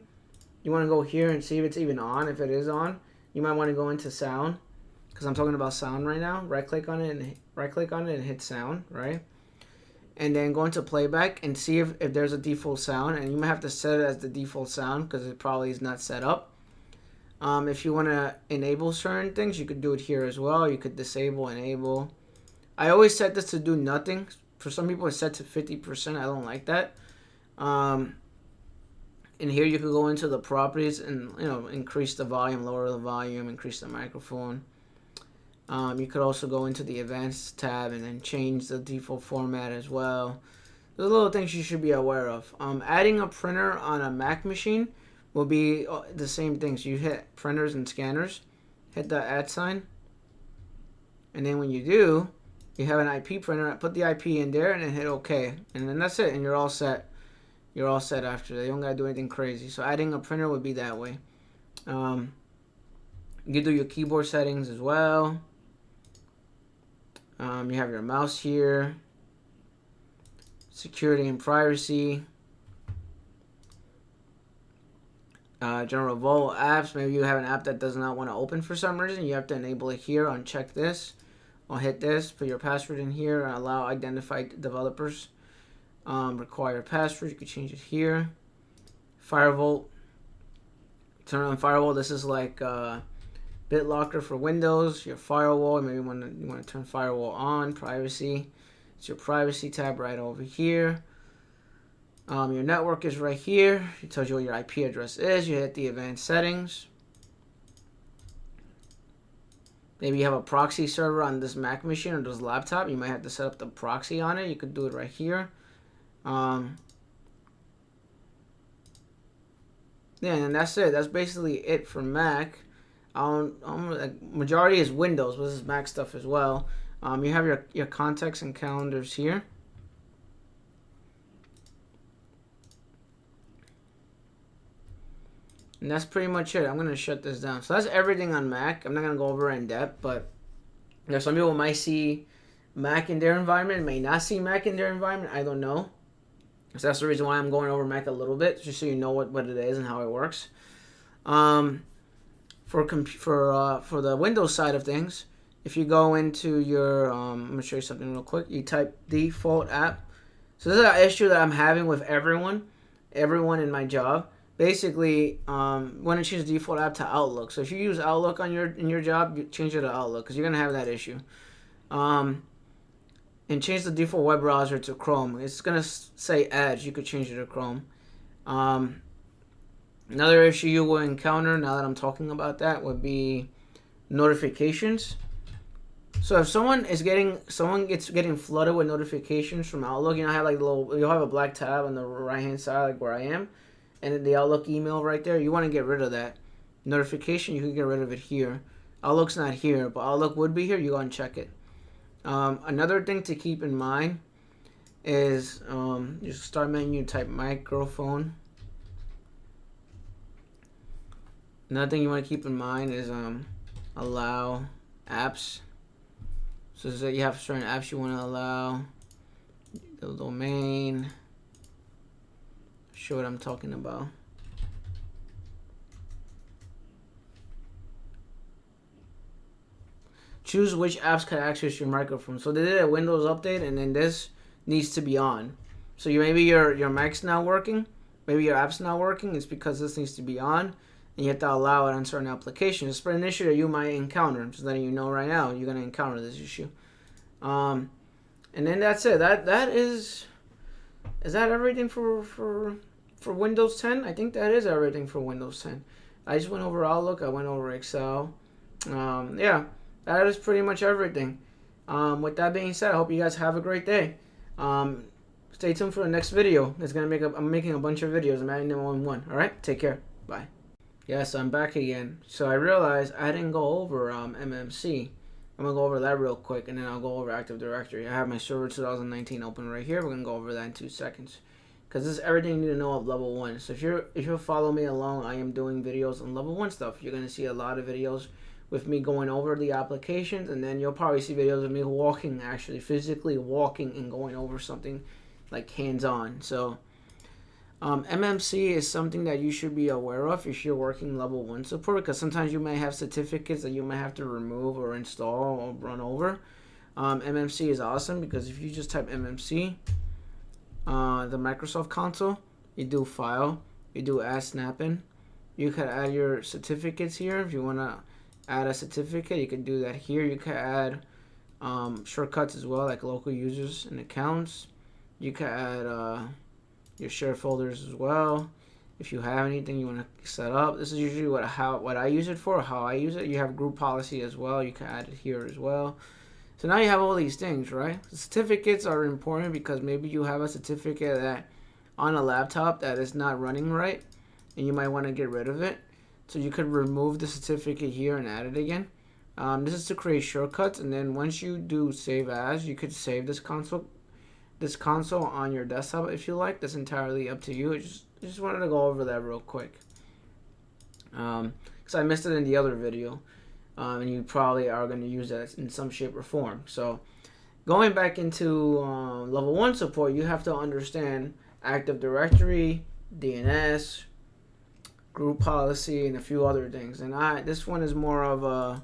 you want to go here and see if it's even on. If it is on, you might want to go into sound, because I'm talking about sound right now. Right click on it and hit sound, right? And then go into playback and see if there's a default sound, and you might have to set it as the default sound because it probably is not set up. If you want to enable certain things, you could do it here as well. You could disable, enable. I always set this to do nothing. For some people, it's set to 50%. I don't like that. And here you could go into the properties and increase the volume, lower the volume, increase the microphone. You could also go into the advanced tab and then change the default format as well. There's little things you should be aware of. Adding a printer on a Mac machine will be the same thing. So you hit printers and scanners, hit the add sign, and then when you do, you have an IP printer. Put the IP in there and then hit OK, and then that's it, and you're all set. You're all set after that. You don't gotta do anything crazy. So adding a printer would be that way. You can do your keyboard settings as well. You have your mouse here, security and privacy, general vault apps. Maybe you have an app that does not want to open for some reason. You have to enable it here. Uncheck this. I'll hit this. Put your password in here and allow identified developers. Require password. You can change it here. Firewall. Turn on firewall. This is like BitLocker for Windows. Your firewall. Maybe you want to turn firewall on. Privacy. It's your privacy tab right over here. Your network is right here. It tells you what your IP address is. You hit the advanced settings. Maybe you have a proxy server on this Mac machine or this laptop. You might have to set up the proxy on it. You could do it right here. Yeah, and that's it. That's basically it for Mac. Majority is Windows, but this is Mac stuff as well. You have your contacts and calendars here. And that's pretty much it. I'm going to shut this down. So that's everything on Mac. I'm not going to go over it in depth, but there's some people might see Mac in their environment, may not see Mac in their environment. I don't know. So that's the reason why I'm going over Mac a little bit, just so you know what it is and how it works. For the Windows side of things, if you go into your, I'm going to show you something real quick. You type default app. So this is an issue that I'm having with everyone in my job. Basically, want to change the default app to Outlook. So if you use Outlook in your job, you change it to Outlook because you're gonna have that issue. And change the default web browser to Chrome. It's gonna say Edge. You could change it to Chrome. Another issue you will encounter now that I'm talking about that would be notifications. So if someone gets getting flooded with notifications from Outlook, have like you'll have a black tab on the right hand side, like where I am. And the Outlook email right there, you want to get rid of that notification. You can get rid of it here. Outlook's not here, but Outlook would be here. You go and check it. Another thing to keep in mind is just start menu, type microphone. Another thing you want to keep in mind is allow apps. So you have certain apps you want to allow. The domain. Show what I'm talking about. Choose which apps can access your microphone. So they did a Windows update, and then this needs to be on. So maybe your Mac's not working, maybe your app's not working. It's because this needs to be on, and you have to allow it on certain applications. It's an issue that you might encounter. I'm just letting you know right now you're gonna encounter this issue. And then that's it. That is that everything for Windows 10? I think that is everything for Windows 10. I just went over Outlook. I went over Excel. Yeah, that is pretty much everything. With that being said, I hope you guys have a great day. Stay tuned for the next video. I'm making a bunch of videos. I'm adding them all in one. All right, take care. Bye. Yes, I'm back again. So I realized I didn't go over MMC. I'm gonna go over that real quick, and then I'll go over Active Directory. I have my server 2019 open right here. We're gonna go over that in 2 seconds, because this is everything you need to know of level 1. So if you'll follow me along, I am doing videos on level 1 stuff. You're gonna see a lot of videos with me going over the applications, and then you'll probably see videos of me walking, actually physically walking and going over something like hands-on. So MMC is something that you should be aware of if you're working level 1 support, because sometimes you may have certificates that you may have to remove or install or run over. MMC is awesome because if you just type MMC, the Microsoft console, you do file, you do add snap-in, you can add your certificates here. If you want to add a certificate, you can do that here. You can add shortcuts as well, like local users and accounts. You can add your share folders as well. If you have anything you want to set up, this is usually what I use it for, how I use it. You have group policy as well. You can add it here as well. So now you have all these things, right? The certificates are important because maybe you have a certificate that on a laptop that is not running right, and you might want to get rid of it. So you could remove the certificate here and add it again. This is to create shortcuts, and then once you do save as, you could save this console on your desktop if you like. That's entirely up to you. I just wanted to go over that real quick because I missed it in the other video, and you probably are going to use that in some shape or form. So going back into level 1 support, you have to understand Active Directory, DNS, group policy, and a few other things. And this one is more of a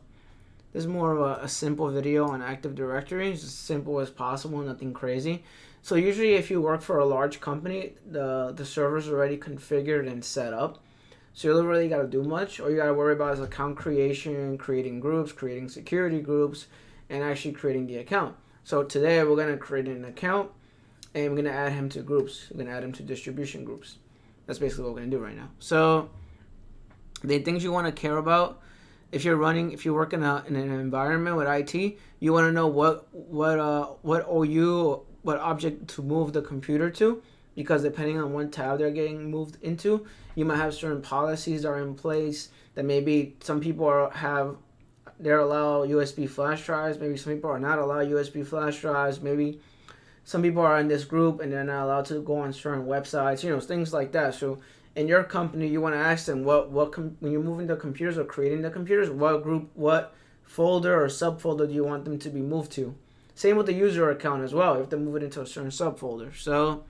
simple video on Active Directory. It's as simple as possible, nothing crazy. So usually if you work for a large company, the server's already configured and set up. So you don't really got to do much. All you got to worry about is account creation, creating groups, creating security groups, and actually creating the account. So today we're going to create an account, and we're going to add him to groups. We're going to add him to distribution groups. That's basically what we're going to do right now. So the things you want to care about, if you work in an environment with IT, you want to know what object to move the computer to, because depending on what tab they're getting moved into, you might have certain policies that are in place that maybe some people they're allowed USB flash drives, maybe some people are not allowed USB flash drives, maybe some people are in this group and they're not allowed to go on certain websites, things like that. So in your company, you want to ask them when you're moving the computers or creating the computers, what group, what folder or subfolder do you want them to be moved to? Same with the user account as well. You have to move it into a certain subfolder. So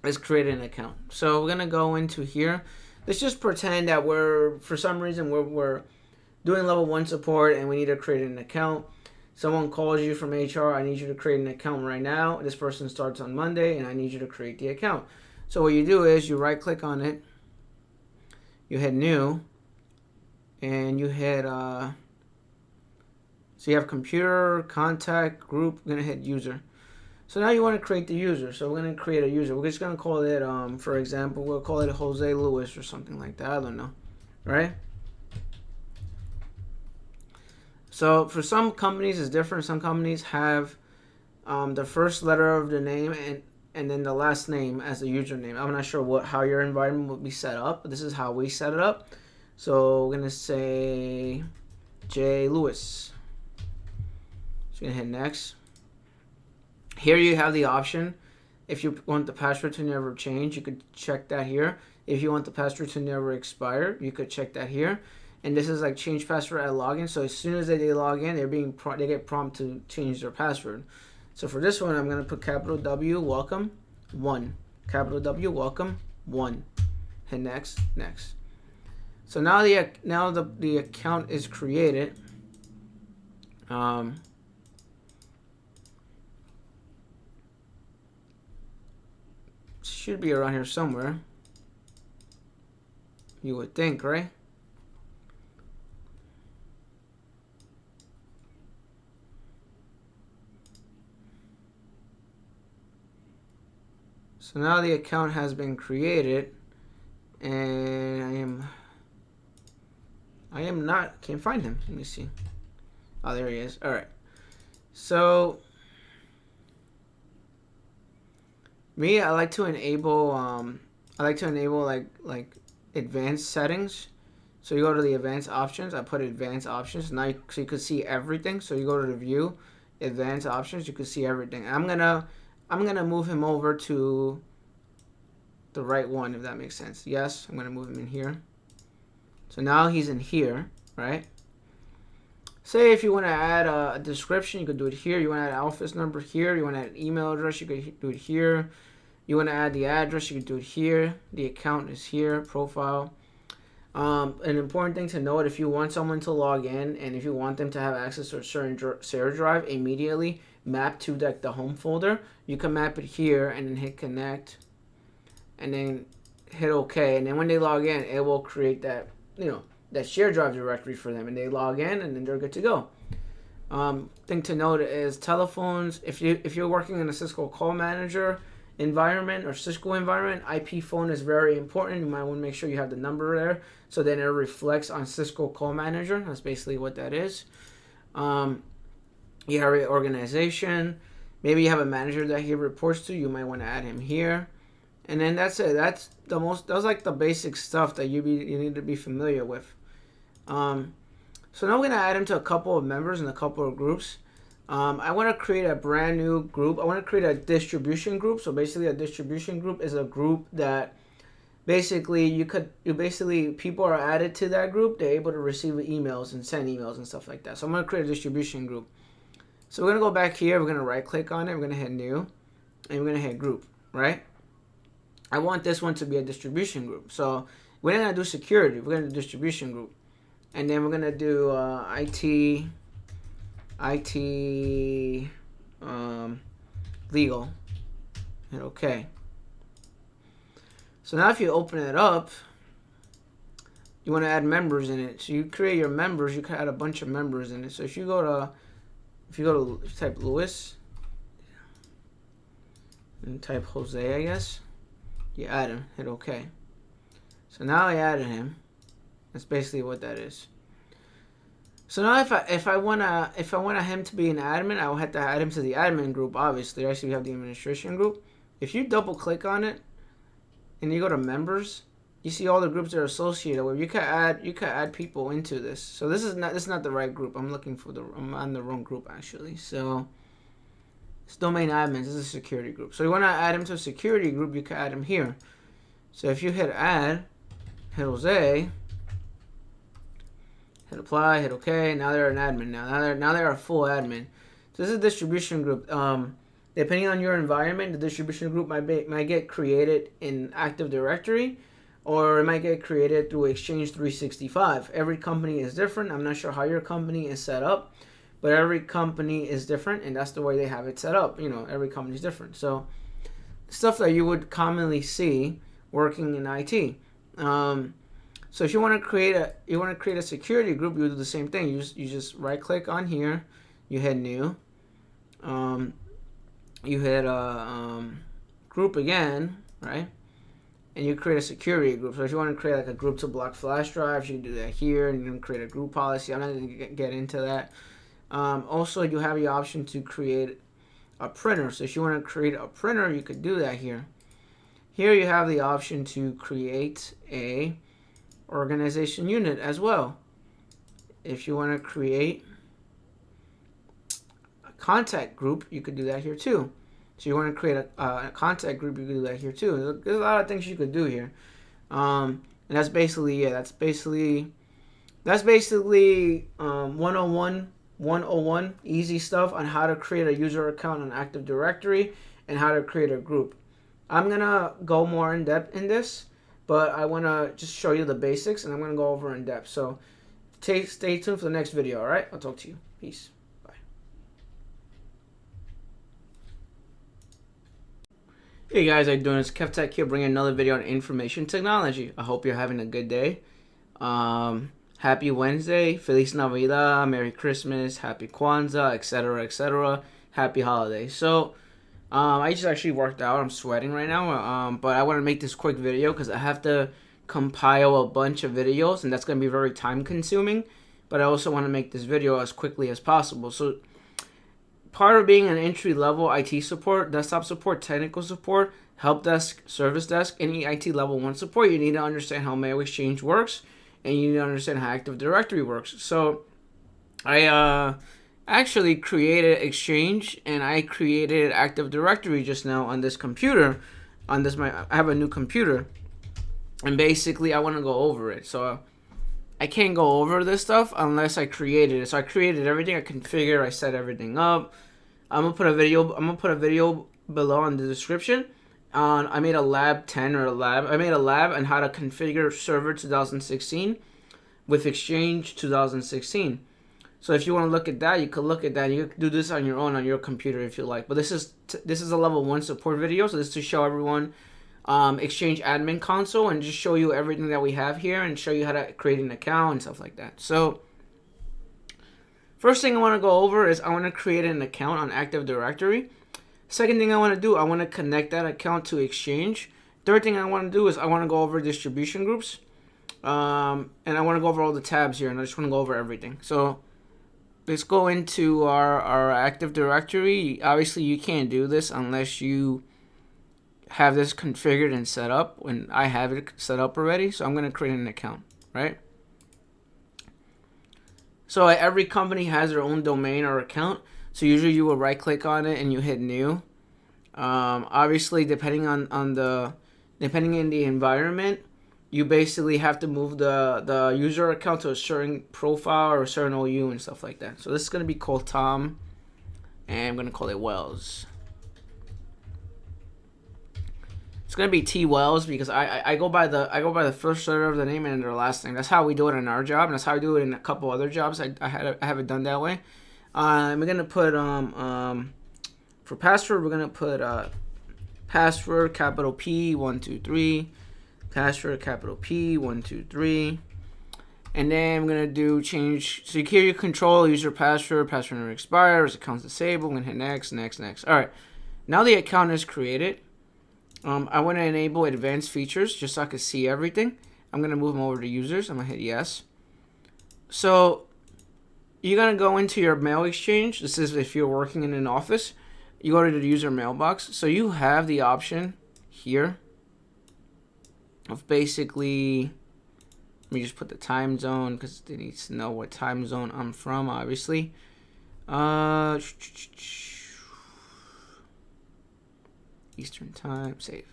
let's create an account. So we're gonna go into here. Let's just pretend that for some reason we're doing level 1 support and we need to create an account. Someone calls you from HR. I need you to create an account right now. This person starts on Monday, and I need you to create the account. So what you do is you right click on it, you hit new, and you hit so you have computer, contact, group. We're gonna hit user. So now you want to create the user. So we're gonna create a user. We're just gonna call it for example, we'll call it Jose Luis or something like that. I don't know, right? So for some companies it's different. Some companies have the first letter of the name and then the last name as the username. I'm not sure how your environment would be set up, but this is how we set it up. So we're gonna say J Lewis. So you're gonna hit next. Here you have the option. If you want the password to never change, you could check that here. If you want the password to never expire, you could check that here. And this is like change password at login. So as soon as they log in, they get prompted to change their password. So for this one, I'm gonna put capital W welcome 1, capital W welcome 1. Hit next, next. So now the account is created. Should be around here somewhere. You would think, right? So now the account has been created, and can't find him. Let me see. Oh, there he is. All right. So me, I like to enable like advanced settings. So you go to the advanced options. I put advanced options now, so you can see everything. So you go to the view, advanced options. You can see everything. I'm gonna move him over to the right one, if that makes sense. Yes, I'm gonna move him in here So now he's in here, right? Say if you want to add a description, you could do it here. You want to add an office number here. You want to add an email address, you could do it here. You want to add the address, you could do it here. The account is here, profile. An important thing to note, if you want someone to log in and if you want them to have access to a certain share drive immediately, map to the home folder, you can map it here and then hit connect and then hit OK. And then when they log in, it will create that, that share drive directory for them, and they log in and then they're good to go. Thing to note is telephones, if you're working in a Cisco call manager environment or Cisco environment, IP phone is very important. You might want to make sure you have the number there so then it reflects on Cisco call manager. That's basically what that is. You have an organization. Maybe you have a manager that he reports to. You might want to add him here. And then that's it. That's like the basic stuff that you need to be familiar with. So now we're going to add him to a couple of members and a couple of groups. I want to create a brand new group. I want to create a distribution group. So basically a distribution group is a group that basically people are added to that group. They're able to receive emails and send emails and stuff like that. So I'm going to create a distribution group. So we're going to go back here. We're going to right click on it. We're going to hit new and we're going to hit group, right? I want this one to be a distribution group. So we're not going to do security. We're going to do distribution group. And then we're going to do IT legal. Hit OK. So now if you open it up, you want to add members in it. So you create your members. You can add a bunch of members in it. So if you type Louis and type Jose, I guess, you add him. Hit OK. So now I added him. That's basically what that is. So now if I wanna him to be an admin, I will have to add him to the admin group. Obviously, right? So we have the administration group. If you double click on it and you go to members, you see all the groups that are associated with. You can add people into this. So this is not the right group. I'm on the wrong group actually. So it's domain admins. This is a security group. So you want to add him to a security group, you can add him here. So if you hit add, hit Jose, hit apply, hit OK. Now they're an admin. Now they're a full admin. So this is a distribution group. Depending on your environment, the distribution group might get created in Active Directory, or it might get created through Exchange 365. Every company is different. I'm not sure how your company is set up, but every company is different, and that's the way they have it set up. Every company is different. So stuff that you would commonly see working in IT. So if you want to create a security group, you do the same thing. You just right click on here, you hit new, you hit group again, right? And you create a security group. So if you want to create like a group to block flash drives, you can do that here, and you can create a group policy. I'm not going to get into that. Also, you have the option to create a printer. So if you want to create a printer, you could do that here. Here you have the option to create a organization unit as well. If you want to create a contact group, you could do that here too. So you want to create a contact group, you could do that here too. There's a lot of things you could do here. And that's basically 101 easy stuff on how to create a user account on Active Directory and how to create a group. I'm gonna go more in depth in this, but I want to just show you the basics, and I'm going to go over in depth. So stay tuned for the next video, all right? I'll talk to you. Peace. Bye. Hey guys, how you doing? It's Kevtech here, bringing another video on information technology. I hope you're having a good day. Happy Wednesday, Feliz Navidad, Merry Christmas, Happy Kwanzaa, etc., etc. Happy holidays. So I just actually worked out. I'm sweating right now, but I want to make this quick video because I have to compile a bunch of videos, and that's going to be very time consuming, but I also want to make this video as quickly as possible. So part of being an entry-level IT support, desktop support, technical support, help desk, service desk, any IT level 1 support, you need to understand how Mail Exchange works, and you need to understand how Active Directory works. So I actually created Exchange and I created Active Directory just now on this computer. I have a new computer, and basically I want to go over it. So I can't go over this stuff unless I created it. So I created everything, I configured, I set everything up. I'm gonna put a video below in the description. I made a lab 10 or a lab. I made a lab on how to configure server 2016 with Exchange 2016. So if you want to look at that, you could look at that. You could do this on your own on your computer if you like. But this is a level 1 support video, so this is to show everyone Exchange admin console and just show you everything that we have here and show you how to create an account and stuff like that. So first thing I want to go over is I want to create an account on Active Directory. Second thing I want to do, I want to connect that account to Exchange. Third thing I want to do is I want to go over distribution groups. And I want to go over all the tabs here, and I just want to go over everything. So let's go into our Active Directory. Obviously, you can't do this unless you have this configured and set up, and I have it set up already. So I'm going to create an account, right? So every company has their own domain or account. So usually you will right click on it and you hit new. Obviously, depending on the environment, you basically have to move the user account to a certain profile or a certain OU and stuff like that. So this is going to be called Tom, and I'm going to call it Wells. It's going to be T Wells because I go by the first letter of the name and the last name. That's how we do it in our job, and that's how I do it in a couple other jobs. I have it done that way. We're gonna put for password, we're gonna put password capital P 123, password capital P 123, and then I'm gonna do change security control, user password never expires, accounts disabled. I'm gonna hit next, next, next. All right, now the account is created. I want to enable advanced features just so I can see everything. I'm gonna move them over to users. I'm gonna hit yes. So you're going to go into your mail exchange. This is if you're working in an office. You go to the user mailbox. So you have the option here of basically, let me just put the time zone because it needs to know what time zone I'm from, obviously. Eastern time, save.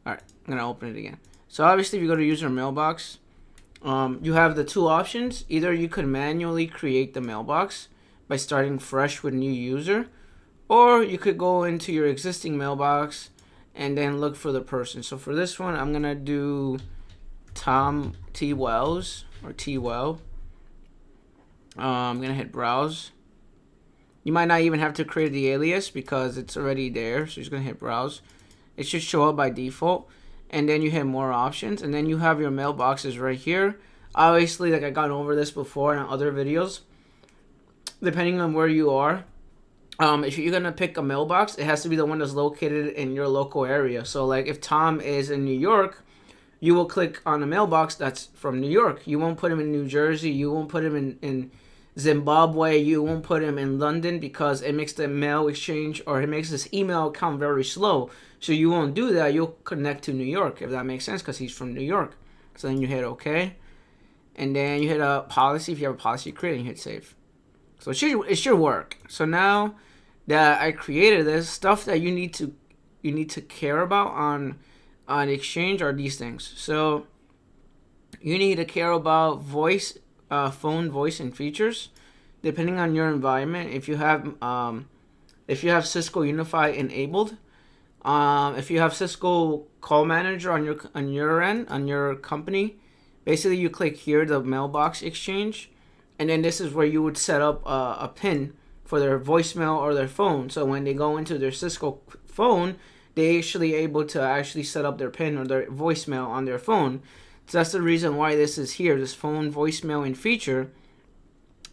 All right, I'm going to open it again. So obviously if you go to user mailbox, you have the two options. Either you could manually create the mailbox by starting fresh with new user, or you could go into your existing mailbox and then look for the person. So for this one, I'm gonna do Tom T Wells or T Well. I'm gonna hit browse. You might not even have to create the alias because it's already there. So you're just gonna hit browse. It should show up by default. And then you hit more options, and then you have your mailboxes right here. Obviously, like I gone over this before in other videos, depending on where you are, if you're gonna pick a mailbox, it has to be the one that's located in your local area. So like if Tom is in New York, you will click on a mailbox that's from New York. You won't put him in New Jersey. You won't put him in Zimbabwe. You won't put him in London because it makes the mail exchange or it makes this email account very slow. So you won't do that. You'll connect to New York, if that makes sense, because he's from New York. So then you hit OK. And then you hit a policy. If you have a policy created, you hit save. So it should work. So now that I created this, stuff that you need to care about on Exchange are these things. So you need to care about voice, phone voice and features, depending on your environment. If you have Cisco Unify enabled, if you have Cisco Call Manager on your end, on your company, basically you click here, the mailbox exchange, and then this is where you would set up a PIN for their voicemail or their phone. So when they go into their Cisco phone, they actually able to actually set up their PIN or their voicemail on their phone. So that's the reason why this is here, this phone voicemail and feature.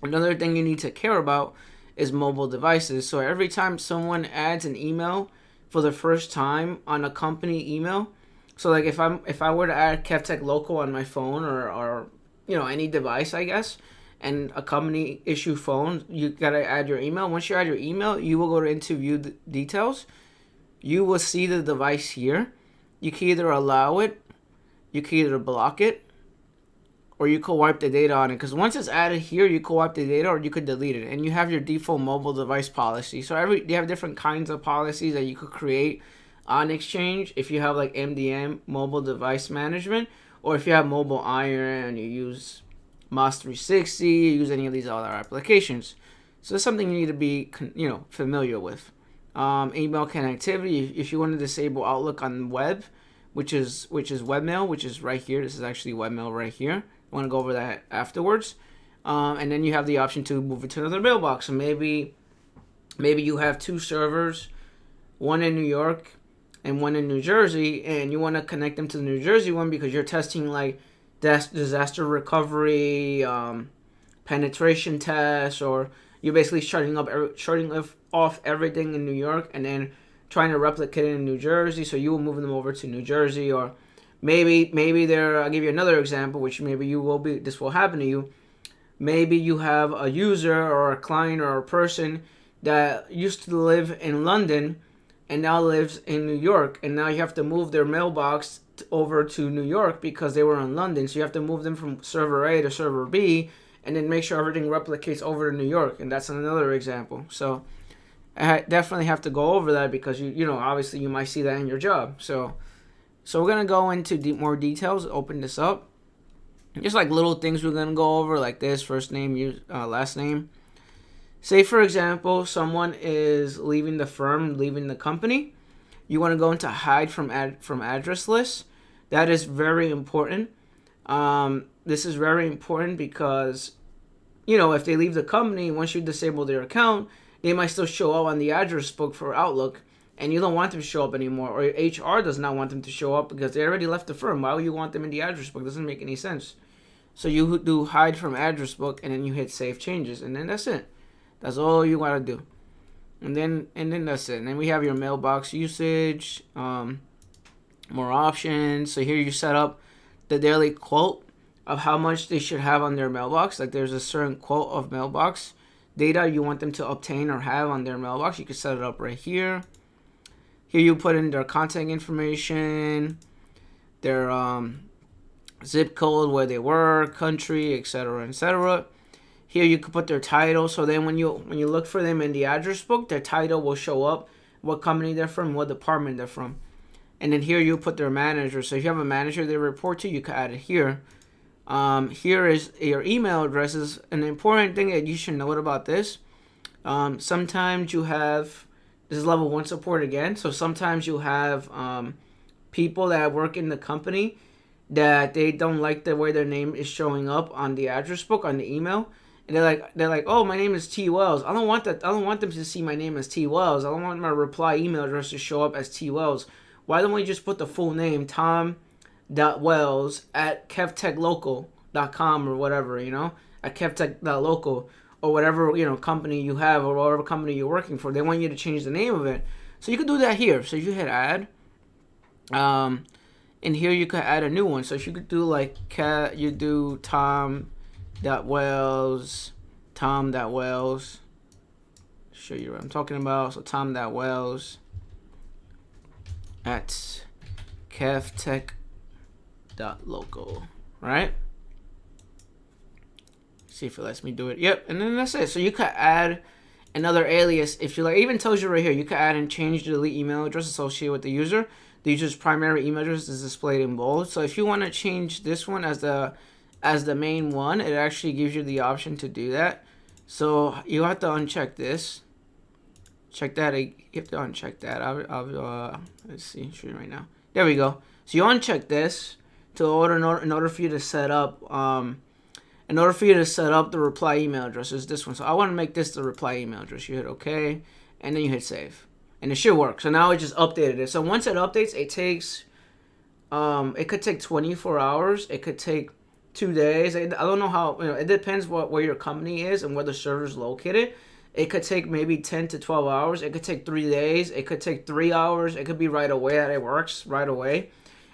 Another thing you need to care about is mobile devices. So every time someone adds an email for the first time on a company email, so like if I were to add Kevtech local on my phone or any device, I guess, and a company issue phone, you gotta add your email. Once you add your email, you will go into view details. You will see the device here. You can either allow it, you can either block it, or you could wipe the data on it. Because once it's added here, you could wipe the data or you could delete it. And you have your default mobile device policy. So you have different kinds of policies that you could create on Exchange if you have like MDM, mobile device management, or if you have mobile iron, you use MOS 360, you use any of these other applications. So it's something you need to be, familiar with. Email connectivity. If you want to disable Outlook on web, which is webmail, which is right here. This is actually webmail right here. I want to go over that afterwards. And then you have the option to move it to another mailbox. So maybe you have 2 servers, one in New York and one in New Jersey, and you want to connect them to the New Jersey one because you're testing like disaster recovery, penetration tests, or you're basically shutting off everything in New York and then trying to replicate it in New Jersey. So you will move them over to New Jersey, or maybe I'll give you another example, which maybe this will happen to you. Maybe you have a user or a client or a person that used to live in London and now lives in New York, and now you have to move their mailbox over to New York because they were in London. So you have to move them from server A to server B and then make sure everything replicates over to New York. And that's another example. So I definitely have to go over that because obviously you might see that in your job. So we're going to go into more details, open this up. Just like little things we're going to go over, like this: first name, last name. Say, for example, someone is leaving the firm, leaving the company. You want to go into hide from address list. That is very important. This is very important because, if they leave the company, once you disable their account, they might still show up on the address book for Outlook, and you don't want them to show up anymore. Or HR does not want them to show up because they already left the firm. Why would you want them in the address book? It doesn't make any sense. So you do hide from address book, and then you hit save changes, and then that's it. That's all you gotta do. And then that's it. And then we have your mailbox usage, more options. So here you set up the daily quote of how much they should have on their mailbox. Like there's a certain quote of mailbox data you want them to obtain or have on their mailbox. You can set it up right here. Here you put in their contact information, their zip code, where they work, country, etc., etc. Here you can put their title. So then when you look for them in the address book, their title will show up, what company they're from, what department they're from. And then here you put their manager. So if you have a manager they report to, you can add it here. Here is your email addresses. An important thing that you should note about this. Sometimes you have, this is level 1 support again. So sometimes you have people that work in the company that they don't like the way their name is showing up on the address book, on the email. And they're like, oh, my name is T Wells. I don't want that. I don't want them to see my name as T Wells. I don't want my reply email address to show up as T Wells. Why don't we just put the full name, tom.wells@kevtechlocal.com or whatever, at kevtech.local or whatever, company you have or whatever company you're working for. They want you to change the name of it. So you can do that here. So if you hit add, and here you could add a new one. So if you could do like you do tom.wells, show you what I'm talking about. So tom.wells at kevtech.local, right? See if it lets me do it. Yep, and then that's it. So you could add another alias if you like. It even tells you right here, you could add and change the delete email address associated with the user. The user's primary email address is displayed in bold. So if you want to change this one as the main one, it actually gives you the option to do that. So you have to uncheck this. Check that. You have to uncheck that. Let's see. Show you right now. There we go. So you uncheck this in order for you to set up the reply email address. Is this one. So I want to make this the reply email address. You hit OK, and then you hit save, and it should work. So now it just updated it. So once it updates, it takes it could take 24 hours. It could take 2 days. I don't know how. It depends where your company is and where the server is located. It could take maybe 10 to 12 hours. It could take 3 days. It could take 3 hours. It could be right away that it works right away.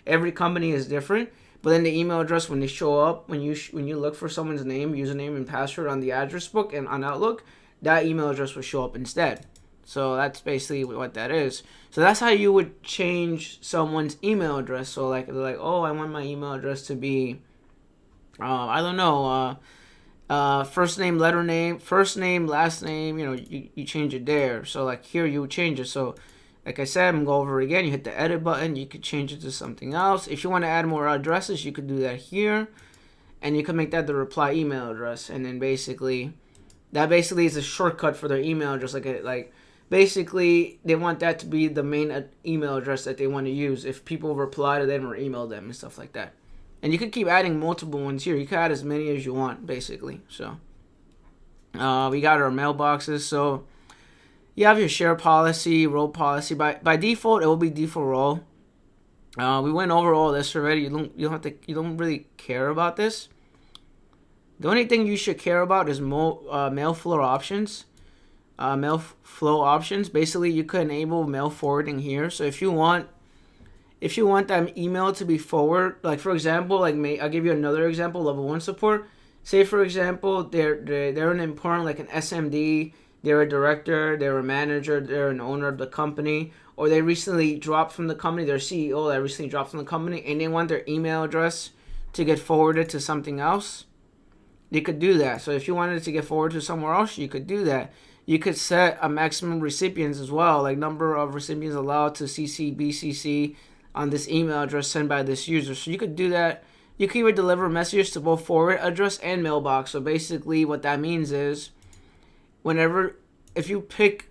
Every company is different. But then the email address, when they show up, when you look for someone's name, username, and password on the address book and on Outlook, that email address will show up instead. So that's basically what that is. So that's how you would change someone's email address. So like they're like, oh, I want my email address to be, I don't know, first name, letter name, first name, last name. You change it there. So like here you would change it. So Like I said, I'm going to go over it again. You hit the edit button. You could change it to something else. If you want to add more addresses, you could do that here. And you can make that the reply email address. And then basically, that basically is a shortcut for their email address. Basically, they want that to be the main email address that they want to use if people reply to them or email them and stuff like that. And you could keep adding multiple ones here. You can add as many as you want, basically. So, we got our mailboxes. So, you have your share policy, role policy. By default, it will be default role. We went over all this already. You don't really care about this. The only thing you should care about is mail flow options. Basically, you could enable mail forwarding here. So if you want that email to be forwarded, like for example, I'll give you another example. Level 1 support. Say for example, they're an important, like an SMD. They're a director, they're a manager, they're an owner of the company, or they recently dropped from the company, they're CEO that recently dropped from the company, and they want their email address to get forwarded to something else. You could do that. So if you wanted it to get forwarded to somewhere else, you could do that. You could set a maximum recipients as well, like number of recipients allowed to CC, BCC on this email address sent by this user. So you could do that. You can even deliver messages to both forward address and mailbox. So basically what that means is, if you pick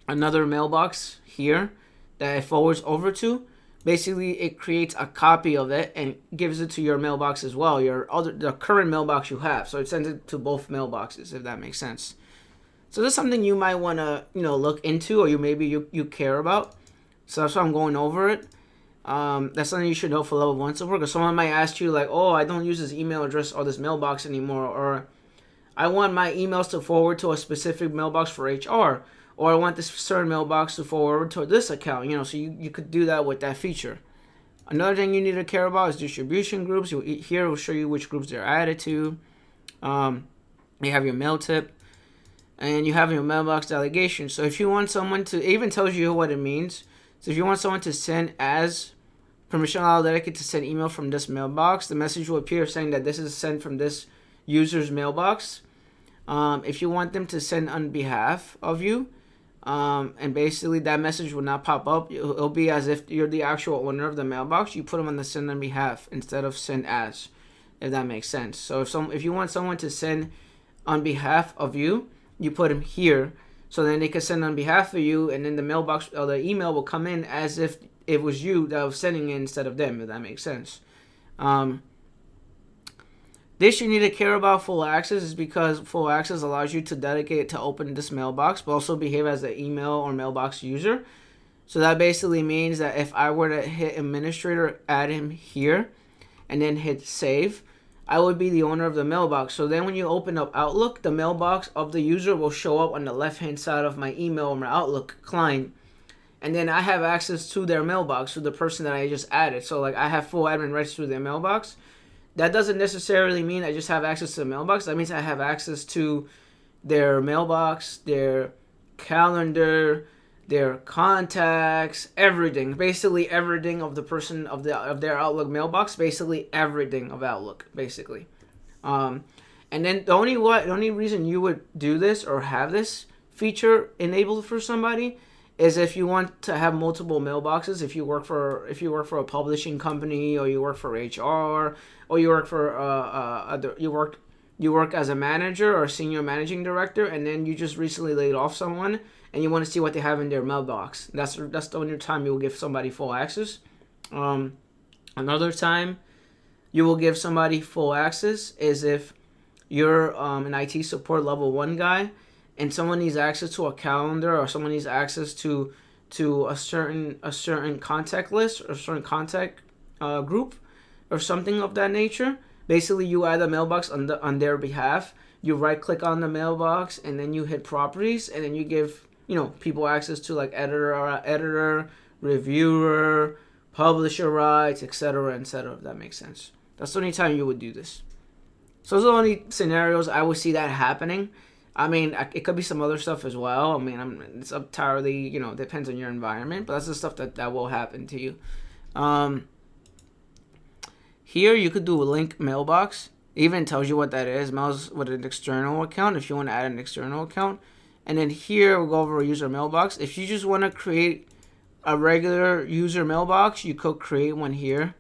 another mailbox here that it forwards over to, basically it creates a copy of it and gives it to your mailbox as well, the current mailbox you have. So it sends it to both mailboxes, if that makes sense. So this is something you might want to look into, or you care about. So that's why I'm going over it. That's something you should know for level 1 support, because someone might ask you like, oh, I don't use this email address or this mailbox anymore, or I want my emails to forward to a specific mailbox for HR, or I want this certain mailbox to forward to this account. So you could do that with that feature. Another thing you need to care about is distribution groups. Here it will show you which groups they're added to. You have your mail tip, and you have your mailbox delegation. So if you want someone to, it even tells you what it means. So if you want someone to send as permission allowed delegate to send email from this mailbox, the message will appear saying that this is sent from this user's mailbox. If you want them to send on behalf of you, and basically that message will not pop up. It'll be as if you're the actual owner of the mailbox. You put them on the send on behalf instead of send as, if that makes sense. So if you want someone to send on behalf of you, you put them here, so then they can send on behalf of you, and then the mailbox or the email will come in as if it was you that was sending it instead of them, if that makes sense. This you need to care about full access is because full access allows you to dedicate to open this mailbox, but also behave as an email or mailbox user. So that basically means that if I were to hit administrator, add him here, and then hit save, I would be the owner of the mailbox. So then when you open up Outlook, the mailbox of the user will show up on the left-hand side of my email or my Outlook client. And then I have access to their mailbox, to the person that I just added. So like I have full admin rights to their mailbox. That doesn't necessarily mean I just have access to the mailbox. That means I have access to their mailbox, their calendar, their contacts, everything. Basically everything of the person of their Outlook mailbox. Basically everything of Outlook. Basically, and then the only reason you would do this or have this feature enabled for somebody is if you want to have multiple mailboxes. If you work for a publishing company, or you work for HR, or you work for you work as a manager or a senior managing director, and then you just recently laid off someone and you want to see what they have in their mailbox. That's the only time you will give somebody full access. Another time you will give somebody full access is if you're an IT support level 1 guy, and someone needs access to a calendar, or someone needs access to a certain contact list or a certain contact group or something of that nature. Basically, you add a mailbox on their behalf. You right click on the mailbox, and then you hit properties, and then you give people access to like editor, reviewer, publisher rights, etc., etc. If that makes sense. That's the only time you would do this. So those are the only scenarios I would see that happening. I mean, it could be some other stuff as well. I mean, it's entirely, depends on your environment. But that's the stuff that will happen to you. Here, you could do a link mailbox. It even tells you what that is. Mails with an external account if you want to add an external account. And then here, we'll go over a user mailbox. If you just want to create a regular user mailbox, you could create one here.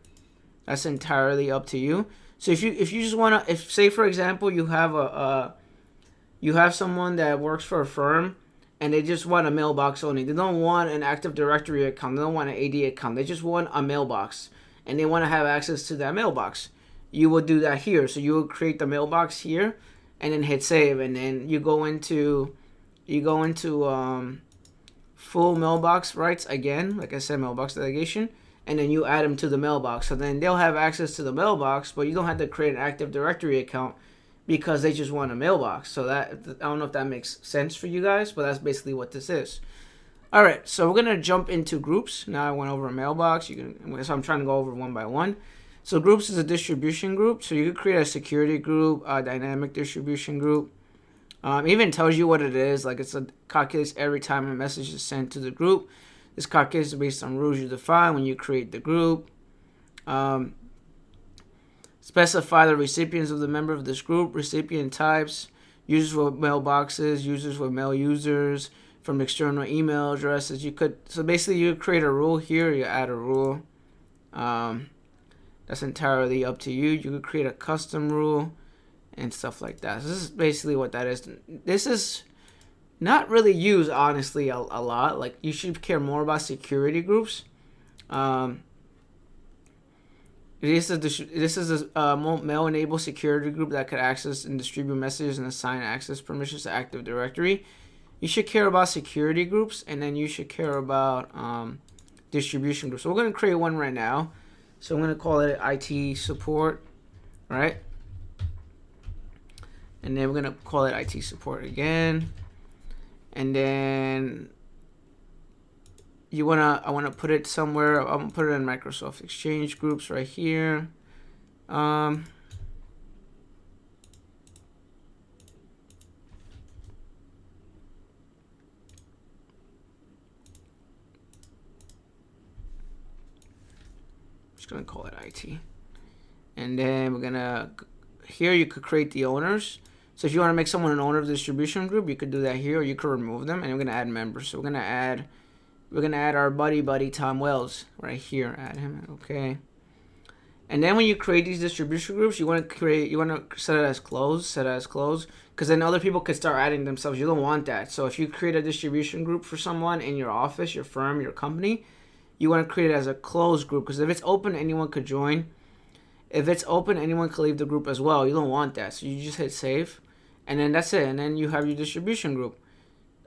That's entirely up to you. So if you just want to, if say for example you have you have someone that works for a firm and they just want a mailbox only. They don't want an Active Directory account. They don't want an AD account. They just want a mailbox and they want to have access to that mailbox. You would do that here. So you would create the mailbox here and then hit save, and then you go into full mailbox rights again, like I said, mailbox delegation, and then you add them to the mailbox. So then they'll have access to the mailbox, but you don't have to create an Active Directory account because they just want a mailbox. So that, I don't know if that makes sense for you guys, but that's basically what this is. All right, so we're gonna jump into groups. Now I went over a mailbox. So I'm trying to go over one by one. So groups is a distribution group. So you could create a security group, a dynamic distribution group. Even tells you what it is. Like it's a calculates every time a message is sent to the group. This calculates based on rules you define when you create the group. Specify the recipients of the member of this group, recipient types, users with mailboxes, users with mail users, from external email addresses. So basically you create a rule here, you add a rule. That's entirely up to you. You could create a custom rule and stuff like that. So this is basically what that is. This is not really used, honestly, a lot. Like, you should care more about security groups. This is a mail-enabled security group that could access and distribute messages and assign access permissions to Active Directory. You should care about security groups, and then you should care about distribution groups. So we're going to create one right now. So I'm going to call it IT support, right? And then we're going to call it IT support again. And then I want to put it somewhere. I'm going to put it in Microsoft Exchange groups right here. Gonna call it IT, and then we're gonna here you could create the owners. So if you want to make someone an owner of the distribution group, you could do that here, or you could remove them. And we're gonna add members. So we're gonna add our buddy Tom Wells right here. Add him, okay. And then when you create these distribution groups, you want to set it as closed, because then other people could start adding themselves. You don't want that. So if you create a distribution group for someone in your office, your firm, your company, you want to create it as a closed group, because if it's open, anyone could join. If it's open, anyone could leave the group as well. You don't want that. So you just hit save, and then that's it. And then you have your distribution group.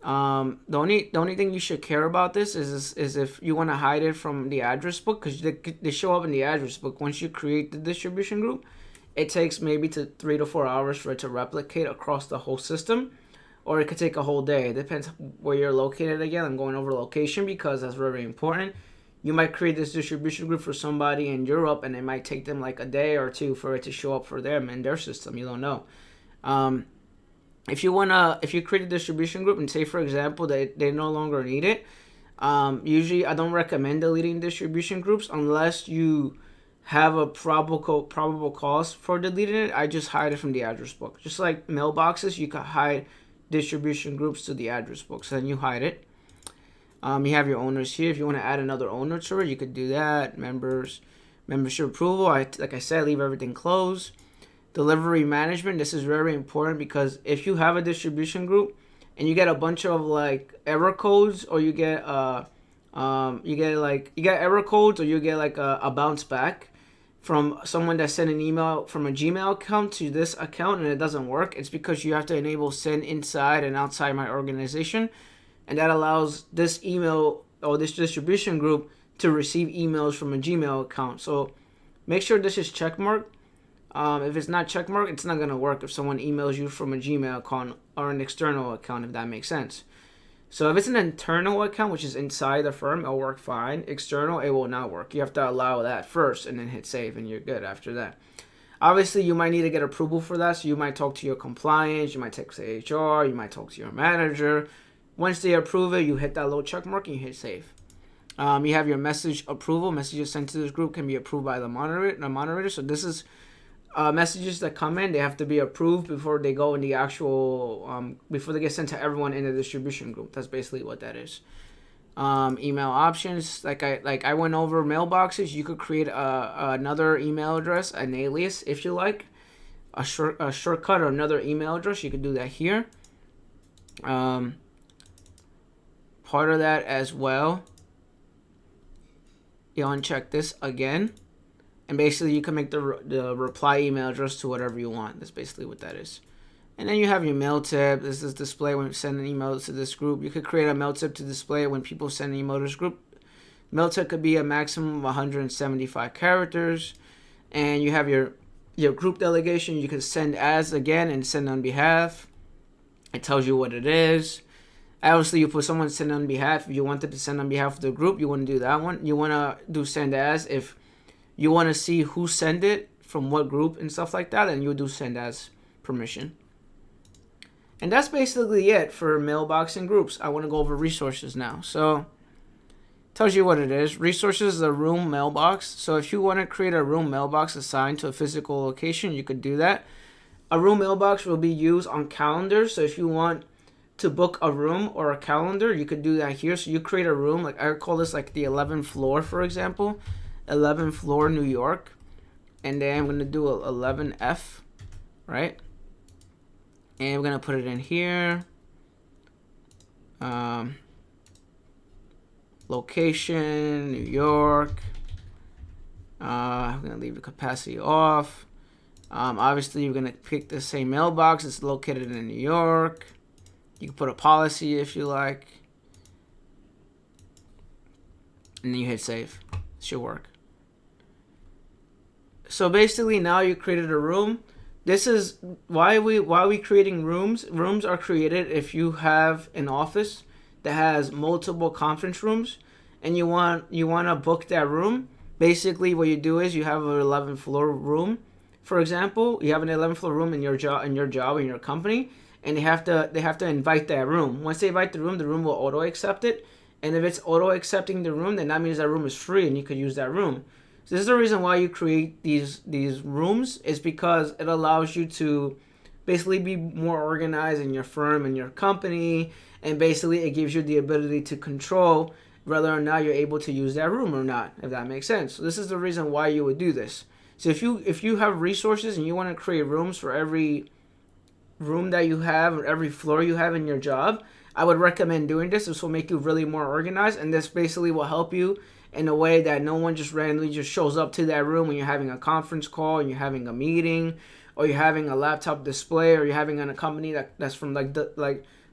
The only thing you should care about this is if you want to hide it from the address book, because they show up in the address book. Once you create the distribution group, it takes maybe 3 to 4 hours for it to replicate across the whole system, or it could take a whole day. It depends where you're located. Again, I'm going over location because that's very important. You might create this distribution group for somebody in Europe, and it might take them like a day or two for it to show up for them in their system. You don't know. If you create a distribution group and say, for example, that they no longer need it, usually I don't recommend deleting distribution groups unless you have a probable cause for deleting it. I just hide it from the address book. Just like mailboxes, you can hide distribution groups to the address book. So then you hide it. You have your owners here. If you want to add another owner to it, you could do that. Membership approval. Like I said, leave everything closed. Delivery management. This is very important, because if you have a distribution group and you get a bunch of like error codes, or you get error codes, or you get like a bounce back from someone that sent an email from a Gmail account to this account and it doesn't work, it's because you have to enable send inside and outside my organization. And that allows this email or this distribution group to receive emails from a Gmail account. So make sure this is checkmarked. If it's not checkmarked, it's not going to work if someone emails you from a Gmail account or an external account, if that makes sense. So if it's an internal account, which is inside the firm, it'll work fine. External, it will not work. You have to allow that first and then hit save, and you're good after that. Obviously, you might need to get approval for that. So you might talk to your compliance, you might talk to HR, you might talk to your manager. Once they approve it, you hit that little check mark and you hit save. You have your message approval. Messages sent to this group can be approved by the moderator. So this is messages that come in. They have to be approved before they go in the actual, before they get sent to everyone in the distribution group. That's basically what that is. Email options, like I went over mailboxes. You could create another email address, an alias if you like, a shortcut or another email address. You could do that here. Part of that as well, you uncheck this again, and basically you can make the reply email address to whatever you want. That's basically what that is. And then you have your mail tip. This is display when sending emails to this group. You could create a mail tip to display when people send an email to this group. Mail tip could be a maximum of 175 characters. And you have your group delegation. You can send as again and send on behalf. It tells you what it is. Obviously, you put someone send on behalf. If you wanted to send on behalf of the group, you wouldn't do that one. You want to do send as if you want to see who sent it from what group and stuff like that. And you do send as permission. And that's basically it for mailbox and groups. I want to go over resources now. So, tells you what it is. Resources is a room mailbox. So if you want to create a room mailbox assigned to a physical location, you could do that. A room mailbox will be used on calendars. So if you want to book a room or a calendar, you could do that here. So you create a room. Like I call this like the 11th floor, for example. 11th floor, New York. And then I'm going to do a 11F, right? And we're going to put it in here. Location, New York. I'm going to leave the capacity off. Obviously, you're going to pick the same mailbox. It's located in New York. You can put a policy if you like. And then you hit save. It should work. So basically, now you created a room. This is why we creating rooms. Rooms are created if you have an office that has multiple conference rooms, and you want to book that room. Basically, what you do is you have an 11th floor room. For example, you have an 11th floor room in your job in your company, and they have to invite that room. Once they invite the room will auto accept it. And if it's auto accepting the room, then that means that room is free, and you could use that room. So this is the reason why you create these rooms, is because it allows you to basically be more organized in your firm and your company, and basically it gives you the ability to control whether or not you're able to use that room or not, if that makes sense. So this is the reason why you would do this. So if you have resources and you want to create rooms for every room that you have or every floor you have in your job, I would recommend doing this. This will make you really more organized, and this basically will help you in a way that no one just randomly just shows up to that room when you're having a conference call and you're having a meeting, or you're having a laptop display, or you're having a company that's from like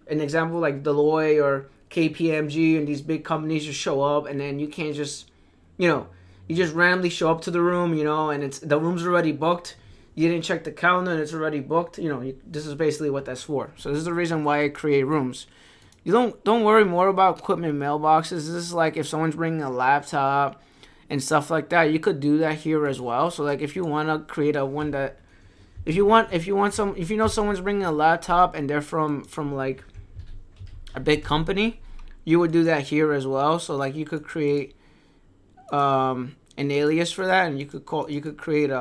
an example like Deloitte or KPMG, and these big companies just show up, and then you can't just, you just randomly show up to the room, and it's the room's already booked. You didn't check the calendar and it's already booked. This is basically what that's for. So this is the reason why I create rooms. You don't worry more about equipment mailboxes. This is like if someone's bringing a laptop and stuff like that, you could do that here as well. So like if you want to create a one that, if you know someone's bringing a laptop and they're from like a big company, you would do that here as well. So like you could create an alias for that, and you could create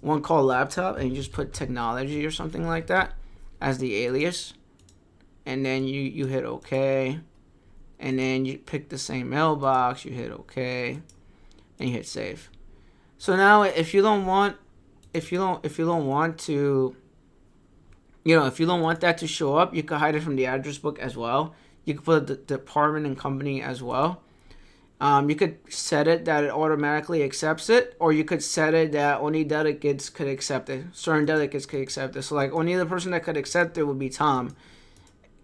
one called laptop, and you just put technology or something like that as the alias. And then you hit OK, and then you pick the same mailbox, you hit OK, and you hit save. So now if you don't want that to show up, you can hide it from the address book as well. You can put the department and company as well. You could set it that it automatically accepts it, or you could set it that only delegates could accept it. Certain delegates could accept it. So like only the person that could accept it would be Tom.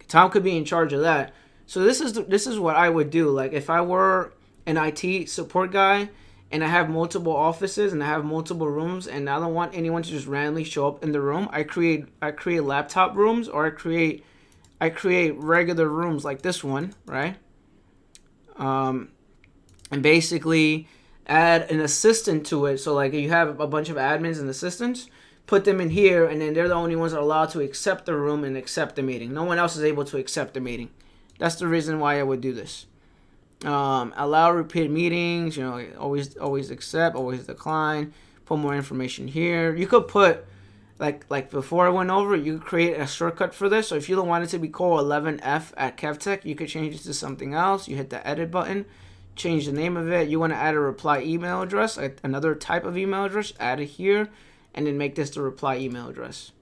Tom could be in charge of that. So this is what I would do. Like if I were an IT support guy and I have multiple offices and I have multiple rooms and I don't want anyone to just randomly show up in the room, I create laptop rooms, or I create regular rooms like this one, right? And basically add an assistant to it. So like you have a bunch of admins and assistants, put them in here, and then they're the only ones that are allowed to accept the room and accept the meeting. No one else is able to accept the meeting. That's the reason why I would do this. Allow repeat meetings, always accept, always decline. Put more information here. You could put like before I went over, you could create a shortcut for this. So if you don't want it to be called 11F at Kevtech, you could change it to something else. You hit the edit button, change the name of it. You want to add a reply email address, another type of email address, add it here, and then make this the reply email address.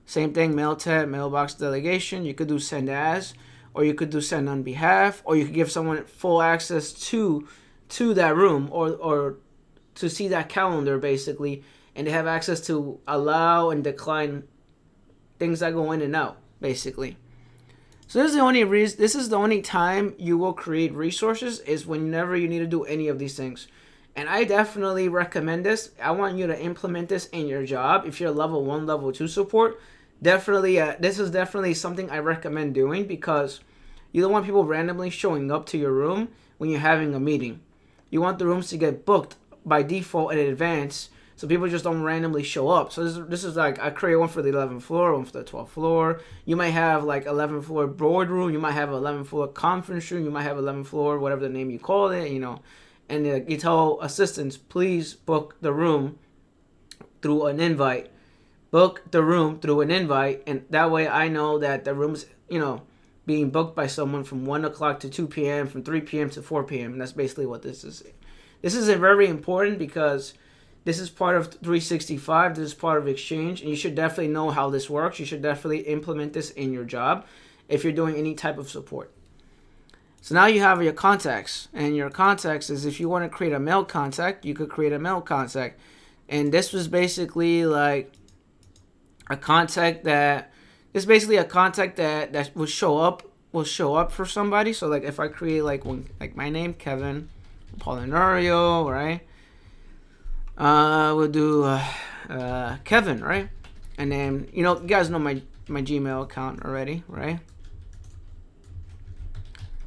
Same thing, mail tab, mailbox delegation. You could do send as, or you could do send on behalf, or you could give someone full access to that room, or to see that calendar basically, and they have access to allow and decline things that go in and out basically. So this is the only time you will create resources, is whenever you need to do any of these things. And I definitely recommend this. I want you to implement this in your job. If you're level 1, level 2 support, definitely this is definitely something I recommend doing, because you don't want people randomly showing up to your room when you're having a meeting. You want the rooms to get booked by default in advance, so people just don't randomly show up. So this is like, I create one for the 11th floor, one for the 12th floor. You might have like 11th floor boardroom. You might have 11th floor conference room. You might have 11th floor, whatever the name you call it, you know. And you tell assistants, please book the room through an invite. Book the room through an invite, and that way I know that the room's, you know, being booked by someone from 1 o'clock to 2 p.m., from 3 p.m. to 4 p.m. And that's basically what this is. This is very important, because this is part of 365. This is part of Exchange, and you should definitely know how this works. You should definitely implement this in your job if you're doing any type of support. So now you have your contacts, and your contacts is, if you want to create a mail contact, you could create a mail contact. And this was basically like a contact that will show up for somebody. So like if I create like my name, Kevin Polinario, right? We'll do Kevin, right? And then, you know, you guys know my Gmail account already, right?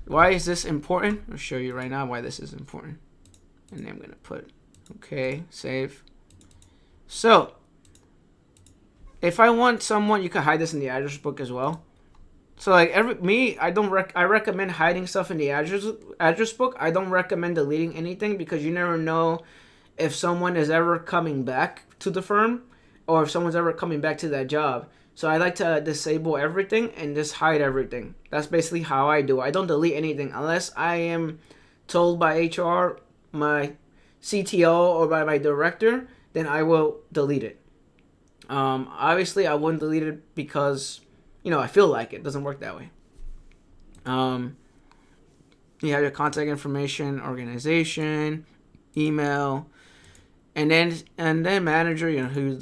Why is this important? I'll show you right now why this is important. And then I'm gonna put okay, save. So if I want someone, you can hide this in the address book as well. So like I recommend hiding stuff in the address book. I don't recommend deleting anything, because you never know if someone is ever coming back to the firm, or if someone's ever coming back to that job. So I like to disable everything and just hide everything. That's basically how I do it. I don't delete anything unless I am told by HR, my CTO, or by my director. Then I will delete it. Obviously I wouldn't delete it because, you know, I feel like it doesn't work that way. You have your contact information, organization, email, and then manager, you know, who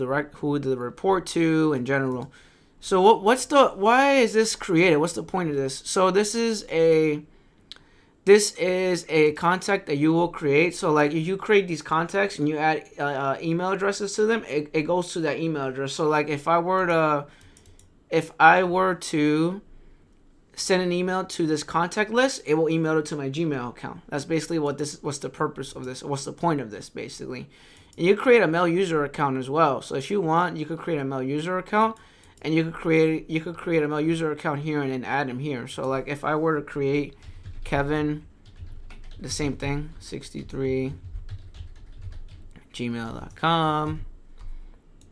to report to in general. So why is this created? What's the point of this? So this is a contact that you will create. So like if you create these contacts and you add email addresses to them, it goes to that email address. So like if I were to send an email to this contact list, it will email it to my Gmail account. That's basically what's the purpose of this. What's the point of this basically? And you create a mail user account as well. So if you want, you could create a mail user account, and you could create a mail user account here and then add them here. So like if I were to create Kevin, the same thing, 63 gmail.com.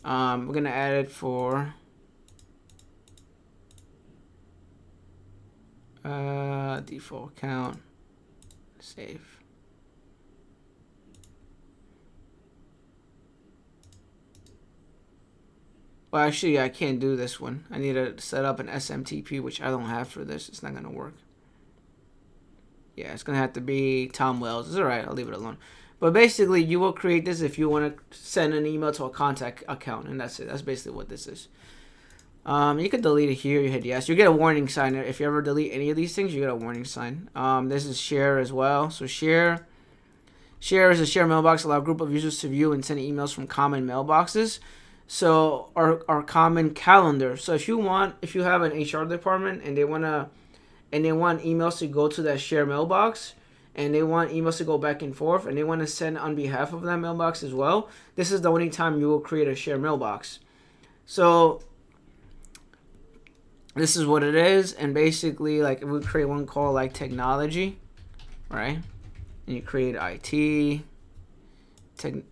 We're gonna add it for default account, save. Well, actually, I can't do this one. I need to set up an SMTP, which I don't have for this. It's not gonna work. Yeah, it's gonna have to be Tom Wells. It's alright, I'll leave it alone. But basically, you will create this if you want to send an email to a contact account, and that's it. That's basically what this is. You can delete it here. You hit yes. You get a warning sign. If you ever delete any of these things, you get a warning sign. This is share as well. So share is a share mailbox. Allow a group of users to view and send emails from common mailboxes. So our common calendar. So if you have an HR department and they want emails to go to that share mailbox, and they want emails to go back and forth, and they want to send on behalf of that mailbox as well, this is the only time you will create a share mailbox. So this is what it is. And basically, like, if we create one called like technology, right? And you create IT,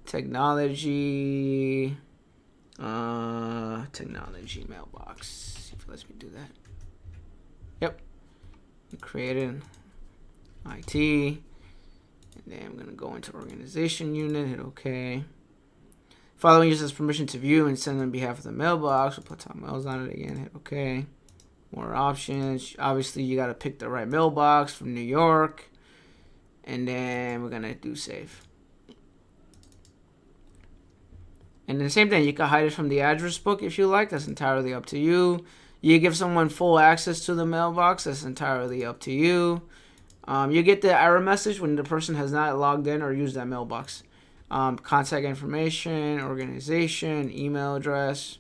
technology, Technology mailbox. See if it lets me do that. Yep. Created IT. And then I'm going to go into organization unit. Hit OK. Following users permission to view and send on behalf of the mailbox. We'll put top mails on it again. Hit OK. More options. Obviously, you got to pick the right mailbox from New York. And then we're going to do save. And the same thing, you can hide it from the address book if you like. That's entirely up to you. You give someone full access to the mailbox. That's entirely up to you. You get the error message when the person has not logged in or used that mailbox. Contact information, organization, email address.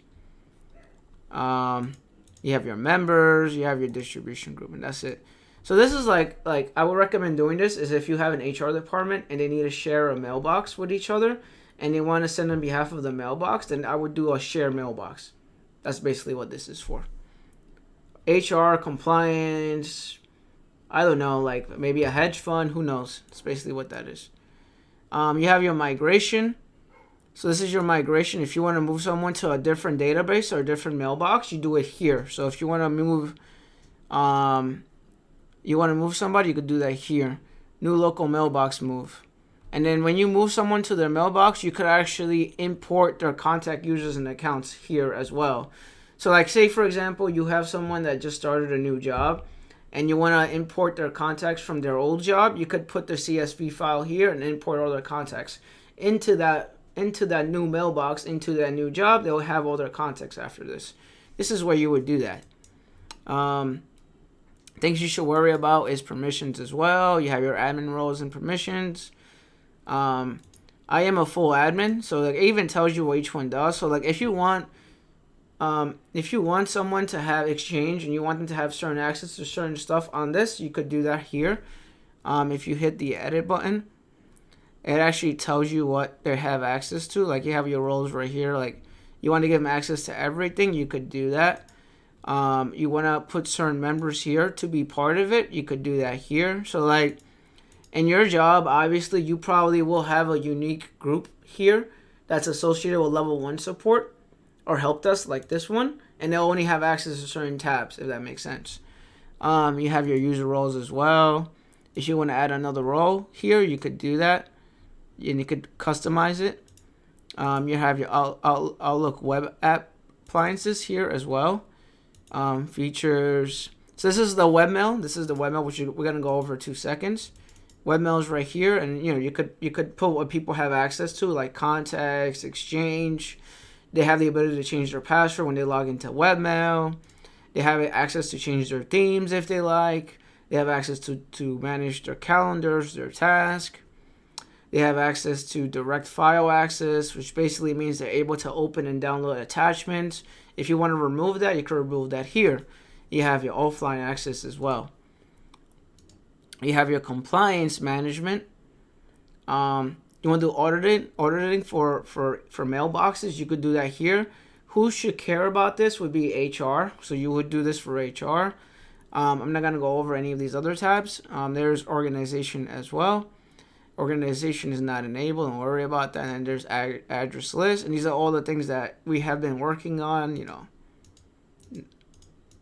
You have your members. You have your distribution group, and that's it. So this is like I would recommend doing this is if you have an HR department and they need to share a mailbox with each other, and they want to send on behalf of the mailbox, then I would do a share mailbox. That's basically what this is for. HR, compliance, I don't know, like maybe a hedge fund, who knows? That's basically what that is. You have your migration. So this is your migration. If you want to move someone to a different database or a different mailbox, you do it here. So if you want to move, somebody, you could do that here. New local mailbox move. And then when you move someone to their mailbox, you could actually import their contact users and accounts here as well. So like say, for example, you have someone that just started a new job and you want to import their contacts from their old job, you could put the CSV file here and import all their contacts into that new mailbox, into that new job. They'll have all their contacts after this. This is where you would do that. Things you should worry about is permissions as well. You have your admin roles and permissions. I am a full admin, so like it even tells you what each one does. So like if you want someone to have Exchange and you want them to have certain access to certain stuff on this, you could do that here. If you hit the edit button, it actually tells you what they have access to. Like you have your roles right here. Like you want to give them access to everything, you could do that. You want to put certain members here to be part of it, you could do that here. So like in your job, obviously, you probably will have a unique group here that's associated with level 1 support or helpdesk like this one, and they'll only have access to certain tabs, if that makes sense. You have your user roles as well. If you want to add another role here, you could do that, and you could customize it. You have your Outlook web app appliances here as well. Features. So this is the webmail. This is the webmail, which we're going to go over in 2 seconds. Webmail is right here, and you could put what people have access to, like contacts, Exchange. They have the ability to change their password when they log into webmail. They have access to change their themes if they like. They have access to manage their calendars, their task. They have access to direct file access, which basically means they're able to open and download attachments. If you want to remove that, you can remove that here. You have your offline access as well. You have your compliance management. You want to do auditing for mailboxes, you could do that here. Who should care about this would be HR. So you would do this for HR. I'm not going to go over any of these other tabs. There's organization as well. Organization is not enabled. Don't worry about that. And there's address list. And these are all the things that we have been working on.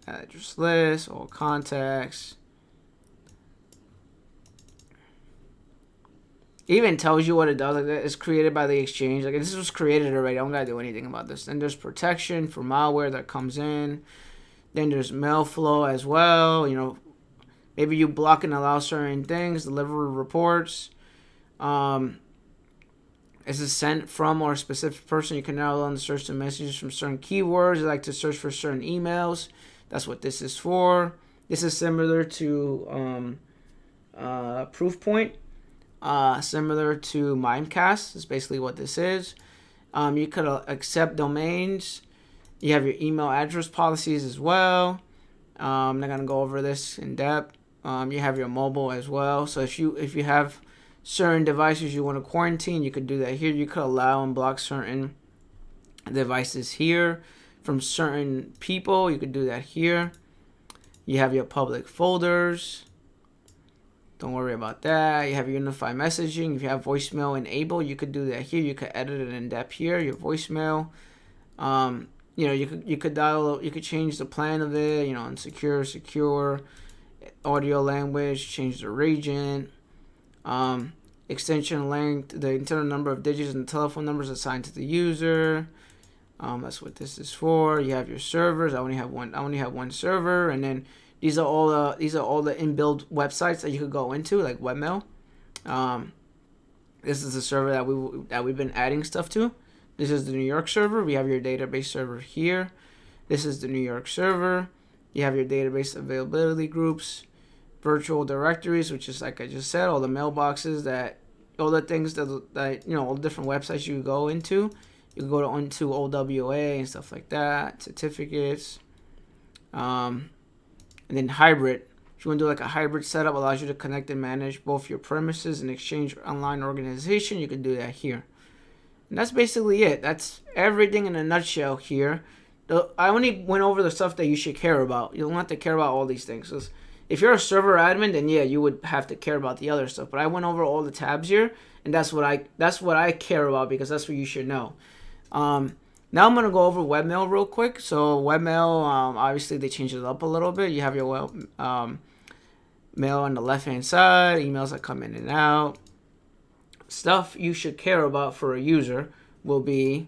Address list, all contacts. It even tells you what it does. Like it's created by the Exchange. Like this was created already. I don't gotta do anything about this. Then there's protection for malware that comes in. Then there's mail flow as well. Maybe you block and allow certain things. Delivery reports. Is it sent from or a specific person? You can now allow them to search the messages from certain keywords. You like to search for certain emails. That's what this is for. This is similar to Proofpoint. Similar to Mimecast is basically what this is. You could accept domains. You have your email address policies as well. I'm not gonna go over this in depth. You have your mobile as well. So if you have certain devices you want to quarantine, you could do that here. You could allow and block certain devices here from certain people. You could do that here. You have your public folders. Don't worry about that. You have your unified messaging. If you have voicemail enabled, you could do that here. You could edit it in depth here, your voicemail. You know, you could change the plan of it. You know, unsecure, secure, audio language, change the region, extension length, the internal number of digits and telephone numbers assigned to the user. That's what this is for. You have your servers. I only have one server, and then these are all the inbuilt websites that you could go into, like webmail. This is the server that we've been adding stuff to. This is the New York server. We have your database server here. This is the New York server. You have your database availability groups, virtual directories, which is like I just said, all the mailboxes all the things that you know, all the different websites you go into. You can go into OWA and stuff like that, certificates, and then hybrid. If you want to do like a hybrid setup, allows you to connect and manage both your premises and Exchange online organization. You can do that here. And that's basically it. That's everything in a nutshell here. I only went over the stuff that you should care about. You don't have to care about all these things. So if you're a server admin, then yeah, you would have to care about the other stuff. But I went over all the tabs here, and that's what I care about, because that's what you should know. Now I'm going to go over webmail real quick. So webmail, obviously they changed it up a little bit. You have your mail on the left-hand side, emails that come in and out. Stuff you should care about for a user will be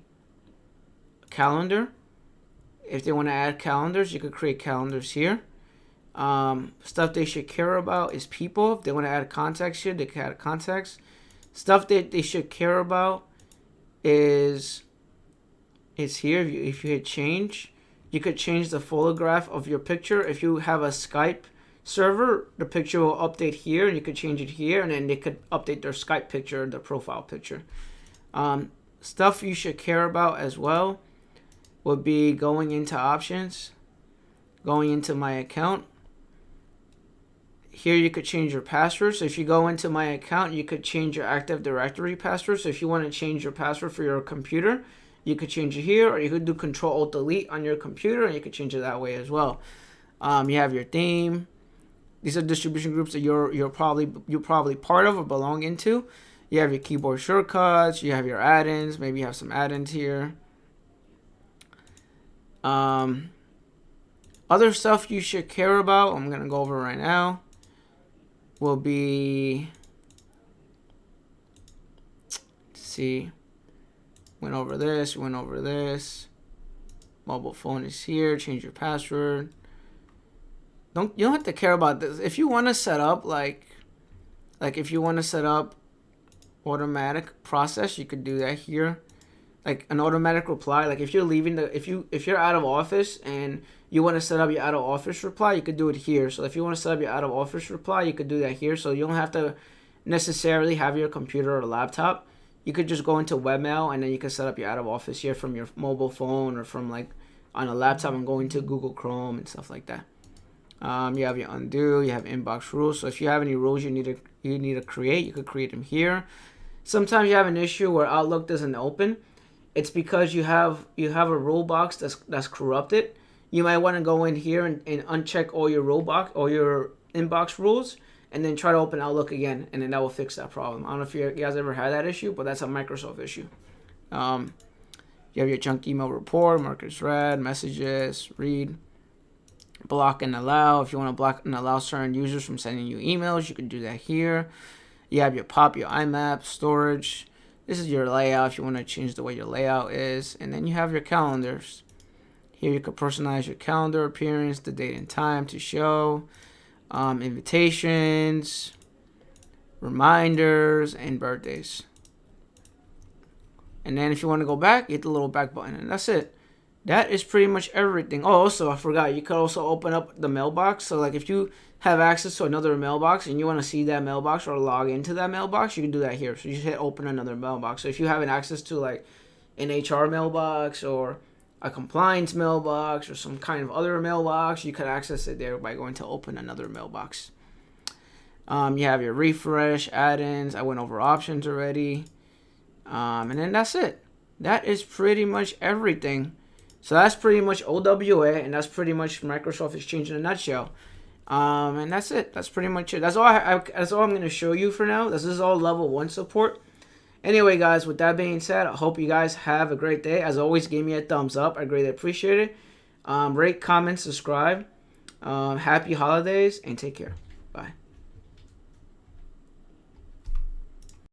calendar. If they want to add calendars, you could create calendars here. Stuff they should care about is people. If they want to add contacts here, they can add contacts. Stuff that they should care about is here. If you hit change, you could change the photograph of your picture. If you have a Skype server, the picture will update here, and you could change it here, and then they could update their Skype picture, their profile picture. Stuff you should care about as well would be going into options, going into my account. Here you could change your password. So if you go into my account, you could change your Active Directory password. So if you want to change your password for your computer, you could change it here, or you could do Control-Alt-Delete on your computer, and you could change it that way as well. You have your theme. These are distribution groups that you're probably part of or belong into. You have your keyboard shortcuts. You have your add-ins. Maybe you have some add-ins here. Other stuff you should care about, I'm going to go over right now, will be, let's see, went over this. Mobile phone is here. Change your password. You don't have to care about this. If you want to set up like if you want to set up automatic process, you could do that here. Like an automatic reply. Like if you're leaving if you're out of office and you want to set up your out of office reply, you could do it here. So if you want to set up your out of office reply, you could do that here. So you don't have to necessarily have your computer or laptop. You could just go into webmail, and then you can set up your out of office here from your mobile phone or from like on a laptop and go into Google Chrome and stuff like that. You have your undo, you have inbox rules. So if you have any rules you need to create, you could create them here. Sometimes you have an issue where Outlook doesn't open. It's because you have a rule box that's corrupted. You might want to go in here and uncheck all your your inbox rules, and then try to open Outlook again, and then that will fix that problem. I don't know if you guys ever had that issue, but that's a Microsoft issue. You have your junk email report, mark as read, messages, read, block and allow. If you want to block and allow certain users from sending you emails, you can do that here. You have your POP, your IMAP, storage. This is your layout if you want to change the way your layout is. And then you have your calendars. Here you can personalize your calendar appearance, the date and time to show, invitations, reminders, and birthdays. And then if you want to go back, hit the little back button, and that's it. That is pretty much everything. Oh, also, I forgot, you could also open up the mailbox. So like if you have access to another mailbox and you want to see that mailbox or log into that mailbox, you can do that here. So you just hit open another mailbox. So if you have an access to like an HR mailbox or a compliance mailbox or some kind of other mailbox, you could access it there by going to open another mailbox. You have your refresh, add-ins. I went over options already. And then that's it. That is pretty much everything. So that's pretty much OWA, and that's pretty much Microsoft Exchange in a nutshell. And that's it. That's pretty much it. That's all I'm going to show you for now. This is all level 1 support. Anyway, guys, with that being said, I hope you guys have a great day. As always, give me a thumbs up. I greatly appreciate it. Rate, comment, subscribe. Happy holidays, and take care. Bye.